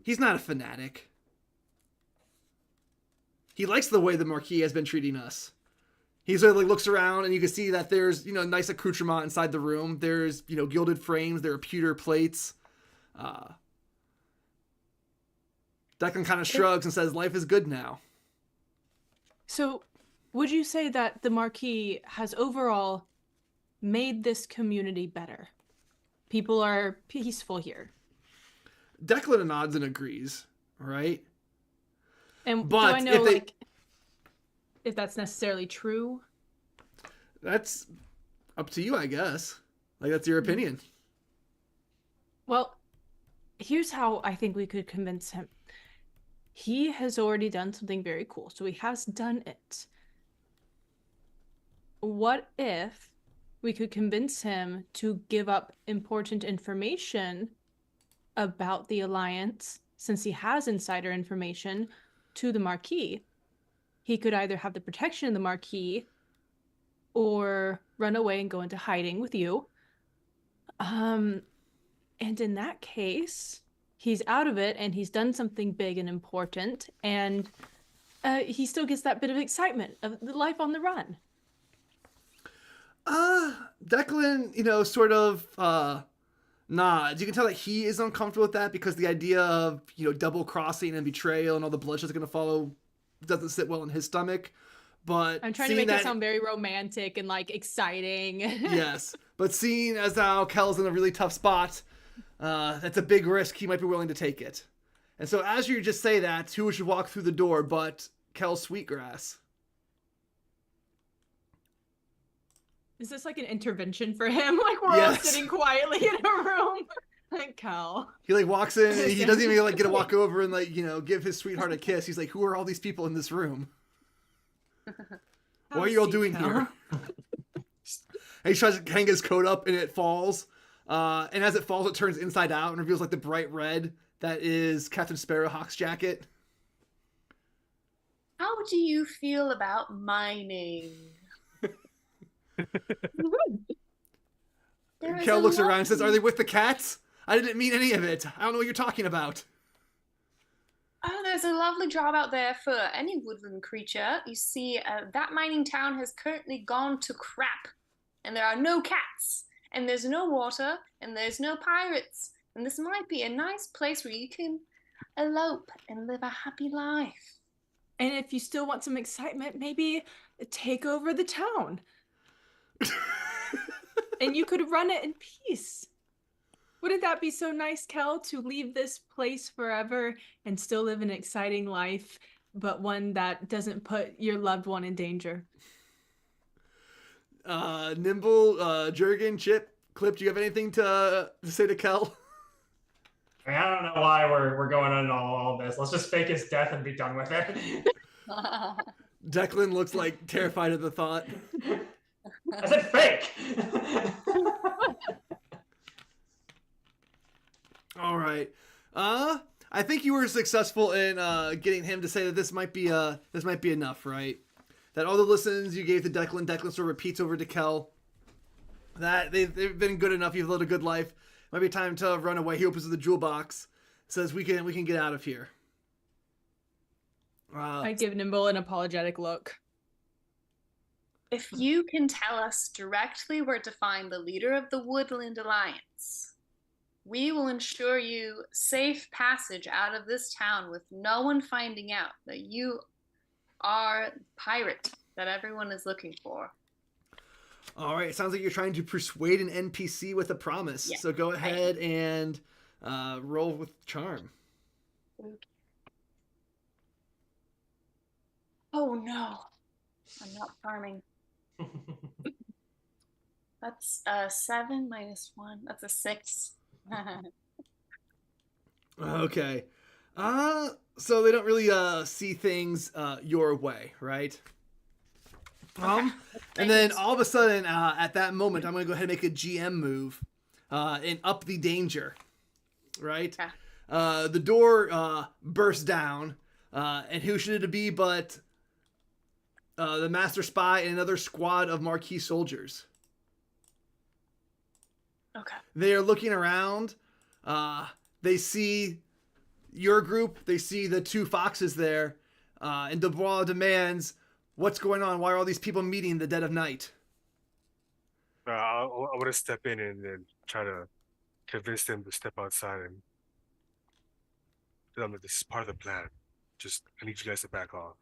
He's not a fanatic. He likes the way the Marquis has been treating us. He sort of looks around and you can see that there's, nice accoutrement inside the room. There's, gilded frames. There are pewter plates. Declan kind of shrugs and says, life is good now. So would you say that the Marquis has overall made this community better? People are peaceful here. Declan nods and agrees, right? And but do I know if that's necessarily true? That's up to you, I guess. That's your opinion. Well, here's how I think we could convince him. He has already done something very cool, so he has done it. What if we could convince him to give up important information about the Alliance, since he has insider information, to the Marquis? He could either have the protection of the Marquis or run away and go into hiding with you. And in that case, he's out of it and he's done something big and important, and he still gets that bit of excitement of the life on the run. Declan, sort of nods. You can tell that he is uncomfortable with that because the idea of, double crossing and betrayal and all the bloodshed that's going to follow doesn't sit well in his stomach. But I'm trying to make it sound very romantic and exciting. Yes. But seeing as how Kel's in a really tough spot, that's a big risk. He might be willing to take it. And so as you just say that, who should walk through the door but Kel Sweetgrass? Is this like an intervention for him? Like we're all Yes. sitting quietly in a room. Like Cal. He like walks in and he doesn't even like get to walk over and like, give his sweetheart a kiss. He's like, who are all these people in this room? What are you all doing here? And he tries to hang his coat up and it falls. And as it falls, it turns inside out and reveals like the bright red that is Captain Sparrowhawk's jacket. How do you feel about mining? Kel looks around and says, are they with the cats? I didn't mean any of it. I don't know what you're talking about. Oh, there's a lovely job out there for any woodland creature. You see, that mining town has currently gone to crap. And there are no cats. And there's no water. And there's no pirates. And this might be a nice place where you can elope and live a happy life. And if you still want some excitement, maybe take over the town. And you could run it in peace. Wouldn't that be so nice, Kel, to leave this place forever and still live an exciting life, but one that doesn't put your loved one in danger? Nimble, Jurgen, Chip, Clip, do you have anything to say to Kel? I mean, I don't know why we're going on all this. Let's just fake his death and be done with it. Declan looks like terrified at the thought. I said fake. All right. I think you were successful in getting him to say that this might be enough, right? That all the listens you gave to Declan sort of repeats over to Kel. That they've been good enough. You've lived a good life. Might be time to run away. He opens the jewel box, says we can get out of here. I give Nimble an apologetic look. If you can tell us directly where to find the leader of the Woodland Alliance, we will ensure you safe passage out of this town with no one finding out that you are the pirate that everyone is looking for. All right. It sounds like you're trying to persuade an NPC with a promise. Yeah. So go ahead and roll with charm. Oh no, I'm not farming. That's 7 minus 1. That's a 6. Okay. So they don't really see things your way, right? And then all of a sudden, at that moment, I'm going to go ahead and make a GM move and up the danger, right? Okay. The door bursts down, and who should it be but the Master Spy and another squad of Marquis soldiers. Okay. They are looking around. They see your group. They see the two foxes there. And Dubois demands, what's going on? Why are all these people meeting in the dead of night? I want to step in and then try to convince them to step outside and tell them that this is part of the plan. Just, I need you guys to back off.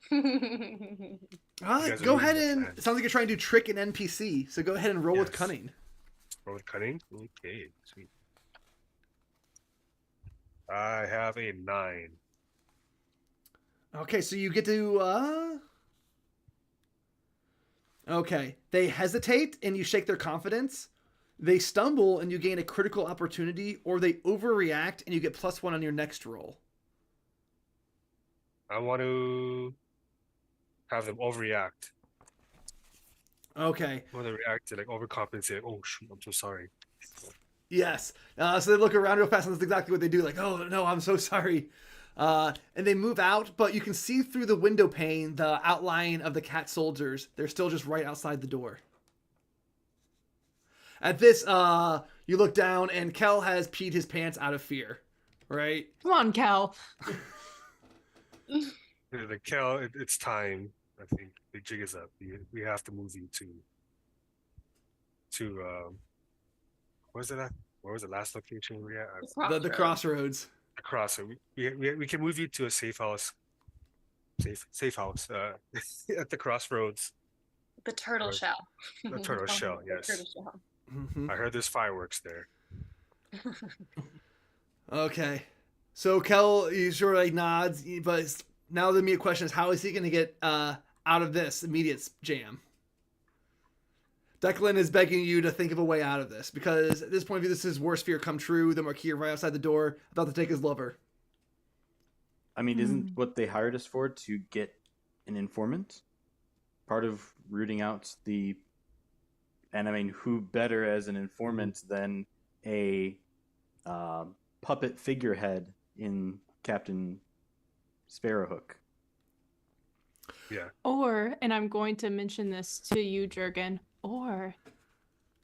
guys are Go reading ahead the and... plan. It sounds like you're trying to trick an NPC. So go ahead and roll with Yes. cunning. Roll with cunning? Okay, sweet. I have a 9. Okay, so you get to... Okay. They hesitate and you shake their confidence. They stumble and you gain a critical opportunity, or they overreact and you get +1 on your next roll. I want to have them overreact. Okay. I want to react to like overcompensate. Oh shoot, I'm so sorry. Yes. So they look around real fast and that's exactly what they do. Like, oh no, I'm so sorry. And they move out, but you can see through the window pane the outline of the cat soldiers. They're still just right outside the door. At this, you look down and Kel has peed his pants out of fear, right? Come on, Cal. The Kel, it's time. I think the jig is up. We have to move you to where's it at? Where was the last location we at? The crossroads. The crossroad. We can move you to a safe house. Safe house. At the crossroads. The turtle Right. shell. The turtle shell. The Yes. turtle shell. Mm-hmm. I heard there's fireworks there. Okay. So Kel, he sort of like nods, but now the immediate question is, how is he going to get out of this immediate jam? Declan is begging you to think of a way out of this, because at this point of view, this is his worst fear come true. The Marquis right outside the door, about to take his lover. I mean, isn't what they hired us for to get an informant? Part of rooting out the... And I mean, who better as an informant than a puppet figurehead in Captain Sparrowhook? Yeah. Or, and I'm going to mention this to you, Jurgen, or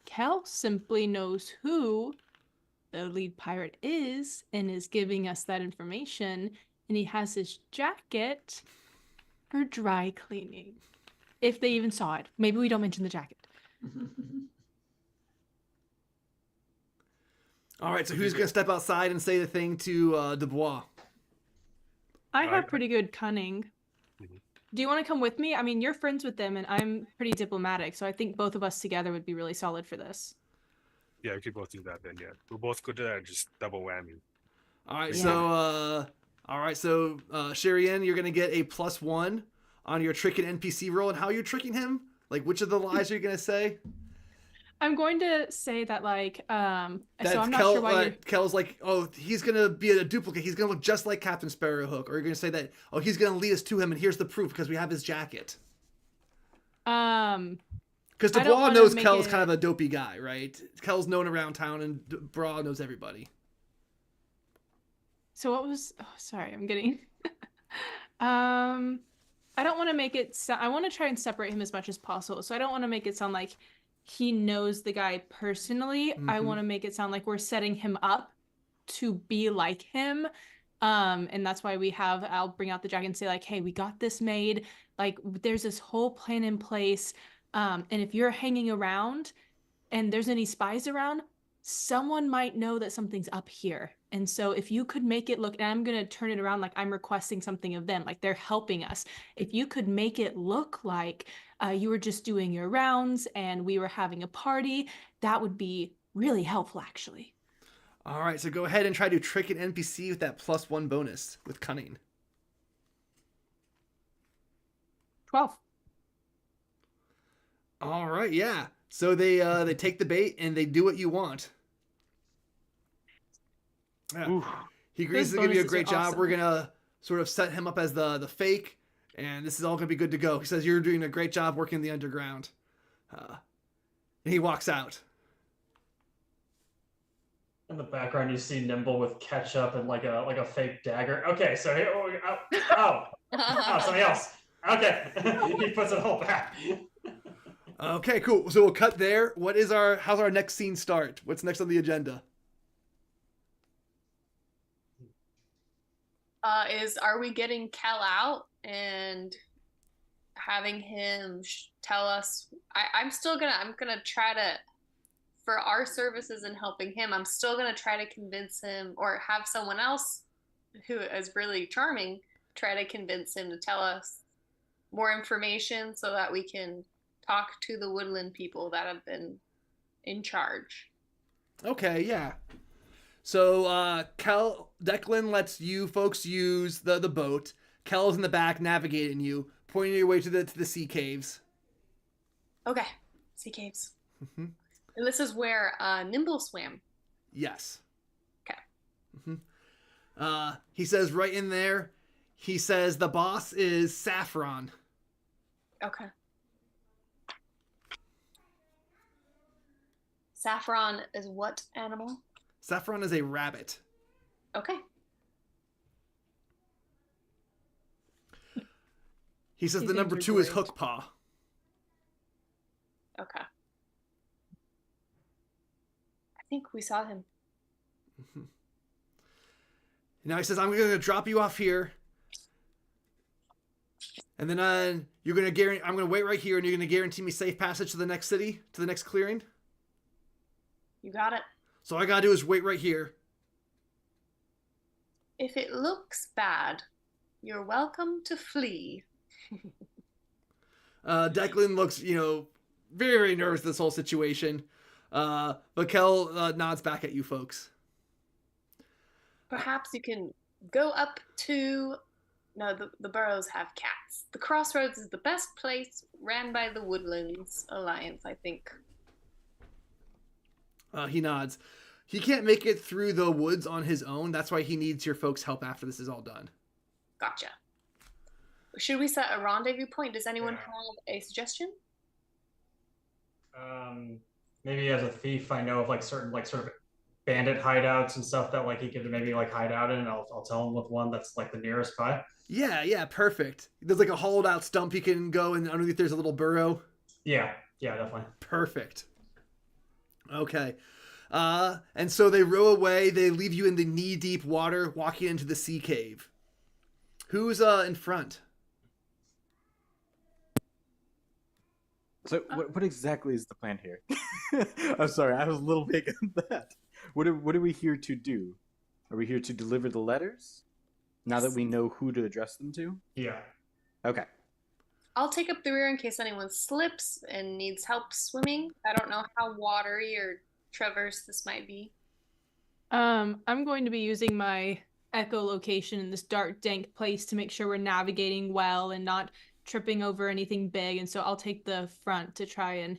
Kel simply knows who the lead pirate is and is giving us that information, and he has his jacket for dry cleaning. If they even saw it. Maybe we don't mention the jacket. All right, so who's going to step outside and say the thing to Dubois? I have pretty good cunning. Mhm. Do you want to come with me? I mean, you're friends with them, and I'm pretty diplomatic, so I think both of us together would be really solid for this. Yeah, we could both do that then. Yeah, we're both good at that. Just double whammy. All right, Yeah. so Sherian, you're going to get a +1 on your trick and NPC roll, and how you're tricking him? Like, which of the lies are you going to say? I'm going to say that, like, so That's I'm not sure why you're... Kel's like, oh, he's going to be a duplicate. He's going to look just like Captain Sparrowhook. Or you're going to say that, oh, he's going to lead us to him, and here's the proof, because we have his jacket. Because I don't Dubois wanna knows make Kel's it- kind of a dopey guy, right? Kel's known around town, and Dubois knows everybody. So what was... Oh, sorry, I'm getting... I don't want to make it... I want to try and separate him as much as possible. So I don't want to make it sound like he knows the guy personally. I Mhm. want to make it sound like we're setting him up to be like him. And that's why I'll bring out the jacket and say, like, hey, we got this made. Like, there's this whole plan in place. And if you're hanging around and there's any spies around, someone might know that something's up here. And so if you could make it look, and I'm going to turn it around like I'm requesting something of them, like they're helping us. If you could make it look like you were just doing your rounds and we were having a party, that would be really helpful, actually. All right, so go ahead and try to trick an NPC with that +1 bonus with cunning. 12. All right, yeah. So they take the bait and they do what you want. Yeah. Ooh. He agrees Those to give you a bonuses great are job. awesome. We're gonna sort of set him up as the fake, and this is all gonna be good to go. He says you're doing a great job working the underground. And he walks out. In the background, you see Nimble with ketchup and like a fake dagger. Okay, so here, oh, somebody else. Okay, he puts it all back. Okay, cool. So we'll cut there. How's our next scene start? What's next on the agenda? Are we getting Kel out and having him tell us? I'm gonna try to, for our services and helping him, I'm still gonna try to convince him, or have someone else who is really charming try to convince him to tell us more information so that we can talk to the woodland people that have been in charge. Okay, yeah. So Declan lets you folks use the boat. Kel's in the back navigating you, pointing your way to the sea caves. Okay, sea caves. Mm-hmm. And this is where Nimble swam. Yes. Okay. Mm-hmm. He says right in there, he says the boss is Saffron. Okay. Saffron is what animal? Saffron is a rabbit. Okay. He says These the names number are 2 is great. Hookpaw. Okay. I think we saw him. Mm-hmm. Now he says, I'm going to drop you off here. And then I'm going to wait right here, and you're going to guarantee me safe passage to the next city, to the next clearing. You got it. So all I got to do is wait right here. If it looks bad, you're welcome to flee. Declan looks, very, very nervous this whole situation. But Kel nods back at you folks. perhaps you can go up to. No, the burrows have cats. The crossroads is the best place, ran by the Woodlands Alliance, I think. He nods. He can't make it through the woods on his own. That's why he needs your folks' help after this is all done. Gotcha. Should we set a rendezvous point? Does anyone Yeah. have a suggestion? Maybe as a thief, I know of like certain like sort of bandit hideouts and stuff that like he could maybe like hide out in. And I'll tell him with one that's like the nearest by. Yeah, perfect. There's like a hollowed out stump you can go, and underneath there's a little burrow. Yeah, definitely. Perfect. Okay. And so they row away. They leave you in the knee-deep water, walking into the sea cave. Who's in front? So what exactly is the plan here? I'm sorry, I was a little vague on that. What are we here to do? Are we here to deliver the letters? Now that we know who to address them to? Yeah. Okay. I'll take up the rear in case anyone slips and needs help swimming. I don't know how watery or traverse this might be. I'm going to be using my echolocation in this dark, dank place to make sure we're navigating well and not tripping over anything big. And so I'll take the front to try and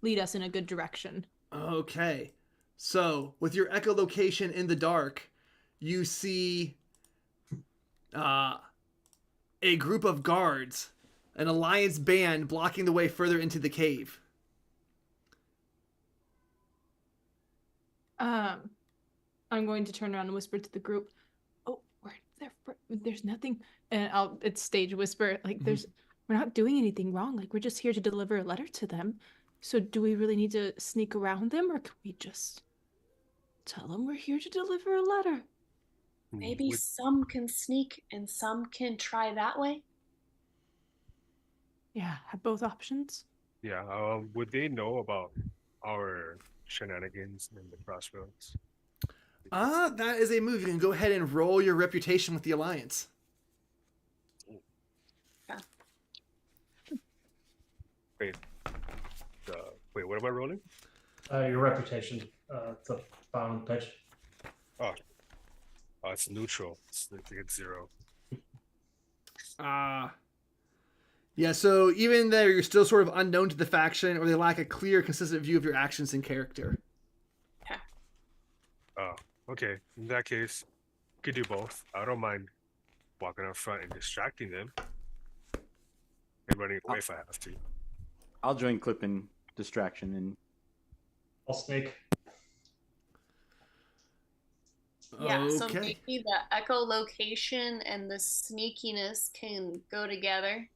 lead us in a good direction. Okay. So, with your echolocation in the dark, you see a group of guards, an alliance band blocking the way further into the cave. I'm going to turn around and whisper to the group, "Oh, there's nothing." And it's stage whisper, like we're not doing anything wrong. Like we're just here to deliver a letter to them. So do we really need to sneak around them, or can we just tell them we're here to deliver a letter? Maybe some can sneak and some can try that way. Yeah, have both options. Yeah. Would they know about our shenanigans in the crossroads? That is a move. You can go ahead and roll your reputation with the alliance. Wait, what am I rolling? Your reputation. It's the bottom of the page. Oh, it's neutral. It's 0. Yeah, so even there, you're still sort of unknown to the faction, or they lack a clear, consistent view of your actions and character. Oh, okay. In that case, could do both. I don't mind walking up front and distracting them, and running away if I have to. I'll join Clip in distraction and I'll sneak. Yeah, so Okay. maybe the echolocation and the sneakiness can go together.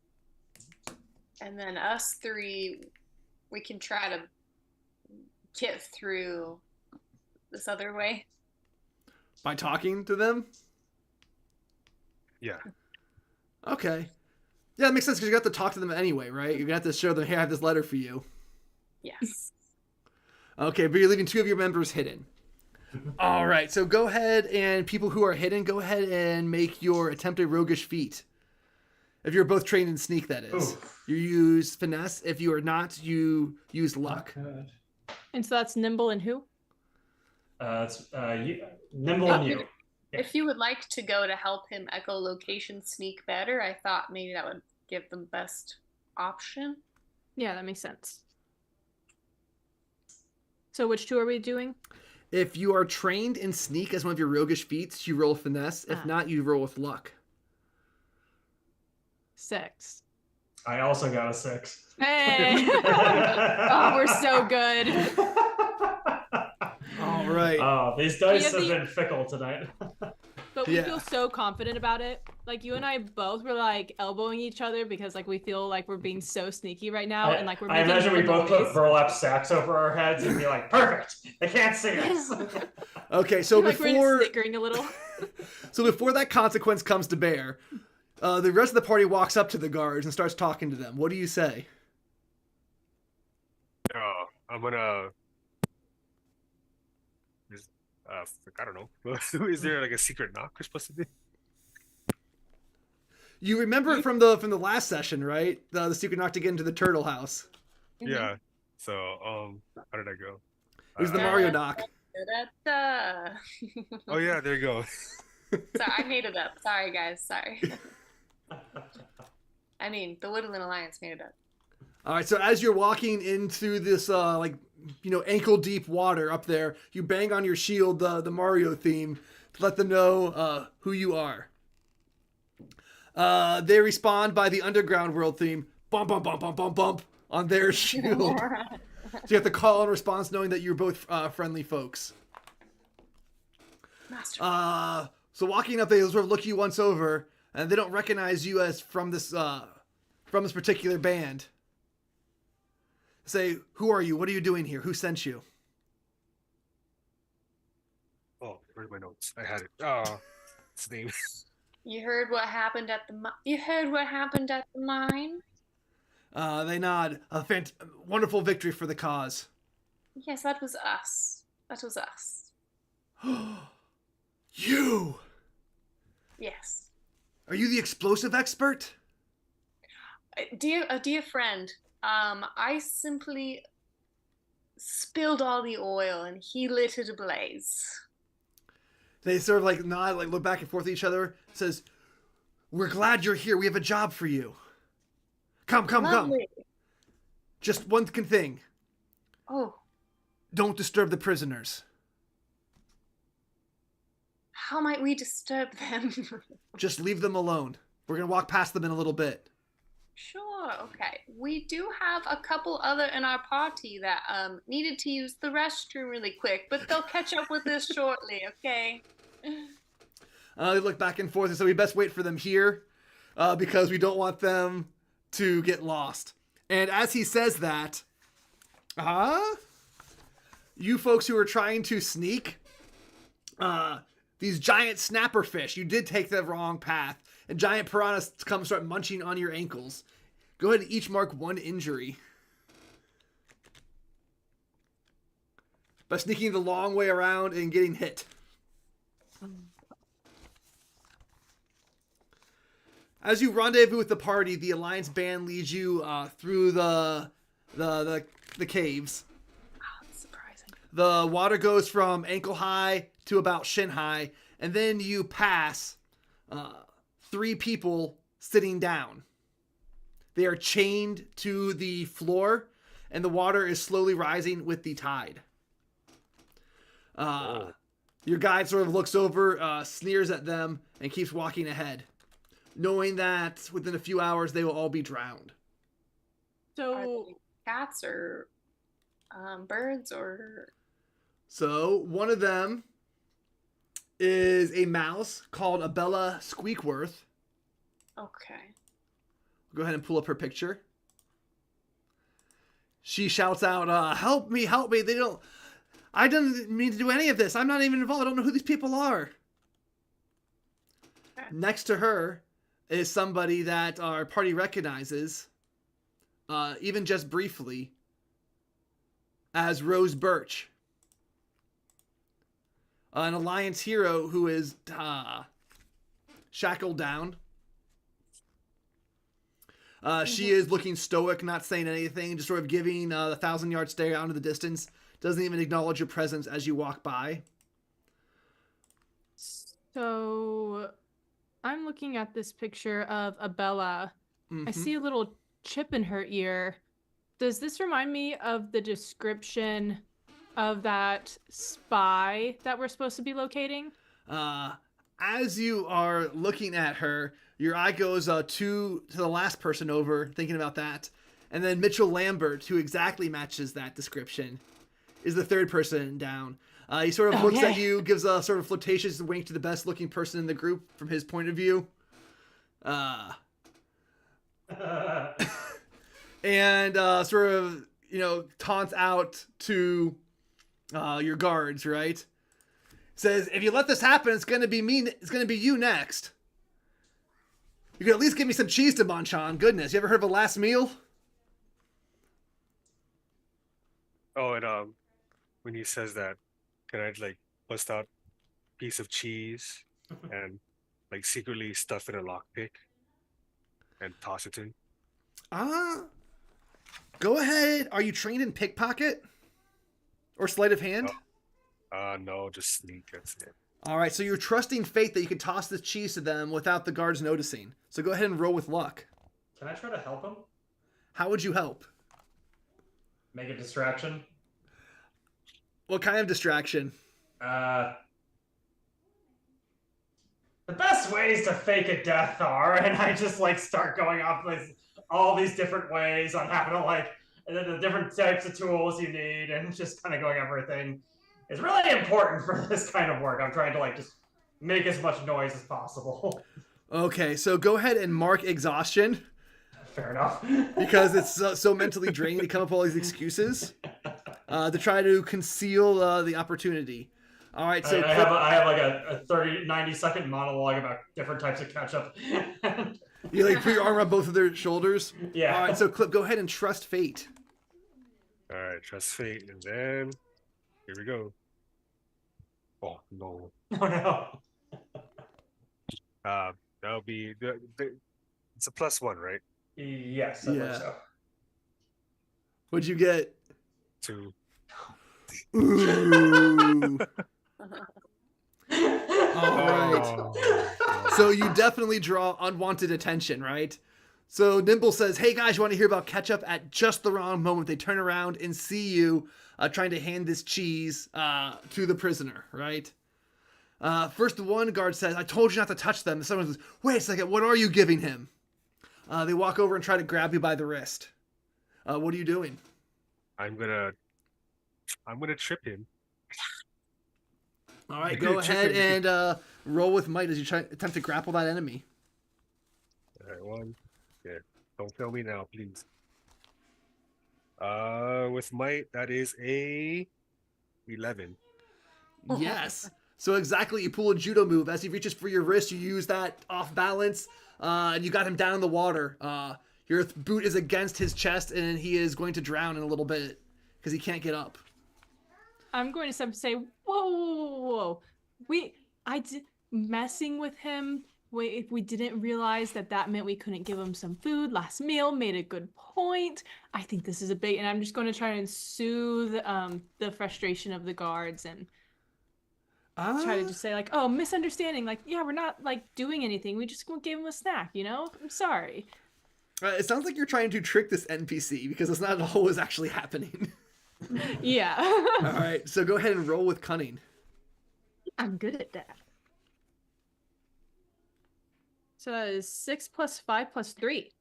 And then us three, we can try to get through this other way. By talking to them? Yeah. Okay. Yeah, that makes sense because you got to talk to them anyway, right? You're going to have to show them, hey, I have this letter for you. Yes. Okay, but you're leaving 2 of your members hidden. All right, so go ahead and people who are hidden, go ahead and make your attempted roguish feat. If you're both trained in sneak, that is. Oof. You use finesse. If you are not, you use luck. Good. And so that's Nimble and who? It's Nimble and you. If you would like to go to help him echolocation sneak better, I thought maybe that would give the best option. Yeah, that makes sense. So which 2 are we doing? If you are trained in sneak as one of your roguish feats, you roll finesse. If not, you roll with luck. 6. I also got a 6. Hey! Oh, we're so good. All right. Oh, these dice have have the- been fickle tonight. But we Yeah. feel so confident about it. Like you and I both were like elbowing each other because like we feel like we're being so sneaky right now, and like we're. I making imagine we no both put noise. burlap sacks over our heads and be like, perfect. They can't see us. Okay, so like we're before snickering a little. before that consequence comes to bear, the rest of the party walks up to the guards and starts talking to them. What do you say? I'm gonna. I don't know. Is there like a secret knock we're supposed to do? You remember it from the last session, right? The secret knock to get into the turtle house. Yeah. So, how did I go? It was the Uh, Mario knock. Da-da-da. Oh yeah, there you go. So I made it up. Sorry, guys. Sorry. I mean, the Woodland Alliance made it up. All right, so as you're walking into this, ankle deep water up there, you bang on your shield the Mario theme to let them know who you are. They respond by the Underground World theme, bump, bump, bump, bump, bump, bump, on their shield. So you have to call in response knowing that you're both friendly folks. Master. So walking up, they sort of look you once over, and they don't recognize you as from this particular band. Say, who are you? What are you doing here? Who sent you? Oh, where's my notes? I had it. Oh, it's the name. You heard what happened at the mine? They nod. Wonderful victory for the cause. Yes, that was us. That was us. You! Yes. Are you the explosive expert? Dear friend, I simply spilled all the oil and he lit it ablaze. They sort of like nod, like look back and forth at each other. Says, "We're glad you're here. We have a job for you. Come. Lovely. Just one thing. Oh, Don't disturb the prisoners. how might we disturb them? Just leave them alone. We're gonna walk past them in a little bit." Sure, okay. We do have a couple other in our party that needed to use the restroom really quick, but they'll catch up with us shortly, okay? They look back and forth and say, "We best wait for them here because we don't want them to get lost." And as he says that, you folks who are trying to sneak, these giant snapper fish, you did take the wrong path, and giant piranhas come start munching on your ankles. Go ahead and each mark 1 injury by sneaking the long way around and getting hit. As you rendezvous with the party, the Alliance band leads you through the caves. Oh, that's surprising. The water goes from ankle high to about shin high, and then you pass 3 people sitting down. They are chained to the floor, and the water is slowly rising with the tide. Your guide sort of looks over, sneers at them, and keeps walking ahead, knowing that within a few hours they will all be drowned. So Are they cats or birds or... So one of them is a mouse called Abella Squeakworth. Okay. Go ahead and pull up her picture. She shouts out, help me. I didn't mean to do any of this. I'm not even involved. I don't know who these people are. Okay. Next to her is somebody that our party recognizes, even just briefly, as Rose Birch. An Alliance hero who is shackled down. She is looking stoic, not saying anything, just sort of giving the 1,000-yard stare out into the distance. Doesn't even acknowledge your presence as you walk by. So I'm looking at this picture of Abella. I see a little chip in her ear. Does this remind me of the description of that spy that we're supposed to be locating? As you are looking at her, your eye goes to the last person over, thinking about that. And then Mitchell Lambert, who exactly matches that description, is the third person down. He sort of looks at you, gives a sort of flirtatious wink to the best looking person in the group from his point of view. And sort of, taunts out to your guards, right? Says, if you let this happen, it's going to be me. It's going to be you next. You could at least give me some cheese to munch on. Goodness, you ever heard of a last meal? Oh, and when he says that, can I bust out a piece of cheese and secretly stuff in a lockpick and toss it in? Go ahead. Are you trained in pickpocket or sleight of hand? No, just sneak. That's it. All right, so you're trusting fate that you can toss the cheese to them without the guards noticing. So go ahead and roll with luck. Can I try to help him? How would you help? Make a distraction? What kind of distraction? The best ways to fake a death are, and I just like start going off with all these different ways on how to like the different types of tools you need, and just kind of going everything. It's really important for this kind of work. I'm trying to like just make as much noise as possible. Okay, so go ahead and mark exhaustion Fair enough. because it's so mentally draining to come up with all these excuses to try to conceal the opportunity. All right, so I have like a 90-second monologue about different types of ketchup. you like put your arm around both of their shoulders. Yeah. All right, so Clip, go ahead and trust fate. All right, trust fate, and then here we go. Oh no. Oh no. That'll be it's a +1, right? Yes, I Yeah. think so. What'd you get? 2. Ooh. All right. Oh. So you definitely draw unwanted attention, right? So Nimble says, "Hey guys, you want to hear about ketchup?" At just the wrong moment, they turn around and see you trying to hand this cheese to the prisoner, right? First, the one guard says, "I told you not to touch them." The second one says, "Wait a second, what are you giving him?" They walk over and try to grab you by the wrist. What are you doing? I'm gonna trip him. All right, You go could chip ahead him. and roll with might as you attempt to grapple that enemy. All right, 1. Yeah, don't fail me now, please. With might, that is a 11. Yes. So exactly, you pull a judo move. As he reaches for your wrist, you use that off balance, and you got him down in the water. Your boot is against his chest, and he is going to drown in a little bit because he can't get up. I'm going to say, whoa. Messing with him. If we didn't realize that meant we couldn't give him some food last meal, made a good point. I think this is a bait, and I'm just going to try and soothe the frustration of the guards and try to just say like, oh, misunderstanding. Like, yeah, we're not like doing anything. We just gave him a snack, you know? I'm sorry. It sounds like you're trying to trick this NPC because it's not all what's actually happening. Yeah. All right, so go ahead and roll with cunning. I'm good at that. So that is 6 + 5 + 3.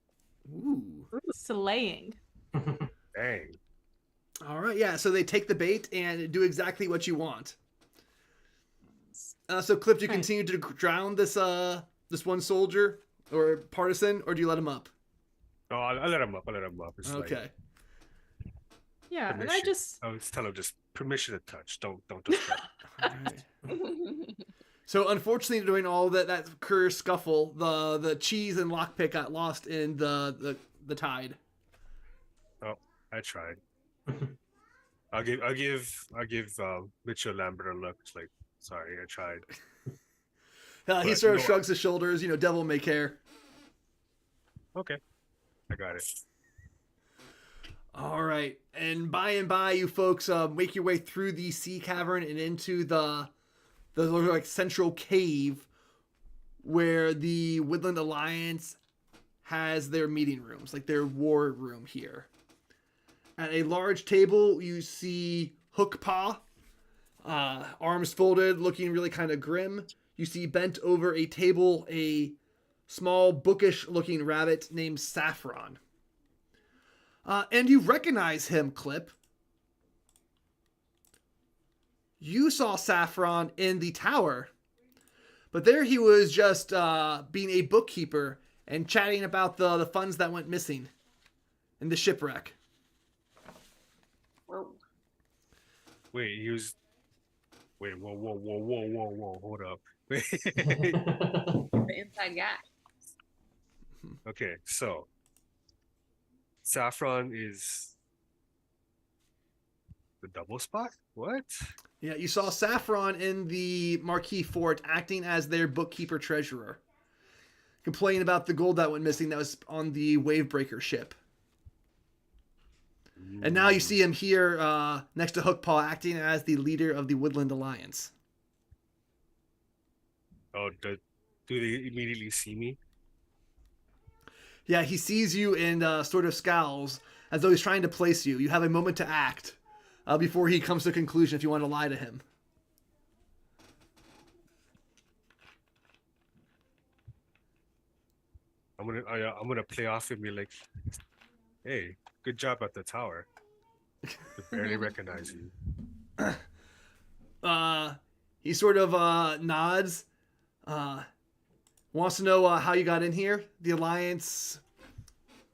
Ooh. Slaying. Dang. All right, yeah. So they take the bait and do exactly what you want. So Clip, do you Right. continue to drown this one soldier or partisan, or do you let him up? Oh, I'll let him up. It's like, Okay. Yeah, and I permission. just Oh, it's tell him just permission to touch. Don't disrupt. All right. So unfortunately, during all that curse scuffle, the cheese and lockpick got lost in the tide. Oh, I tried. I'll give Mitchell Lambert a look. It's like, sorry, I tried. He But sort of no- shrugs his shoulders. Devil may care. Okay, I got it. All right, and by, you folks make your way through the sea cavern and into the like central cave where the Woodland Alliance has their meeting rooms, like their war room here. At a large table, you see Hookpaw, arms folded, looking really kind of grim. You see bent over a table a small bookish-looking rabbit named Saffron. And you recognize him, Clip. You saw Saffron in the tower, but there he was just being a bookkeeper and chatting about the funds that went missing in the shipwreck. Whoa. Wait, he was. Wait, whoa, hold up. Wait. The inside guy. Okay, so Saffron is the double spot? What? Yeah, you saw Saffron in the Marquis Fort acting as their bookkeeper treasurer, complaining about the gold that went missing that was on the Wavebreaker ship. And now you see him here next to Hookpaw, acting as the leader of the Woodland Alliance. Oh, do they immediately see me? Yeah, he sees you and sort of scowls as though he's trying to place you. You have a moment to act before he comes to a conclusion if you want to lie to him. I'm gonna play off and be like, "Hey, good job at the tower. I barely recognize you." He sort of nods. Wants to know how you got in here. The Alliance,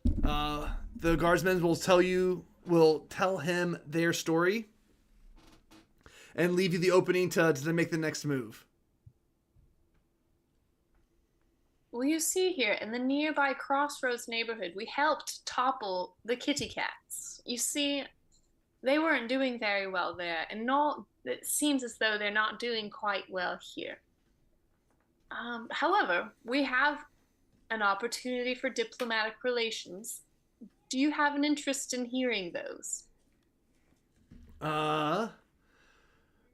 the guardsmen will tell him their story and leave you the opening to make the next move. Well, you see here, in the nearby Crossroads neighborhood, we helped topple the kitty cats. You see, they weren't doing very well there, and it seems as though they're not doing quite well here. However, we have an opportunity for diplomatic relations. Do you have an interest in hearing those?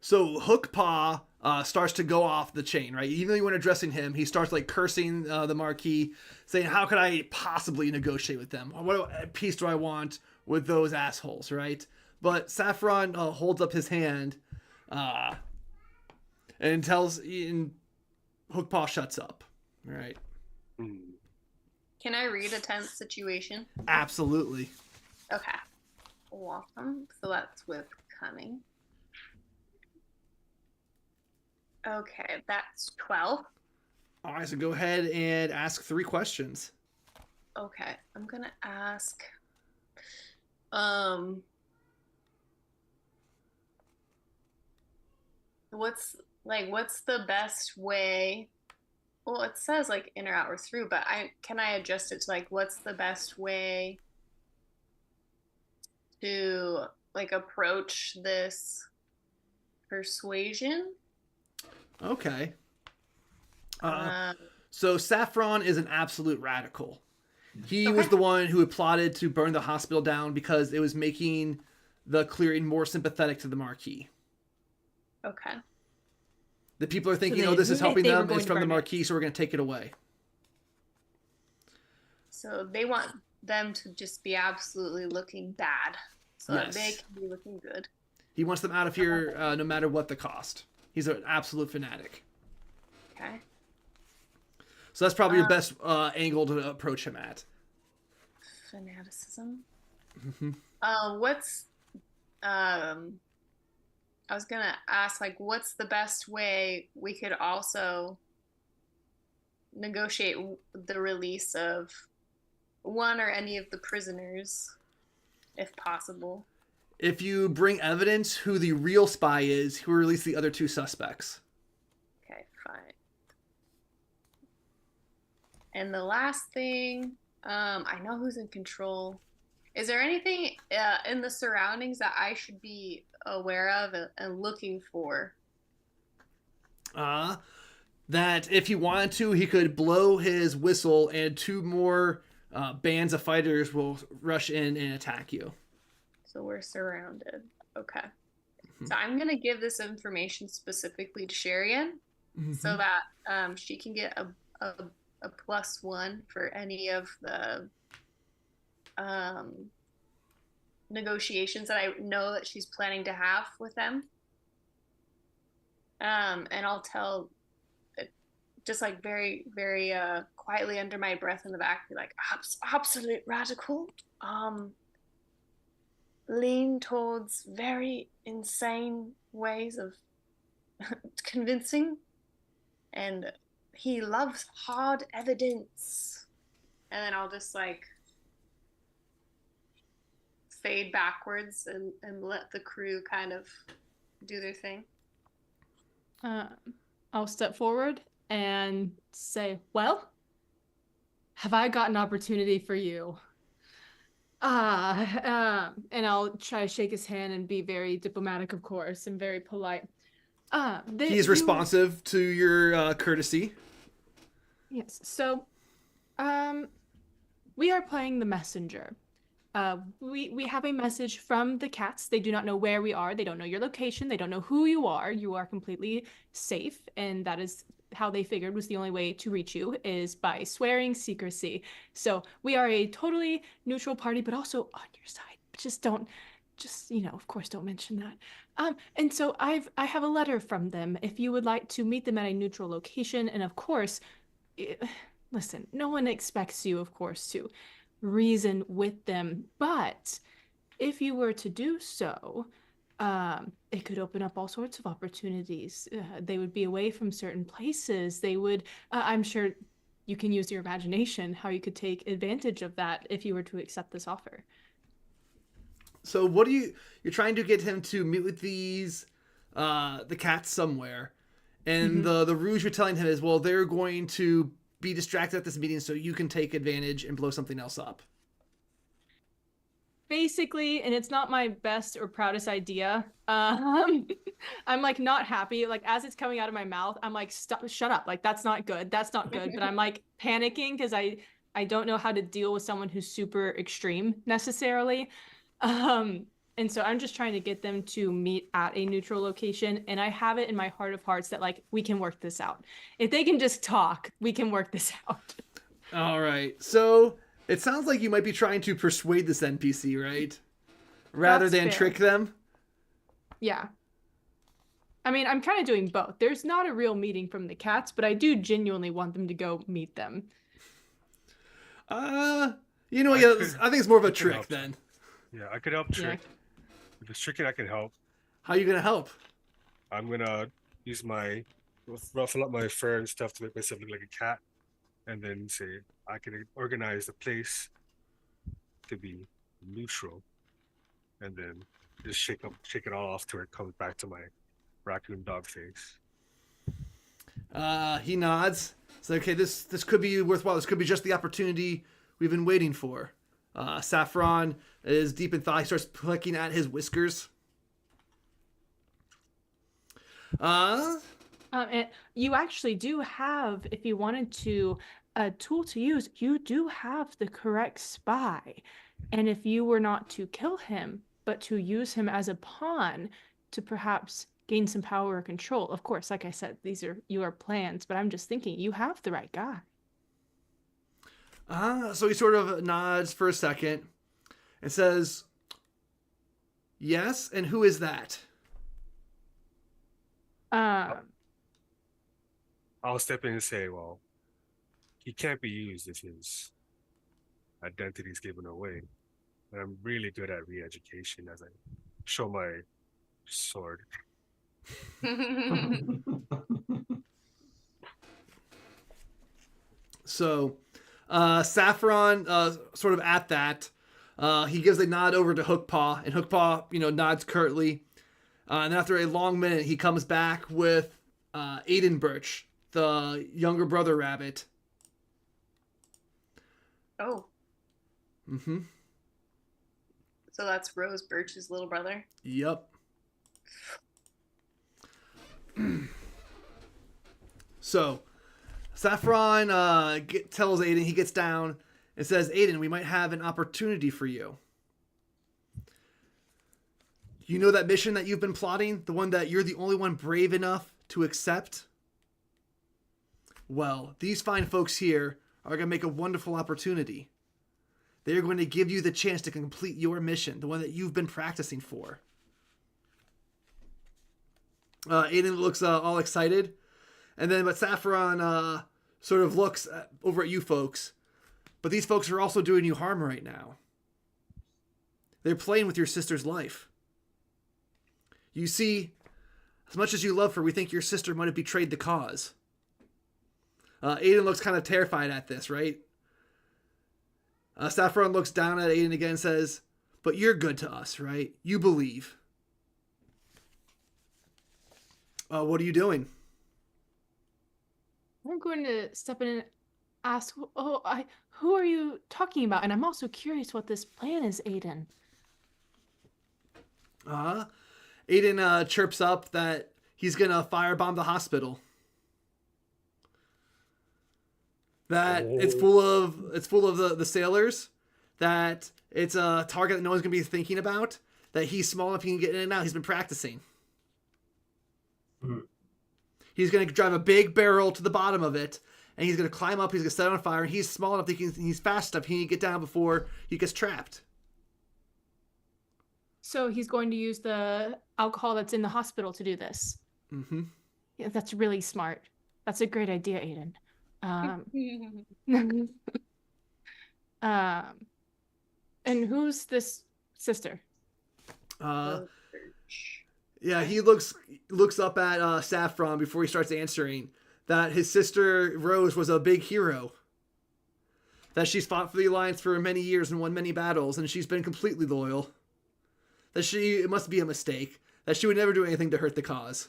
So Hookpaw starts to go off the chain, right? Even though when addressing him, he starts like cursing the Marquis, saying, "How could I possibly negotiate with them? What peace do I want with those assholes?" Right? But Saffron holds up his hand and Hookpaw shuts up. All right. Can I read a tense situation? Absolutely. Okay. Awesome. So that's with cunning. Okay, that's 12. All right, so go ahead and ask 3 questions. Okay, I'm gonna ask. What's the best way? Well, it says like in or out or through, but can I adjust it to like what's the best way to like approach this persuasion? Okay. So Saffron is an absolute radical. He was the one who had plotted to burn the hospital down because it was making the clearing more sympathetic to the Marquis. Okay. The people are thinking, they this is helping they were them. going It's to from the burn it. Marquis, so we're going to take it away. So they want them to just be absolutely looking bad so that they Yes. can be looking good. He wants them out of here no matter what the cost. He's an absolute fanatic. Okay. So that's probably your best angle to approach him at. Fanaticism. Mm-hmm. I was gonna ask, like, what's the best way we could also negotiate the release of one or any of the prisoners, if possible? If you bring evidence who the real spy is, who will release the other 2 suspects. Okay, fine. And the last thing, I know who's in control. Is there anything in the surroundings that I should be aware of and looking for? That if he wanted to, he could blow his whistle and 2 more bands of fighters will rush in and attack you. So we're surrounded. Okay. So I'm going to give this information specifically to Sherian so that she can get a +1 for any of the negotiations that I know that she's planning to have with them. And I'll tell, just like very, very quietly under my breath in the back, be like, absolute radical. Lean towards very insane ways of convincing, and he loves hard evidence. And then I'll just like fade backwards and let the crew kind of do their thing. I'll step forward and say, "Well, have I got an opportunity for you?" And I'll try to shake his hand and be very diplomatic, of course, and very polite. He's responsive to your courtesy. Yes. So, we are playing the messenger, We have a message from the cats. They do not know where we are. They don't know your location. They don't know who you are. You are completely safe, and that is how they figured was the only way to reach you is by swearing secrecy. So we are a totally neutral party, but also on your side. Just of course, don't mention that. And so I have a letter from them. If you would like to meet them at a neutral location, and of course, listen, no one expects you, of course, to reason with them, but if you were to do so, it could open up all sorts of opportunities. They would be away from certain places. They would, I'm sure you can use your imagination how you could take advantage of that if you were to accept this offer. So you're trying to get him to meet with the cats somewhere. And the ruse you're telling him is, well, they're going to be distracted at this meeting so you can take advantage and blow something else up. Basically, and it's not my best or proudest idea. I'm like not happy. Like as it's coming out of my mouth, I'm like, shut up. Like that's not good. That's not good. But I'm like panicking because I don't know how to deal with someone who's super extreme necessarily. And so I'm just trying to get them to meet at a neutral location. And I have it in my heart of hearts that like, we can work this out. If they can just talk, we can work this out. All right. So it sounds like you might be trying to persuade this NPC, right? Rather That's than fair. trick them. Yeah. I mean, I'm kind of doing both. There's not a real meeting from the cats, but I do genuinely want them to go meet them. I think it's more of a trick help. then. Yeah, I could help trick. If it's tricking, I can help. How are you going to help? I'm gonna use ruffle up my fur and stuff to make myself look like a cat, and then say I can organize the place to be neutral, and then just shake it all off till it comes back to my raccoon dog face. He nods. It's like, okay, this could be worthwhile. This could be just the opportunity we've been waiting for. Saffron is deep in thought. He starts plucking at his whiskers. And you actually do have, if you wanted to, a tool to use. You do have the correct spy. And if you were not to kill him, but to use him as a pawn to perhaps gain some power or control. Of course, like I said, these are your plans, but I'm just thinking you have the right guy. So he sort of nods for a second and says, yes, and who is that? I'll step in and say, well, he can't be used if his identity is given away. And I'm really good at re-education as I show my sword. So Saffron, sort of at that, he gives a nod over to Hookpaw, and Hookpaw, nods curtly. And after a long minute, he comes back with Aiden Birch, the younger brother rabbit. Oh. Mm-hmm. So that's Rose Birch's little brother? Yep. So, Saffron tells Aiden, he gets down and says, Aiden, we might have an opportunity for you. You know that mission that you've been plotting? The one that you're the only one brave enough to accept? Well, these fine folks here are going to make a wonderful opportunity. They are going to give you the chance to complete your mission, the one that you've been practicing for. Aiden looks all excited. And then, but Saffron sort of looks over at you folks. But these folks are also doing you harm right now. They're playing with your sister's life. You see, as much as you love her, we think your sister might have betrayed the cause. Aiden looks kind of terrified at this, right? Saffron looks down at Aiden again and says, but you're good to us, right? You believe. What are you doing? I'm going to step in and ask, who are you talking about? And I'm also curious what this plan is, Aiden. Aiden chirps up that he's going to firebomb the hospital. That it's full of the sailors that it's a target that no one's going to be thinking about, that he's small enough he can get in and out. He's been practicing. Hmm. He's going to drive a big barrel to the bottom of it, and he's going to climb up. He's going to set it on fire, and he's small enough that he's fast enough he can get down before he gets trapped. So he's going to use the alcohol that's in the hospital to do this. Mm-hmm. Yeah, that's really smart. That's a great idea, Aiden. And who's this sister? Yeah, he looks up at Saffron before he starts answering that his sister Rose was a big hero. That she's fought for the Alliance for many years and won many battles, and she's been completely loyal. That it must be a mistake. That she would never do anything to hurt the cause.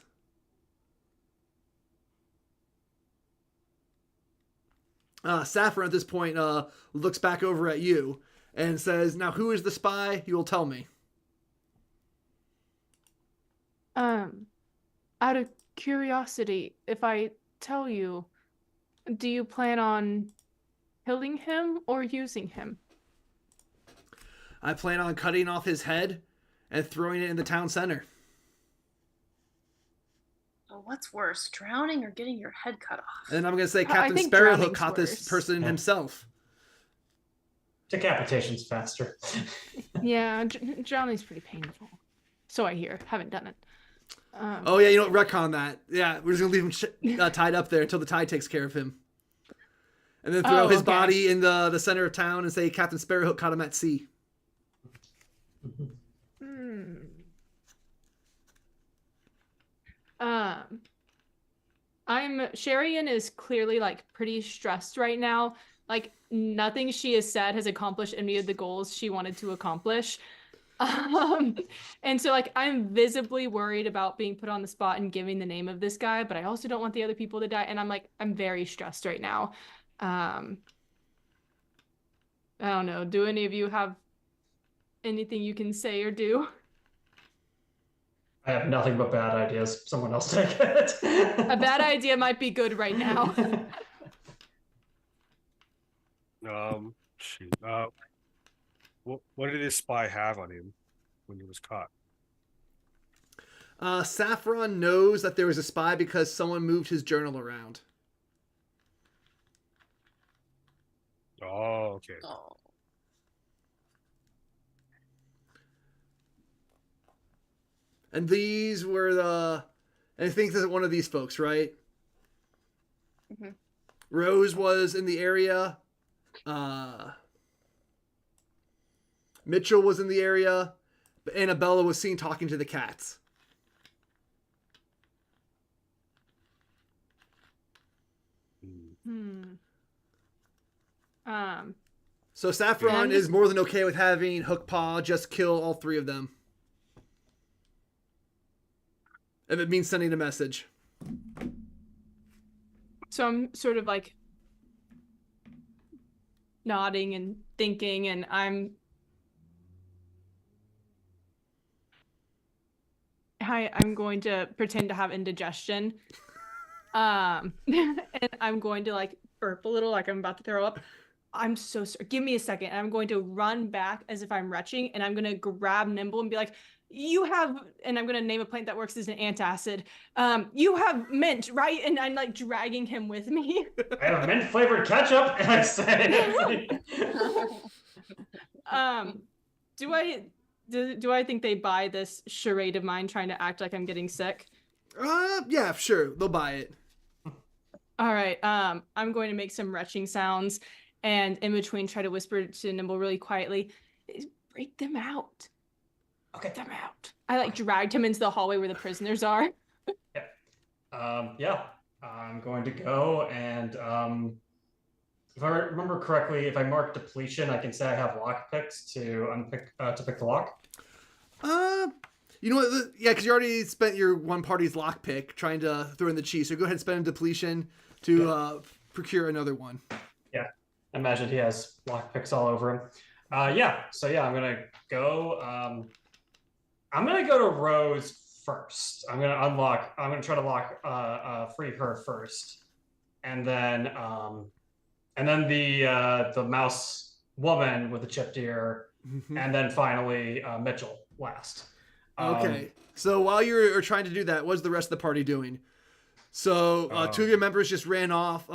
Saffron at this point looks back over at you and says, "Now who is the spy? You will tell me." Out of curiosity, if I tell you, do you plan on killing him or using him? I plan on cutting off his head and throwing it in the town center. Oh, what's worse, drowning or getting your head cut off? And then I'm going to say I Captain think Sparrowhook drowning's caught this worse. person himself. Decapitation's faster. Yeah, drowning's pretty painful. So I hear. Haven't done it. Oh yeah, you don't retcon that. Yeah, we're just going to leave him tied up there until the tide takes care of him. And then throw his body in the center of town and say Captain Sparrowhook caught him at sea. Sharian is clearly like pretty stressed right now. Like nothing she has said has accomplished any of the goals she wanted to accomplish. And so like I'm visibly worried about being put on the spot and giving the name of this guy, but I also don't want the other people to die. And I'm very stressed right now. I don't know. Do any of you have anything you can say or do? I have nothing but bad ideas. Someone else take it. A bad idea might be good right now. Shoot. What did this spy have on him when he was caught? Saffron knows that there was a spy because someone moved his journal around. Oh, okay. Oh. And these were and I think this is one of these folks, right? Mm-hmm. Rose was in the area. Mitchell was in the area. But Annabella was seen talking to the cats. So Saffron is more than okay with having Hookpaw just kill all three of them. If it means sending a message. So I'm sort of like nodding and thinking, and I'm going to pretend to have indigestion. And I'm going to like burp a little like I'm about to throw up. I'm so sorry. Give me a second. And I'm going to run back as if I'm retching, and I'm going to grab Nimble and be like, you have, and I'm going to name a plant that works as an antacid. You have mint, right? And I'm like dragging him with me. I have mint flavored ketchup, and I say, do I think they buy this charade of mine trying to act like I'm getting sick? Yeah, sure. They'll buy it. All right. I'm going to make some retching sounds, and in between try to whisper to Nimble really quietly, break them out. okay. Them out. I like dragged him into the hallway where the prisoners are. Yeah. I'm going to go and if I remember correctly, if I mark depletion, I can say I have lock picks to pick the lock. You know what? Yeah, because you already spent your one party's lockpick trying to throw in the cheese. So go ahead and spend a depletion to procure another one. Yeah, I imagine he has lock picks all over him. So I'm gonna go. I'm gonna go to Rose first. I'm gonna try to lock free her first, and then the mouse woman with the chipped ear, and then finally Mitchell last. Okay. So while you're trying to do that, what's the rest of the party doing? So two of your members just ran off.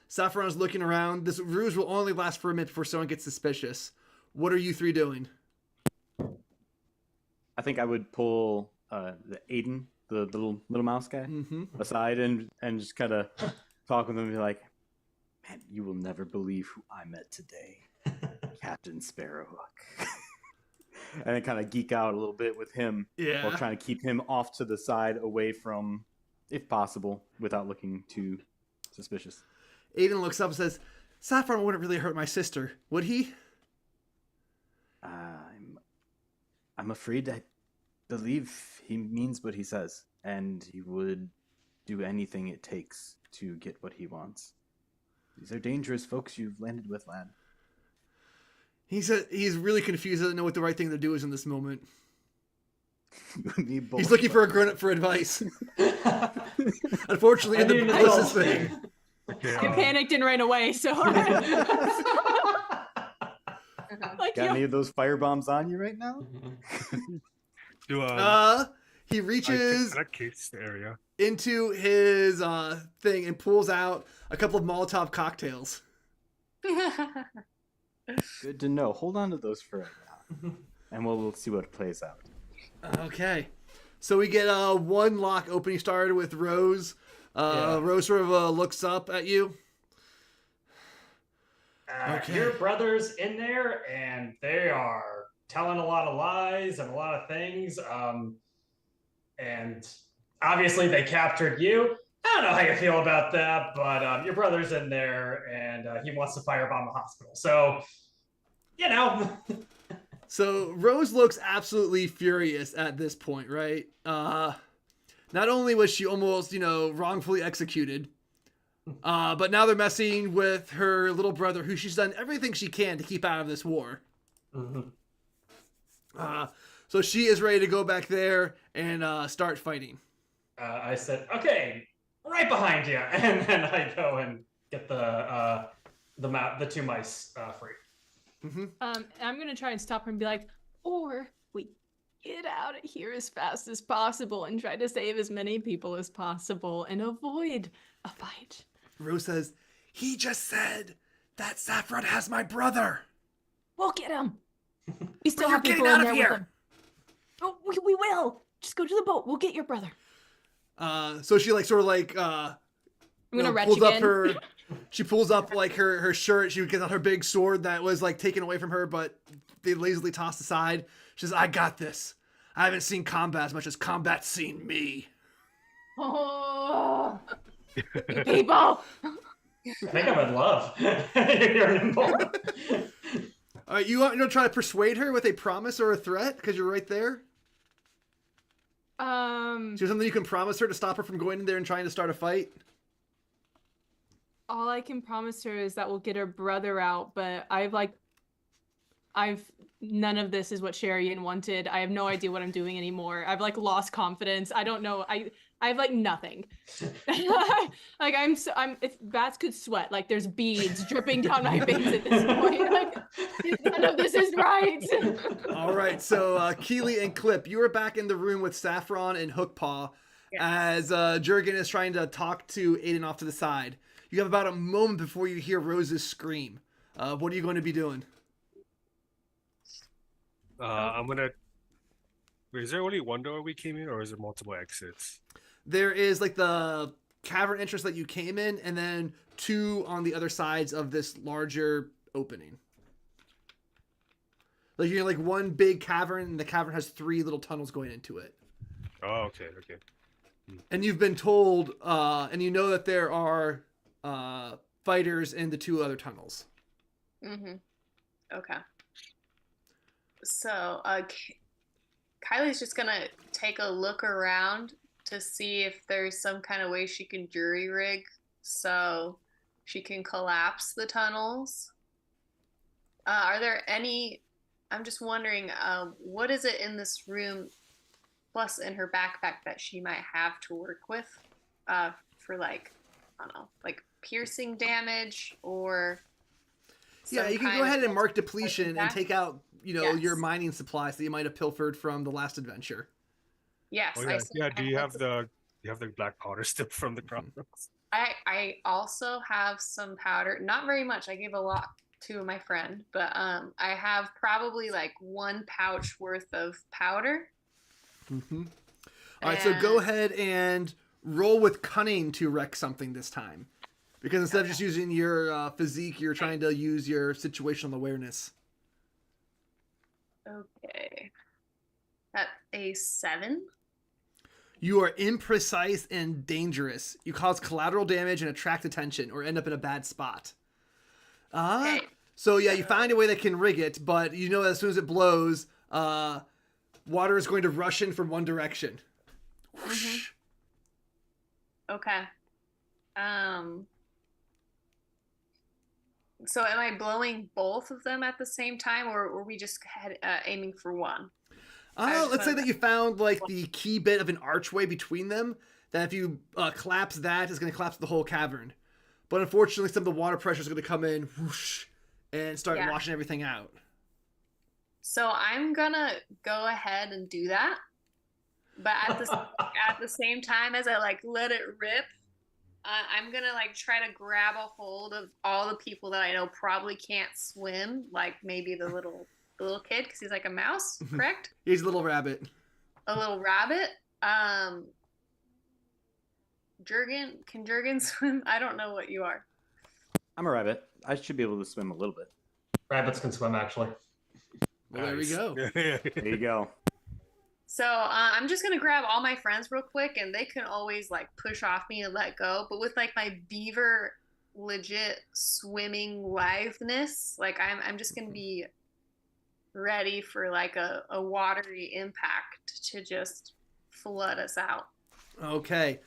Saffron's looking around. This ruse will only last for a minute before someone gets suspicious. What are you three doing? I think I would pull the Aiden, the little mouse guy, aside and just kind of talk with him and be like, "Man, you will never believe who I met today, Captain Sparrowhook." And then kind of geek out a little bit with him while trying to keep him off to the side, away from, if possible, without looking too suspicious. Aiden looks up and says, Saffron wouldn't really hurt my sister, would he? I'm afraid I believe he means what he says, and he would do anything it takes to get what he wants. These are dangerous folks you've landed with, lad. He said he's really confused. Doesn't know what the right thing to do is in this moment. He's looking for a grown-up for advice. Unfortunately, the closest thing. I panicked and ran away, so... Like, got any of those fire bombs on you right now? He reaches the area into his thing and pulls out a couple of Molotov cocktails. Good to know. Hold on to those for right now, and we'll see what plays out. Okay, so we get one lock opening started with Rose. Rose sort of looks up at you. Okay. Your brother's in there, and they are telling a lot of lies and a lot of things. And obviously they captured you. I don't know how you feel about that, but your brother's in there, and he wants to firebomb a hospital. So, you know. So Rose looks absolutely furious at this point, right? Not only was she almost, wrongfully executed, but now they're messing with her little brother, who she's done everything she can to keep out of this war. So she is ready to go back there and start fighting. I said, okay, right behind you. And then I go and get the two mice free. I'm going to try and stop her and be like, or we get out of here as fast as possible and try to save as many people as possible and avoid a fight. Rose says, he just said that Saffron has my brother. We'll get him. We still have people in there with him. Oh, we will. Just go to the boat. We'll get your brother. So she I'm gonna retch pulls again. up her. She pulls up like her shirt. She gets out her big sword that was like taken away from her, but they lazily tossed aside. She says, "I got this. I haven't seen combat as much as combat's seen me." Oh, you people! I think I'm in love. You're nimble. All right, you want to try to persuade her with a promise or a threat because you're right there? Is there something you can promise her to stop her from going in there and trying to start a fight? All I can promise her is that we'll get her brother out, but none of this is what Sherian wanted. I have no idea what I'm doing anymore. I've lost confidence. I don't know. I have nothing. If bats could sweat, there's beads dripping down my face at this point. None of this is right. All right, so Keely and Clip, you are back in the room with Saffron and Hookpaw as Jurgen is trying to talk to Aiden off to the side. You have about a moment before you hear Rose's scream. What are you going to be doing? I'm gonna. Wait, is there only one door we came in, or is there multiple exits? There is the cavern entrance that you came in, and then two on the other sides of this larger opening. You're in one big cavern, and the cavern has three little tunnels going into it. Oh, okay. And you've been told, and you know that there are fighters in the two other tunnels. Okay. So, Kylie's just gonna take a look around to see if there's some kind of way she can jury rig so she can collapse the tunnels. Are there any... I'm just wondering, what is it in this room, plus in her backpack, that she might have to work with for I don't know, piercing damage or... Yeah, some you can kind go of ahead and mark filter depletion and that? take out, your Yes. mining supplies that you might have pilfered from the last adventure. Yes, Oh I yeah, see. yeah. Do you I have the black powder still from the crossroads? I also have some powder. Not very much. I gave a lot to my friend, but I have probably like 1 pouch worth of powder. Mm-hmm. All right, so go And- ahead and roll with cunning to wreck something this time. Because instead of just using your physique, you're trying to use your situational awareness. Okay. At a 7. You are imprecise and dangerous. You cause collateral damage and attract attention or end up in a bad spot. Okay. So yeah, you find a way that can rig it, but you know that as soon as it blows, water is going to rush in from one direction. Whoosh. Okay. So am I blowing both of them at the same time, or were we just aiming for one? Let's say that you found like the key bit of an archway between them. That if you collapse that, is going to collapse the whole cavern. But unfortunately, some of the water pressure is going to come in, whoosh, and start washing everything out. So I'm gonna go ahead and do that, but at the same time as I like let it rip, I'm gonna like try to grab a hold of all the people that I know probably can't swim, like maybe the little kid because he's like a mouse, correct? He's a little rabbit. A little rabbit. Jurgen, can Jurgen swim? I don't know what you are. I'm a rabbit. I should be able to swim a little bit. Rabbits can swim, actually. Well, there we go. There you go. So I'm just gonna grab all my friends real quick, and they can always like push off me and let go. But with like my beaver legit swimming liveness, like I'm just gonna be ready for like a watery impact to just flood us out. Okay.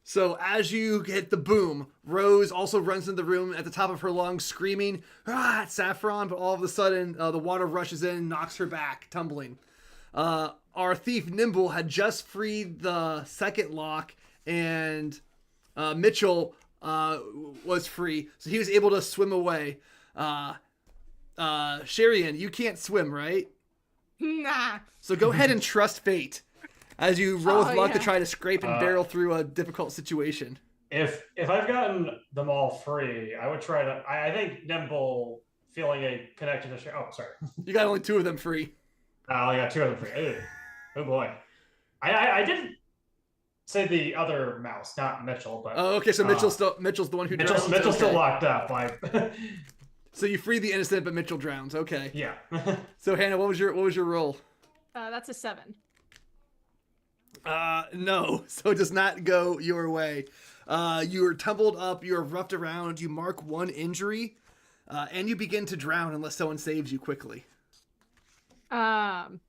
So as you hit the boom, Rose also runs into the room at the top of her lungs, screaming, at Saffron, but all of a sudden, the water rushes in and knocks her back, tumbling. Our thief, Nimble, had just freed the second lock, and Mitchell was free, so he was able to swim away. Sharian, you can't swim, right? Nah. So go ahead and trust fate as you roll with luck to yeah. try to scrape and barrel through a difficult situation. If I've gotten them all free, I would try to. I think Nimble feeling a connection to share. Oh, sorry. You got only 2 of them free. I got 2 of them free. Ew. Oh boy. I didn't say the other mouse, not Mitchell, but Oh, okay. So Mitchell's the one who drowns. Mitchell's still Okay. locked up. Like, So you free the innocent, but Mitchell drowns. Okay. yeah. So Hannah, what was your roll? That's a 7. No. So it does not go your way. You are tumbled up. You are roughed around. You mark 1 injury, and you begin to drown unless someone saves you quickly. I'm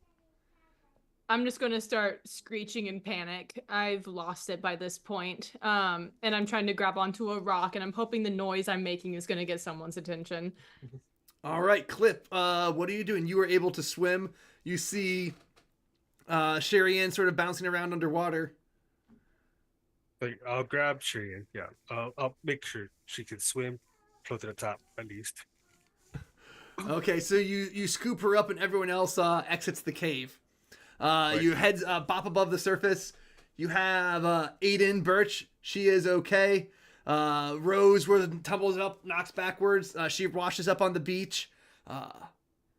just gonna start screeching in panic. I've lost it by this point. And I'm trying to grab onto a rock, and I'm hoping the noise I'm making is gonna get someone's attention. All right, Clip. What are you doing? You were able to swim. You see Sharian sort of bouncing around underwater. Like, I'll grab Sharian. Yeah, I'll make sure she can swim, float to the top at least. Okay, so you scoop her up, and everyone else exits the cave. Your heads bop above the surface. You have Aiden Birch. She is okay. Rose tumbles up, knocks backwards. She washes up on the beach.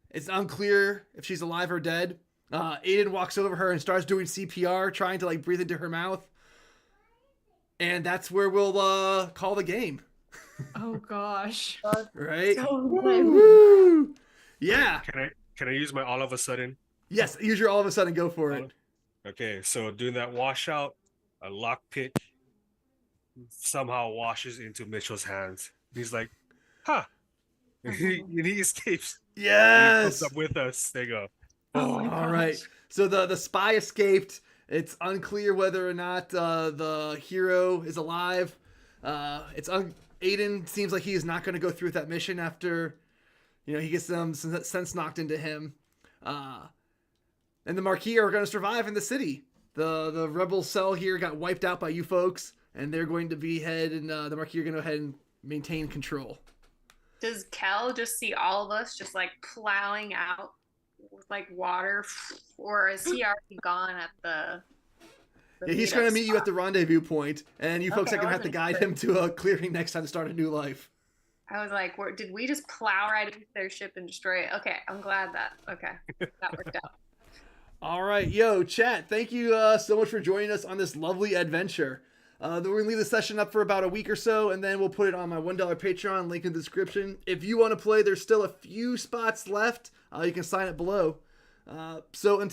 It's unclear if she's alive or dead. Aiden walks over her and starts doing CPR, trying to like breathe into her mouth. And that's where we'll call the game. Oh gosh. Right? So Woo! Yeah. Can I use my all of a sudden? Yes. Use your all of a sudden. Go for it. Okay, so doing that washout, a lock pitch somehow washes into Mitchell's hands. He's like, "Huh," and he escapes. And he Yes. comes up with us. There you go. Oh my All right. gosh. So the spy escaped. It's unclear whether or not the hero is alive. Aiden seems like he is not going to go through with that mission after, he gets some sense knocked into him. And the Marquis are going to survive in the city. The rebel cell here got wiped out by you folks, and they're going to be the Marquis are going to go ahead and maintain control. Does Kel just see all of us just like plowing out with like water, or is he already gone at the Yeah, he's going to meet you at spot? the rendezvous point, and you folks Okay, are going to I have to wasn't guide sure. him to a clearing next time to start a new life. I was like, did we just plow right into their ship and destroy it? Okay, I'm glad that worked out. All right, yo, chat, thank you so much for joining us on this lovely adventure. Then we're going to leave the session up for about a week or so, and then we'll put it on my $1 Patreon, link in the description. If you want to play, there's still a few spots left. You can sign up below. So until